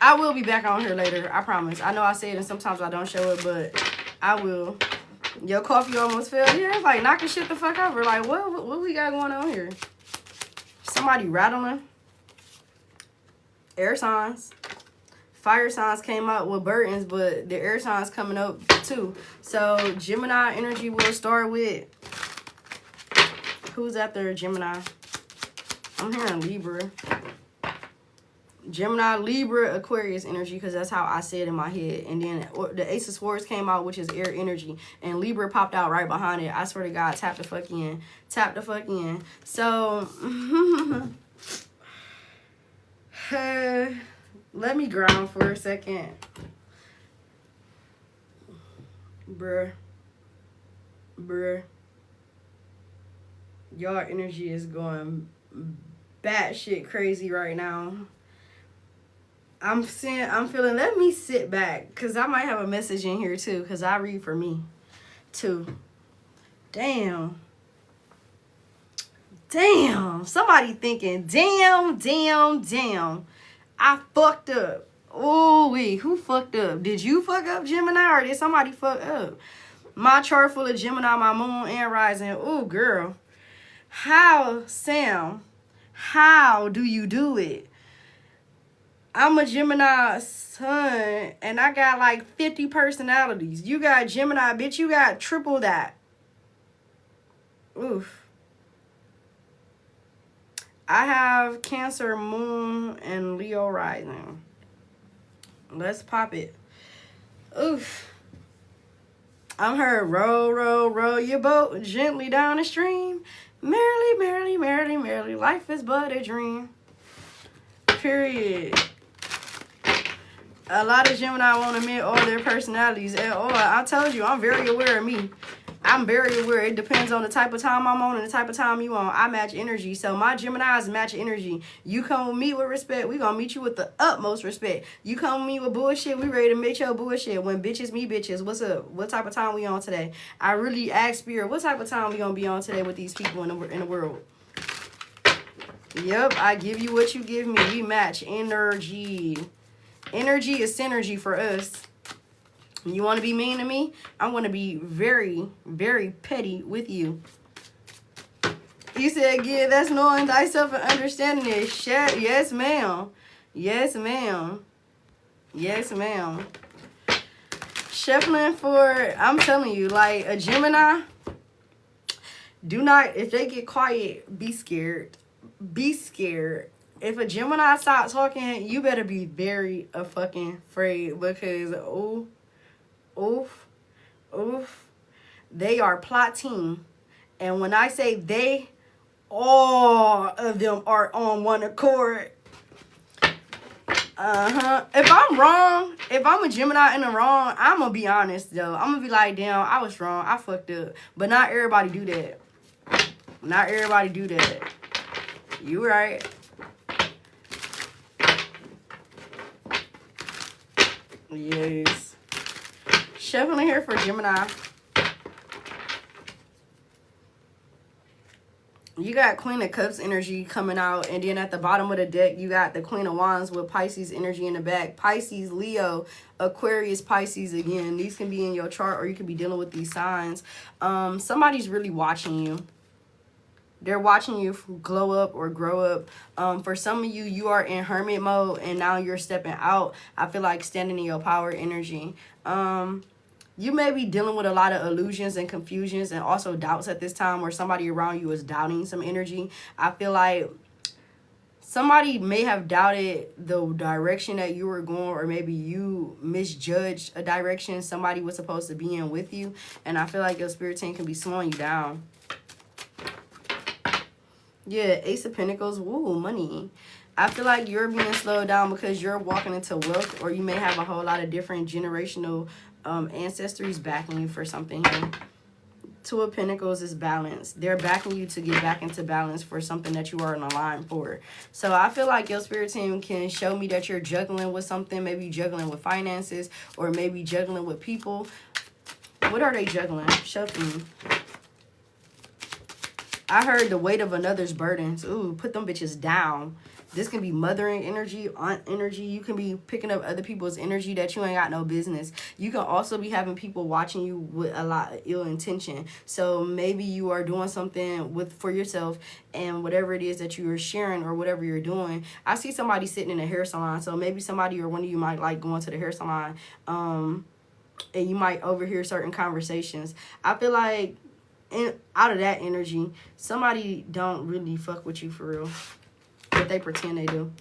I will be back on here later. I promise. I know I say it and sometimes I don't show it, but I will. Your coffee almost fell. Yeah, it's like knocking shit the fuck over. Like, what we got going on here? Somebody rattling. Air signs. Fire signs came out with burdens, but the air signs coming up too. So Gemini energy will start with, who's after Gemini? I'm hearing Libra. Gemini, Libra, Aquarius energy, because that's how I say it in my head. And then the Ace of Swords came out, which is air energy. And Libra popped out right behind it. I swear to God, tap the fuck in. Tap the fuck in. So, let me ground for a second. Bruh. Y'all energy is going batshit crazy right now. I'm feeling, let me sit back, because I might have a message in here too, because I read for me too. Damn. Somebody thinking, damn. I fucked up. Oh, wait, who fucked up? Did you fuck up, Gemini, or did somebody fuck up? My chart full of Gemini, my moon and rising. Oh, girl. How, Sam? How do you do it? I'm a Gemini sun, and I got like 50 personalities. You got Gemini, bitch, you got triple that. Oof. I have Cancer, Moon, and Leo rising. Let's pop it. Oof. I'm heard, row your boat gently down the stream. Merrily, life is but a dream. Period. A lot of Gemini won't admit all their personalities at all. I told you, I'm very aware of me. I'm very aware. It depends on the type of time I'm on and the type of time you on. I match energy. So my Geminis match energy. You come with me with respect, we gonna meet you with the utmost respect. You come with me with bullshit, we ready to meet your bullshit. When bitches meet bitches, what's up? What type of time we on today? I really ask Spirit, what type of time we gonna be on today with these people in the world? Yep, I give you what you give me. We match energy. Energy is synergy for us. You want to be mean to me? I'm going to be very, very petty with you. You said, yeah, that's knowing thyself and understanding it. Shit. Yes, ma'am. Yes, ma'am. Yes, ma'am. Shuffling for, I'm telling you, like a Gemini, do not, if they get quiet, be scared. Be scared. If a Gemini stops talking, you better be very fucking afraid because, oof, oof, they are plotting. And when I say they, all of them are on one accord. If I'm wrong, if I'm a Gemini and I'm wrong, I'm going to be honest, though. I'm going to be like, damn, I was wrong. I fucked up. But not everybody do that. Not everybody do that. You right. Yes. Shuffling here for Gemini. You got Queen of Cups energy coming out. And then at the bottom of the deck, you got the Queen of Wands with Pisces energy in the back. Pisces, Leo, Aquarius, Pisces again. These can be in your chart or you can be dealing with these signs. Somebody's really watching you. They're watching you glow up or grow up. For some of you, you are in hermit mode and now you're stepping out. I feel like standing in your power energy. You may be dealing with a lot of illusions and confusions and also doubts at this time where somebody around you is doubting some energy. I feel like somebody may have doubted the direction that you were going, or maybe you misjudged a direction somebody was supposed to be in with you. And I feel like your spirit team can be slowing you down. Yeah, Ace of Pentacles. Woo, money. I feel like you're being slowed down because you're walking into wealth, or you may have a whole lot of different generational ancestries backing you for something here. Two of Pentacles is balance. They're backing you to get back into balance for something that you are in a line for. So I feel like your spirit team can show me that you're juggling with something. Maybe juggling with finances, or maybe juggling with people. What are they juggling? Show me. I heard the weight of another's burdens. Ooh, put them bitches down. This can be mothering energy, aunt energy. You can be picking up other people's energy that you ain't got no business. You can also be having people watching you with a lot of ill intention. So maybe you are doing something for yourself, and whatever it is that you are sharing or whatever you're doing. I see somebody sitting in a hair salon. So maybe somebody or one of you might like going to the hair salon, and you might overhear certain conversations. I feel like out of that energy, somebody don't really fuck with you for real. But they pretend they do.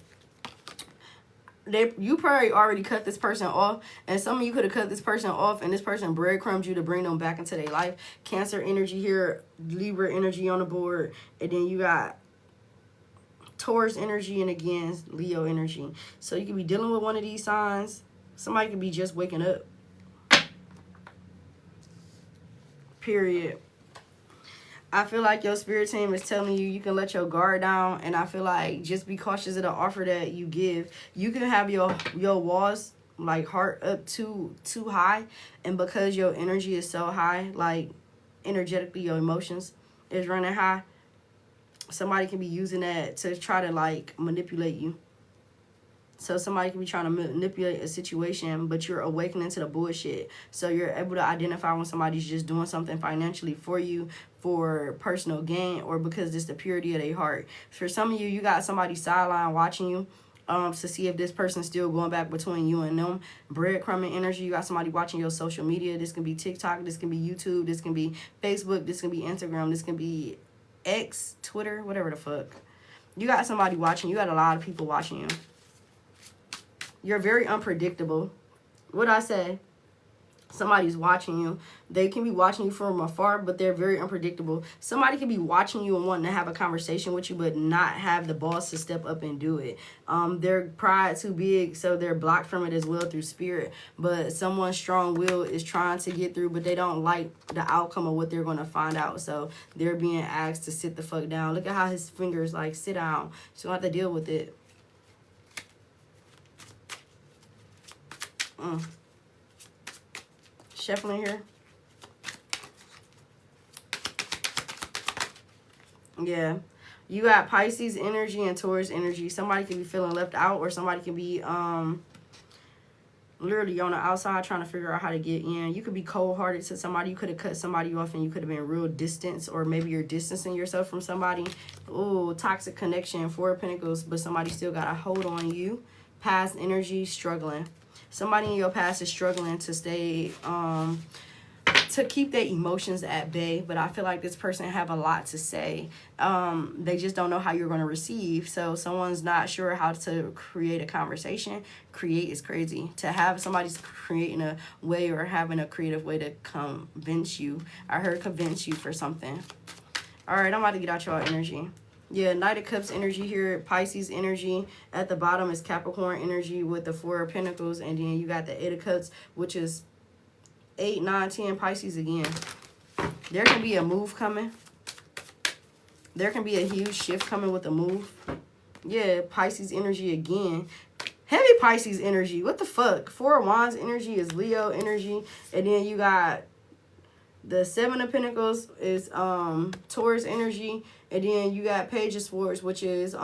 You probably already cut this person off, and some of you could have cut this person off, and this person breadcrumbed you to bring them back into their life. Cancer energy here, Libra energy on the board, and then you got Taurus energy, and again Leo energy. So you could be dealing with one of these signs. Somebody could be just waking up. Period. I feel like your spirit team is telling you you can let your guard down, and I feel like just be cautious of the offer that you give. You can have your walls like heart up too high, and because your energy is so high, like energetically your emotions is running high, somebody can be using that to try to like manipulate you. So somebody can be trying to manipulate a situation, but you're awakening to the bullshit. So you're able to identify when somebody's just doing something financially for you, for personal gain, or because it's the purity of their heart. For some of you, you got somebody sideline watching you to see if this person's still going back between you and them. Breadcrumbing energy. You got somebody watching your social media. This can be TikTok. This can be YouTube. This can be Facebook. This can be Instagram. This can be X, Twitter, whatever the fuck. You got somebody watching. You got a lot of people watching you. You're very unpredictable. What'd I say? Somebody's watching you. They can be watching you from afar, but they're very unpredictable. Somebody can be watching you and wanting to have a conversation with you, but not have the balls to step up and do it. Their pride too big, so they're blocked from it as well through spirit. But someone's strong will is trying to get through, but they don't like the outcome of what they're going to find out. So they're being asked to sit the fuck down. Look at how his fingers like sit down. So you don't have to deal with it. Shuffling here. Yeah. You got Pisces energy and Taurus energy. Somebody can be feeling left out, or somebody can be literally on the outside trying to figure out how to get in. You could be cold-hearted to somebody. You could have cut somebody off and you could have been real distance, or maybe you're distancing yourself from somebody. Ooh, toxic connection, 4 of Pentacles, but somebody still got a hold on you. Past energy, struggling. Somebody in your past is struggling to stay, to keep their emotions at bay, but I feel like this person have a lot to say. They just don't know how you're going to receive. So someone's not sure how to create a conversation. Create is crazy. To have somebody's creating a way or having a creative way to convince you. I heard convince you for something. All right, I'm about to get out y'all energy. Yeah, Knight of Cups energy here, Pisces energy. At the bottom is Capricorn energy with the 4 of Pentacles, and then you got the 8 of Cups, which is 8, 9, 10 Pisces again. There can be a move coming. There can be a huge shift coming with a move. Yeah, Pisces energy again. Heavy Pisces energy. What the fuck? 4 of Wands energy is Leo energy. And then you got the 7 of Pentacles is Taurus energy. And then you got Page of Swords, which is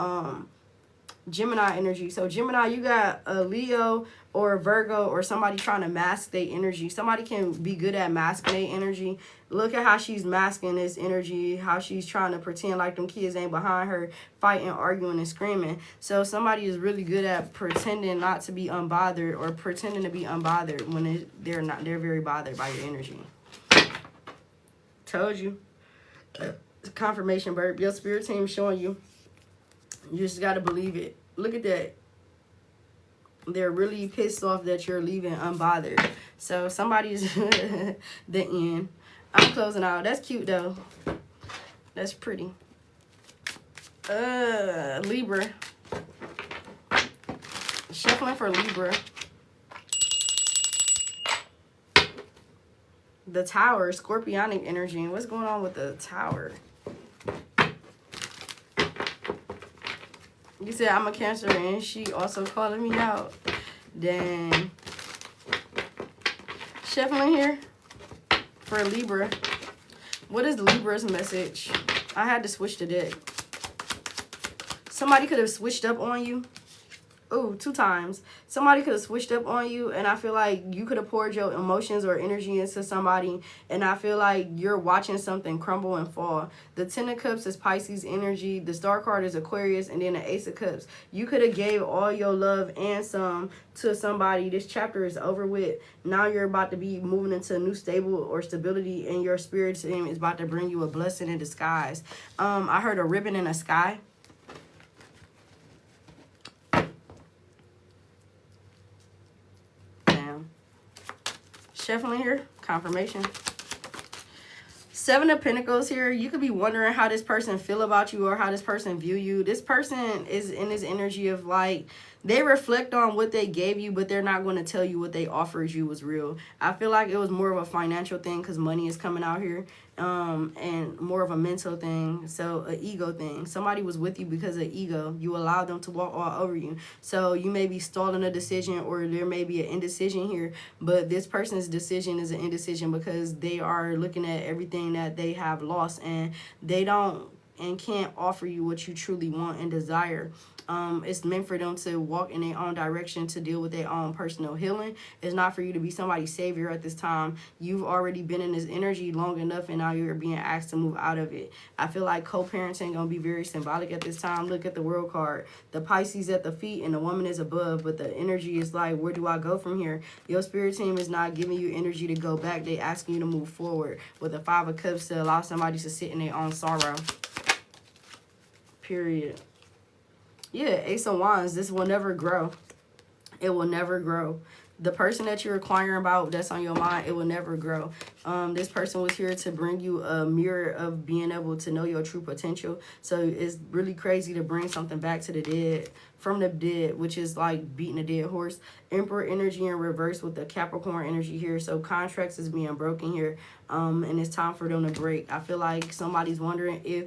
Gemini energy. So Gemini, you got a Leo or a Virgo or somebody trying to mask their energy. Somebody can be good at masking their energy. Look at how she's masking this energy, how she's trying to pretend like them kids ain't behind her, fighting, arguing, and screaming. So somebody is really good at pretending not to be unbothered, or pretending to be unbothered when they're not. They're very bothered by your energy. Told you. Confirmation, Bird. Your spirit team showing you. You just got to believe it. Look at that. They're really pissed off that you're leaving unbothered. So somebody's the end. I'm closing out. That's cute though. That's pretty. Libra. Shuffling for Libra. The Tower, Scorpionic energy. What's going on with the Tower? You said I'm a Cancer and she also calling me out. Dang. Shuffling here for Libra. What is Libra's message? I had to switch the deck. Somebody could have switched up on you. Ooh, 2 times. Somebody could have switched up on you, and I feel like you could have poured your emotions or energy into somebody, and I feel like you're watching something crumble and fall. The 10 of Cups is Pisces energy. The Star card is Aquarius, and then the Ace of Cups. You could have gave all your love and some to somebody. This chapter is over with. Now you're about to be moving into a new stable or stability, and your spirit team is about to bring you a blessing in disguise. I heard a ribbon in the sky. Shuffling here, confirmation. 7 of Pentacles here. You could be wondering how this person feel about you or how this person view you. This person is in this energy of like, they reflect on what they gave you, but they're not going to tell you what they offered you was real. I feel like it was more of a financial thing because money is coming out here, and more of a mental thing, so an ego thing. Somebody was with you because of ego. You allowed them to walk all over you. So you may be stalling a decision, or there may be an indecision here, but this person's decision is an indecision because they are looking at everything that they have lost, and they don't and can't offer you what you truly want and desire. It's meant for them to walk in their own direction, to deal with their own personal healing. It's not for you to be somebody's savior at this time. You've already been in this energy long enough, and now you're being asked to move out of it. I feel like co-parenting gonna be very symbolic at this time. Look at the World card. The Pisces at the feet and the woman is above, but the energy is like, where do I go from here? Your spirit team is not giving you energy to go back. They asking you to move forward with the 5 of Cups, to allow somebody to sit in their own sorrow. Period. Yeah, Ace of Wands. This will never grow. It will never grow. The person that you're inquiring about, that's on your mind, it will never grow. This person was here to bring you a mirror of being able to know your true potential. So it's really crazy to bring something back to the dead, from the dead, which is like beating a dead horse. Emperor energy in reverse with the Capricorn energy here. So contracts is being broken here, and it's time for them to break. I feel like somebody's wondering if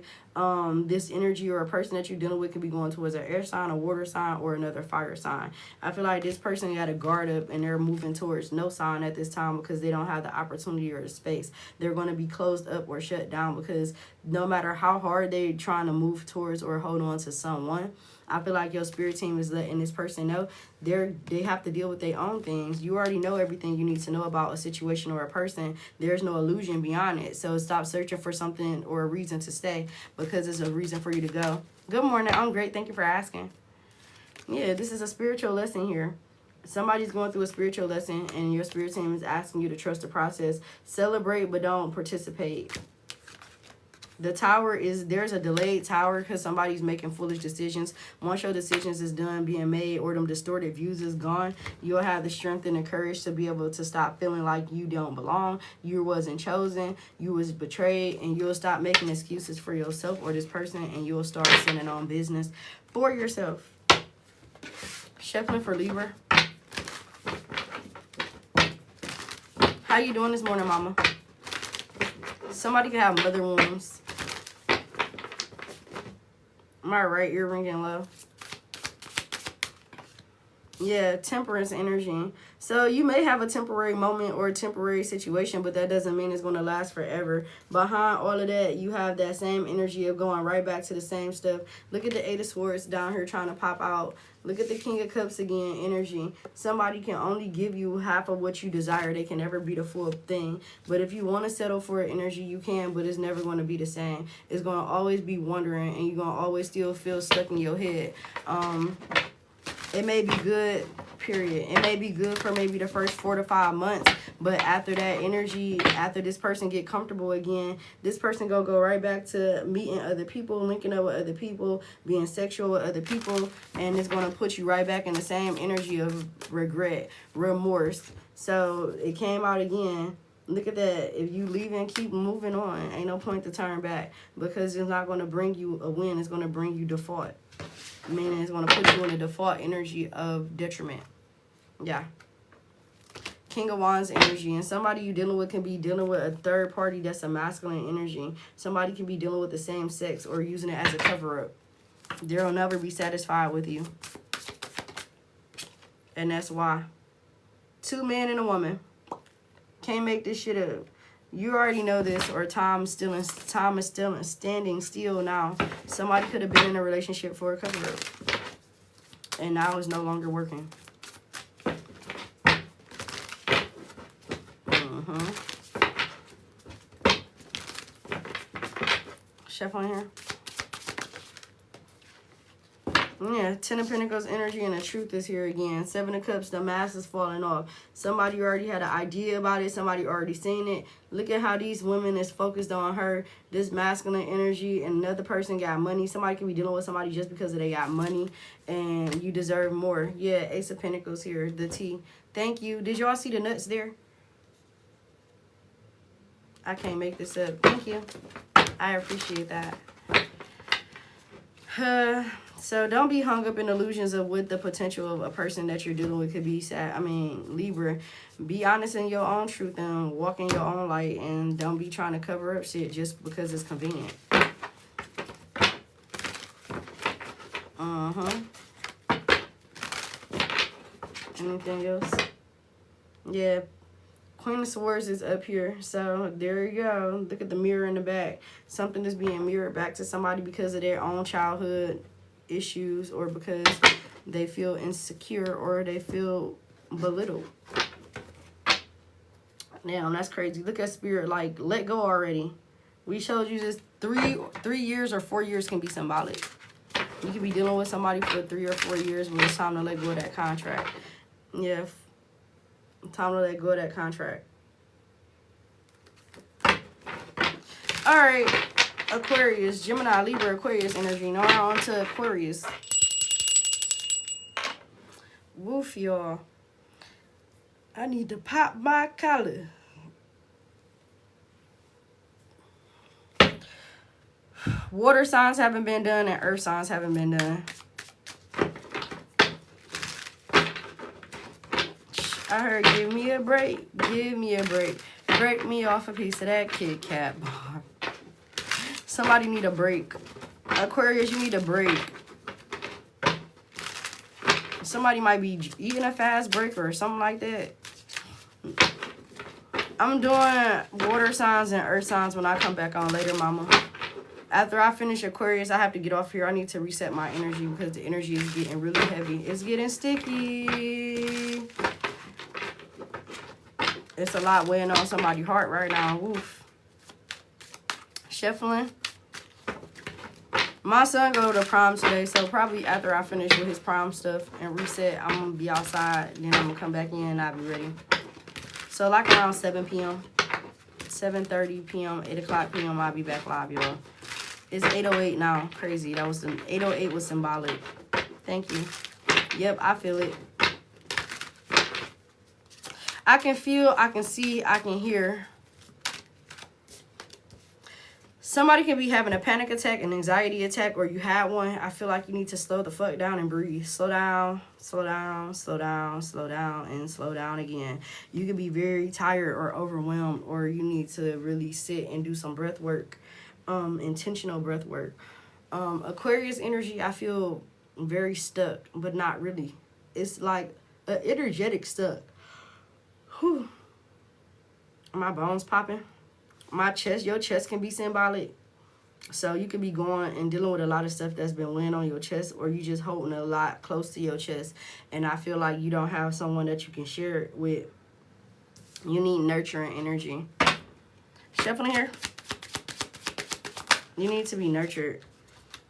this energy or a person that you're dealing with could be going towards an air sign, a water sign, or another fire sign. I feel like this person got a guard up and they're moving towards no sign at this time because they don't have the opportunity or the space. They're going to be closed up or shut down because no matter how hard they're trying to move towards or hold on to someone, I feel like your spirit team is letting this person know they have to deal with their own things. You already know everything you need to know about a situation or a person. There's no illusion beyond it. So stop searching for something or a reason to stay, because it's a reason for you to go. Good morning. I'm great. Thank you for asking. Yeah, this is a spiritual lesson here. Somebody's going through a spiritual lesson, and your spirit team is asking you to trust the process. Celebrate, but don't participate. The tower is, there's a delayed tower because somebody's making foolish decisions. Once your decisions is done being made, or them distorted views is gone, you'll have the strength and the courage to be able to stop feeling like you don't belong, you wasn't chosen, you was betrayed, and you'll stop making excuses for yourself or this person, and you'll start sending on business for yourself. Shuffling for Libra. How you doing this morning, mama? Somebody could have mother wounds. My right ear ringing low. Yeah, temperance energy. So you may have a temporary moment or a temporary situation, but that doesn't mean it's going to last forever. Behind all of that, you have that same energy of going right back to the same stuff. Look at the Eight of Swords down here trying to pop out. Look at the King of Cups again, energy. Somebody can only give you half of what you desire. They can never be the full thing. But if you want to settle for an energy, you can, but it's never going to be the same. It's going to always be wondering, and you're going to always still feel stuck in your head. It may be good, period. It may be good for maybe the first 4 to 5 months, but after that energy, after this person get comfortable again, this person gonna go right back to meeting other people, linking up with other people, being sexual with other people, and it's gonna put you right back in the same energy of regret, remorse. So it came out again. Look at that. If you leave and keep moving on, ain't no point to turn back, because it's not gonna bring you a win. It's gonna bring you default. Meaning it's going to put you in a default energy of detriment. Yeah. King of Wands energy. And somebody you dealing with can be dealing with a third party that's a masculine energy. Somebody can be dealing with the same sex or using it as a cover-up. They'll never be satisfied with you. And that's why. 2 men and a woman. Can't make this shit up. You already know this, or time is still standing still now. Somebody could have been in a relationship for a cover-up, and now it's no longer working. Chef on here. Yeah, 10 of Pentacles energy, and the truth is here again. 7 of Cups, the mask is falling off. Somebody already had an idea about it. Somebody already seen it. Look at how these women is focused on her. This masculine energy, and another person got money. Somebody can be dealing with somebody just because they got money, and you deserve more. Yeah, Ace of Pentacles here, the T. Thank you. Did y'all see the nuts there? I can't make this up. Thank you. I appreciate that. So don't be hung up in illusions of what the potential of a person that you're dealing with could be. Libra, be honest in your own truth and walk in your own light, and don't be trying to cover up shit just because it's convenient. Anything else? Yeah. Queen of Swords is up here. So there you go. Look at the mirror in the back. Something is being mirrored back to somebody because of their own childhood issues, or because they feel insecure, or they feel belittled. Damn, that's crazy. Look at Spirit, like, let go already. We showed you this 3 years or 4 years can be symbolic. You could be dealing with somebody for 3 or 4 years, but it's time to let go of that contract. Yeah, time to let go of that contract. All right. Aquarius, Gemini, Libra, Aquarius energy. Now we're on to Aquarius. Woof, y'all. I need to pop my collar. Water signs haven't been done, and earth signs haven't been done. I heard, give me a break. Give me a break. Break me off a piece of that Kit Kat bar. Somebody need a break. Aquarius, you need a break. Somebody might be eating a fast break or something like that. I'm doing water signs and earth signs when I come back on later, mama. After I finish Aquarius, I have to get off here. I need to reset my energy because the energy is getting really heavy. It's getting sticky. It's a lot weighing on somebody's heart right now. Woof. Shuffling. My son go to prom today, so probably after I finish with his prom stuff and reset, I'm going to be outside. Then I'm going to come back in and I'll be ready. So like around 7 p.m., 7:30 p.m., 8 o'clock p.m., I'll be back live, y'all. It's 8:08 now. Crazy. That was 8:08 was symbolic. Thank you. Yep, I feel it. I can feel, I can see, I can hear. Somebody can be having a panic attack, an anxiety attack, or you had one. I feel like you need to slow the fuck down and breathe. Slow down, slow down, slow down, slow down, and slow down again. You can be very tired or overwhelmed, or you need to really sit and do some breath work, intentional breath work. Aquarius energy, I feel very stuck, but not really. It's like an energetic stuck. Whew. My bones popping. My chest, your chest can be symbolic. So you could be going and dealing with a lot of stuff that's been weighing on your chest, or you just holding a lot close to your chest. And I feel like you don't have someone that you can share it with. You need nurturing energy. Shuffling here. You need to be nurtured.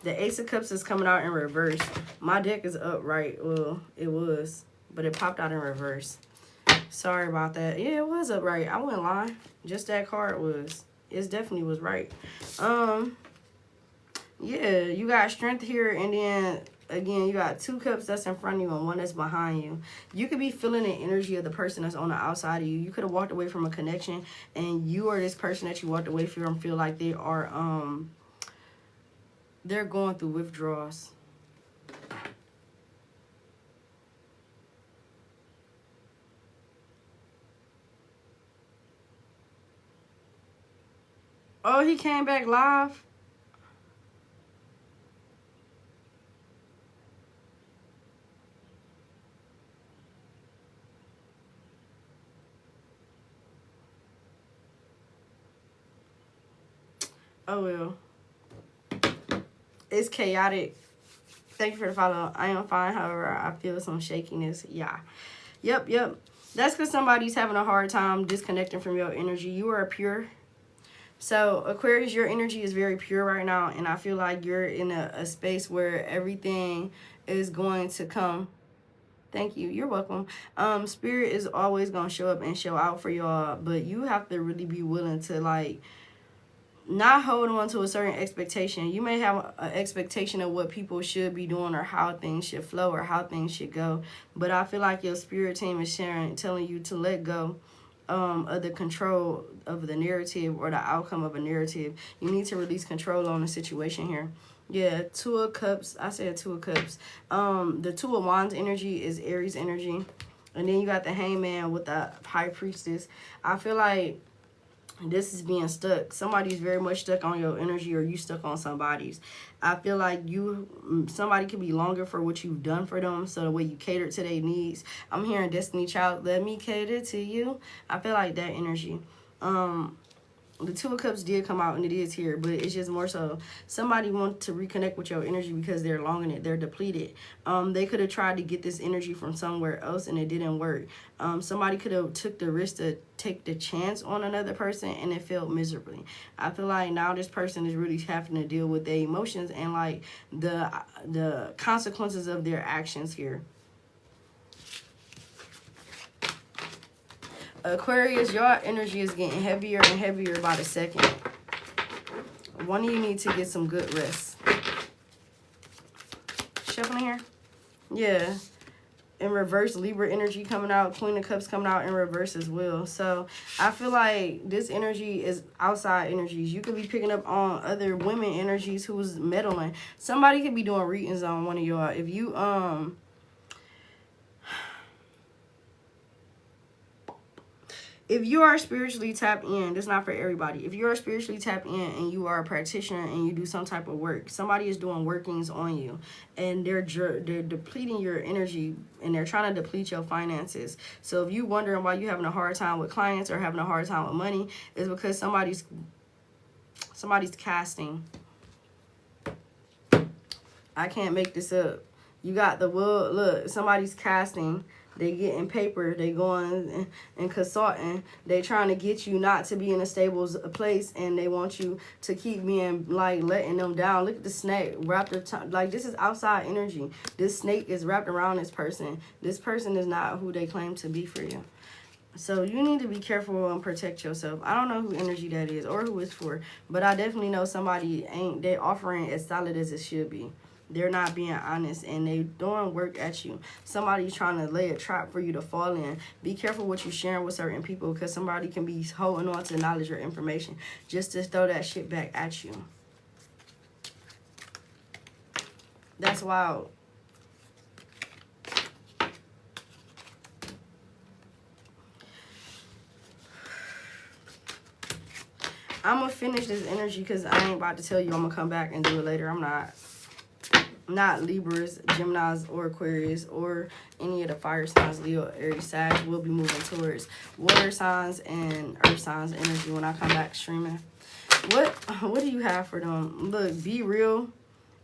The Ace of Cups is coming out in reverse. My deck is upright. Well, it was, but it popped out in reverse. Sorry about that. Yeah, it was upright. I wouldn't lie. Just that card was. It definitely was right. Yeah, you got strength here, and then again, you got 2 cups that's in front of you and 1 that's behind you. You could be feeling the energy of the person that's on the outside of you. You could have walked away from a connection, and you or this person that you walked away from feel like they are they're going through withdrawals. Oh, he came back live? Oh, well. It's chaotic. Thank you for the follow. I am fine, however, I feel some shakiness. Yeah. Yep. That's because somebody's having a hard time disconnecting from your energy. You are pure. So, Aquarius, your energy is very pure right now, and I feel like you're in a space where everything is going to come. Thank you. You're welcome. Spirit is always going to show up and show out for y'all, but you have to really be willing to, like, not hold on to a certain expectation. You may have an expectation of what people should be doing or how things should flow or how things should go, but I feel like your spirit team is telling you to let go of the control of the narrative or the outcome of a narrative. You need to release control on the situation here. Yeah, 2 of Cups. I said 2 of Cups. The 2 of Wands energy is Aries energy. And then you got the Hangman with the High Priestess. I feel like this is being stuck. Somebody's very much stuck on your energy, or you stuck on somebody's. I feel like somebody could be longer for what you've done for them, so the way you catered to their needs. I'm hearing Destiny Child, let me cater to you. I feel like that energy. The 2 of Cups did come out, and it is here, but it's just more so somebody wants to reconnect with your energy because they're longing it. They're depleted. They could have tried to get this energy from somewhere else, and it didn't work. Somebody could have took the risk to take the chance on another person, and it failed miserably. I feel like now this person is really having to deal with their emotions and, like, the consequences of their actions here. Aquarius, your energy is getting heavier and heavier by the second. One of you need to get some good rest. Shuffling here. Yeah. In reverse, Libra energy coming out. Queen of Cups coming out in reverse as well. So I feel like this energy is outside energies. You could be picking up on other women energies who's meddling. Somebody could be doing readings on one of y'all. If you if you are spiritually tapped in, this is not for everybody. If you are spiritually tapped in and you are a practitioner and you do some type of work, somebody is doing workings on you, and they're depleting your energy, and they're trying to deplete your finances. So if you're wondering why you're having a hard time with clients or having a hard time with money, it's because somebody's casting. I can't make this up. You got the will. Look, somebody's casting. They getting paper. They going and consulting. They trying to get you not to be in a stable place, and they want you to keep being like letting them down. Look at the snake wrapped like this is outside energy. This snake is wrapped around this person. This person is not who they claim to be for you. So you need to be careful and protect yourself. I don't know who energy that is or who it's for, but I definitely know somebody ain't they offering as solid as it should be. They're not being honest, and they doing work at you. Somebody's trying to lay a trap for you to fall in. Be careful what you're sharing with certain people, because somebody can be holding on to knowledge or information just to throw that shit back at you. That's wild. I'm going to finish this energy because I ain't about to tell you I'm going to come back and do it later. I'm not. Not Libras, Geminis, or Aquarius, or any of the fire signs, Leo, Aries, Sag, will be moving towards water signs and earth signs energy when I come back streaming. What do you have for them? Look, be real.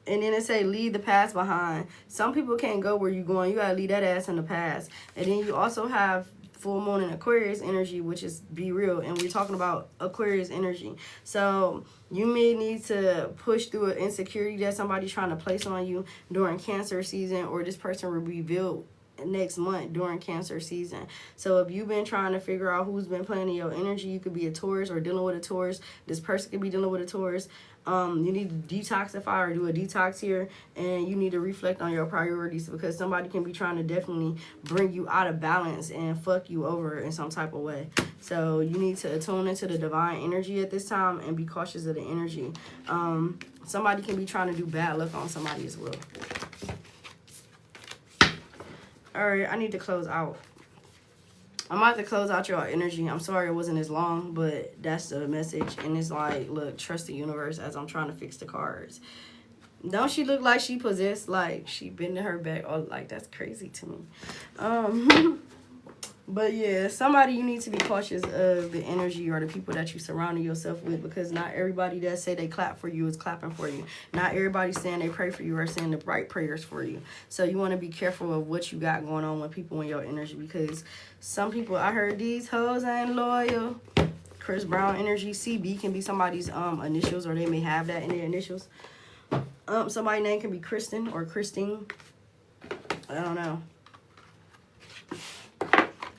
And then it say leave the past behind. Some people can't go where you're going. You got to leave that ass in the past. And then you also have full moon in Aquarius energy, which is be real, and we're talking about Aquarius energy. So you may need to push through an insecurity that somebody's trying to place on you during Cancer season, or this person will be revealed next month during Cancer season. So if you've been trying to figure out who's been playing in your energy, you could be a Taurus or dealing with a Taurus. This person could be dealing with a Taurus. You need to detoxify or do a detox here, and you need to reflect on your priorities, because somebody can be trying to definitely bring you out of balance and fuck you over in some type of way. So you need to attune into the divine energy at this time and be cautious of the energy. Somebody can be trying to do bad luck on somebody as well. All right, I need to close out. I'm about to close out your energy. I'm sorry it wasn't as long, but that's the message. And it's like, look, trust the universe as I'm trying to fix the cards. Don't she look like she possessed? Like she bending her back. Oh, like that's crazy to me. But yeah, somebody, you need to be cautious of the energy or the people that you surrounding yourself with, because not everybody that say they clap for you is clapping for you. Not everybody saying they pray for you or saying the right prayers for you. So you want to be careful of what you got going on with people in your energy, because some people, I heard these hoes ain't loyal. Chris Brown energy. CB can be somebody's initials, or they may have that in their initials. Somebody's name can be Kristen or Christine. I don't know.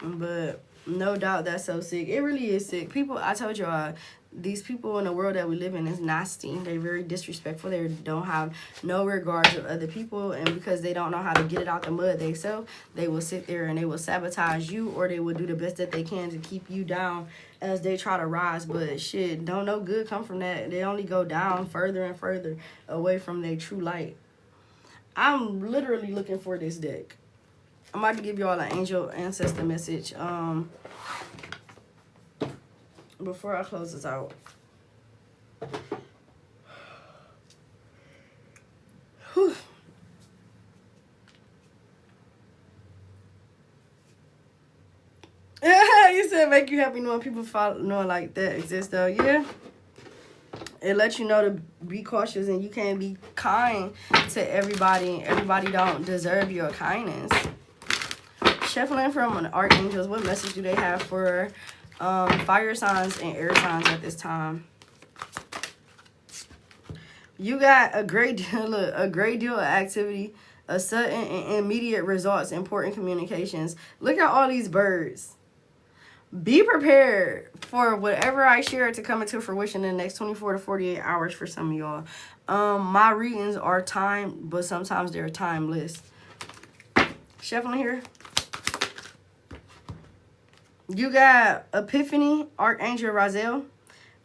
But no doubt that's so sick. It really is sick. People, I told y'all, these people in the world that we live in is nasty. They're very disrespectful. They don't have no regards of other people. And because they don't know how to get it out the mud themselves, they will sit there and they will sabotage you, or they will do the best that they can to keep you down as they try to rise. But shit, don't no good come from that. They only go down further and further away from their true light. I'm literally looking for this deck. I'm about to give y'all an angel ancestor message before I close this out. Whew. You said make you happy knowing people knowing like that exists though. Yeah. It lets you know to be cautious, and you can't be kind to everybody. Everybody don't deserve your kindness. Shuffling from an archangels, what message do they have for fire signs and air signs at this time? You got a great deal of activity, a sudden and immediate results, important communications. Look at all these birds. Be prepared for whatever I share to come into fruition in the next 24 to 48 hours for some of y'all. My readings are timed, but sometimes they're timeless. Shuffling here. You got Epiphany, Archangel Raziel.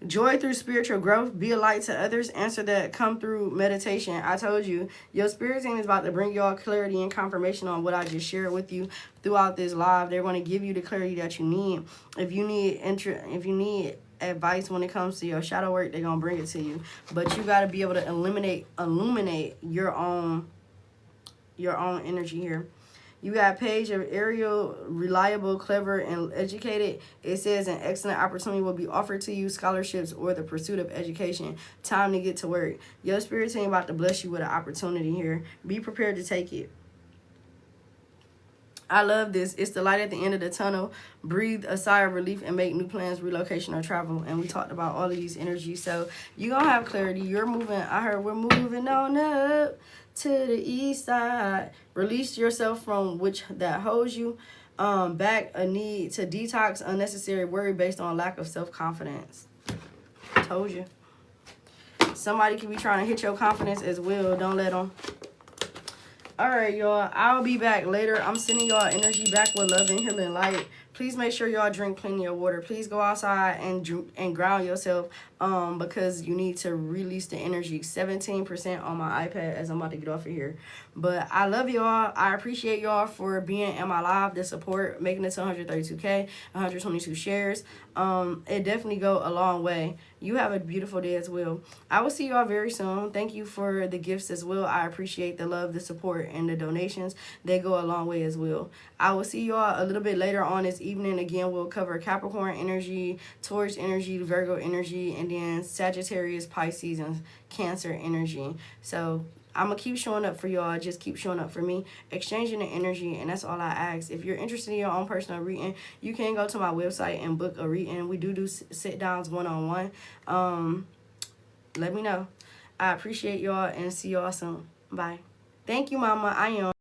Joy through spiritual growth. Be a light to others. Answer that come through meditation. I told you, your spirit team is about to bring y'all clarity and confirmation on what I just shared with you throughout this live. They're going to give you the clarity that you need. If you need advice when it comes to your shadow work, they're going to bring it to you. But you got to be able to illuminate your own energy here. You got page of Ariel, reliable, clever, and educated. It says an excellent opportunity will be offered to you, scholarships or the pursuit of education. Time to get to work. Your spirit team about to bless you with an opportunity here. Be prepared to take it. I love this. It's the light at the end of the tunnel. Breathe a sigh of relief and make new plans, relocation, or travel. And we talked about all of these energies. So you're going to have clarity. You're moving. I heard we're moving on up to the east side. Release yourself from which that holds you. Back a need to detox unnecessary worry based on lack of self-confidence. Told you. Somebody could be trying to hit your confidence as well. Don't let them. All right, y'all. I'll be back later. I'm sending y'all energy back with love and healing light. Please make sure y'all drink plenty of water. Please go outside and ground yourself because you need to release the energy. 17% on my iPad as I'm about to get off of here. But I love y'all. I appreciate y'all for being in my live, the support, making it to 132K, 122 shares. It definitely go a long way. You have a beautiful day as well. I will see y'all very soon. Thank you for the gifts as well. I appreciate the love, the support, and the donations. They go a long way as well. I will see y'all a little bit later on this evening. Again, we'll cover Capricorn energy, Taurus energy, Virgo energy, and then Sagittarius, Pisces, and Cancer energy. So I'm going to keep showing up for y'all. Just keep showing up for me. Exchanging the energy, and that's all I ask. If you're interested in your own personal reading, you can go to my website and book a reading. We do sit-downs one-on-one. Let me know. I appreciate y'all and see y'all soon. Bye. Thank you, Mama. I am.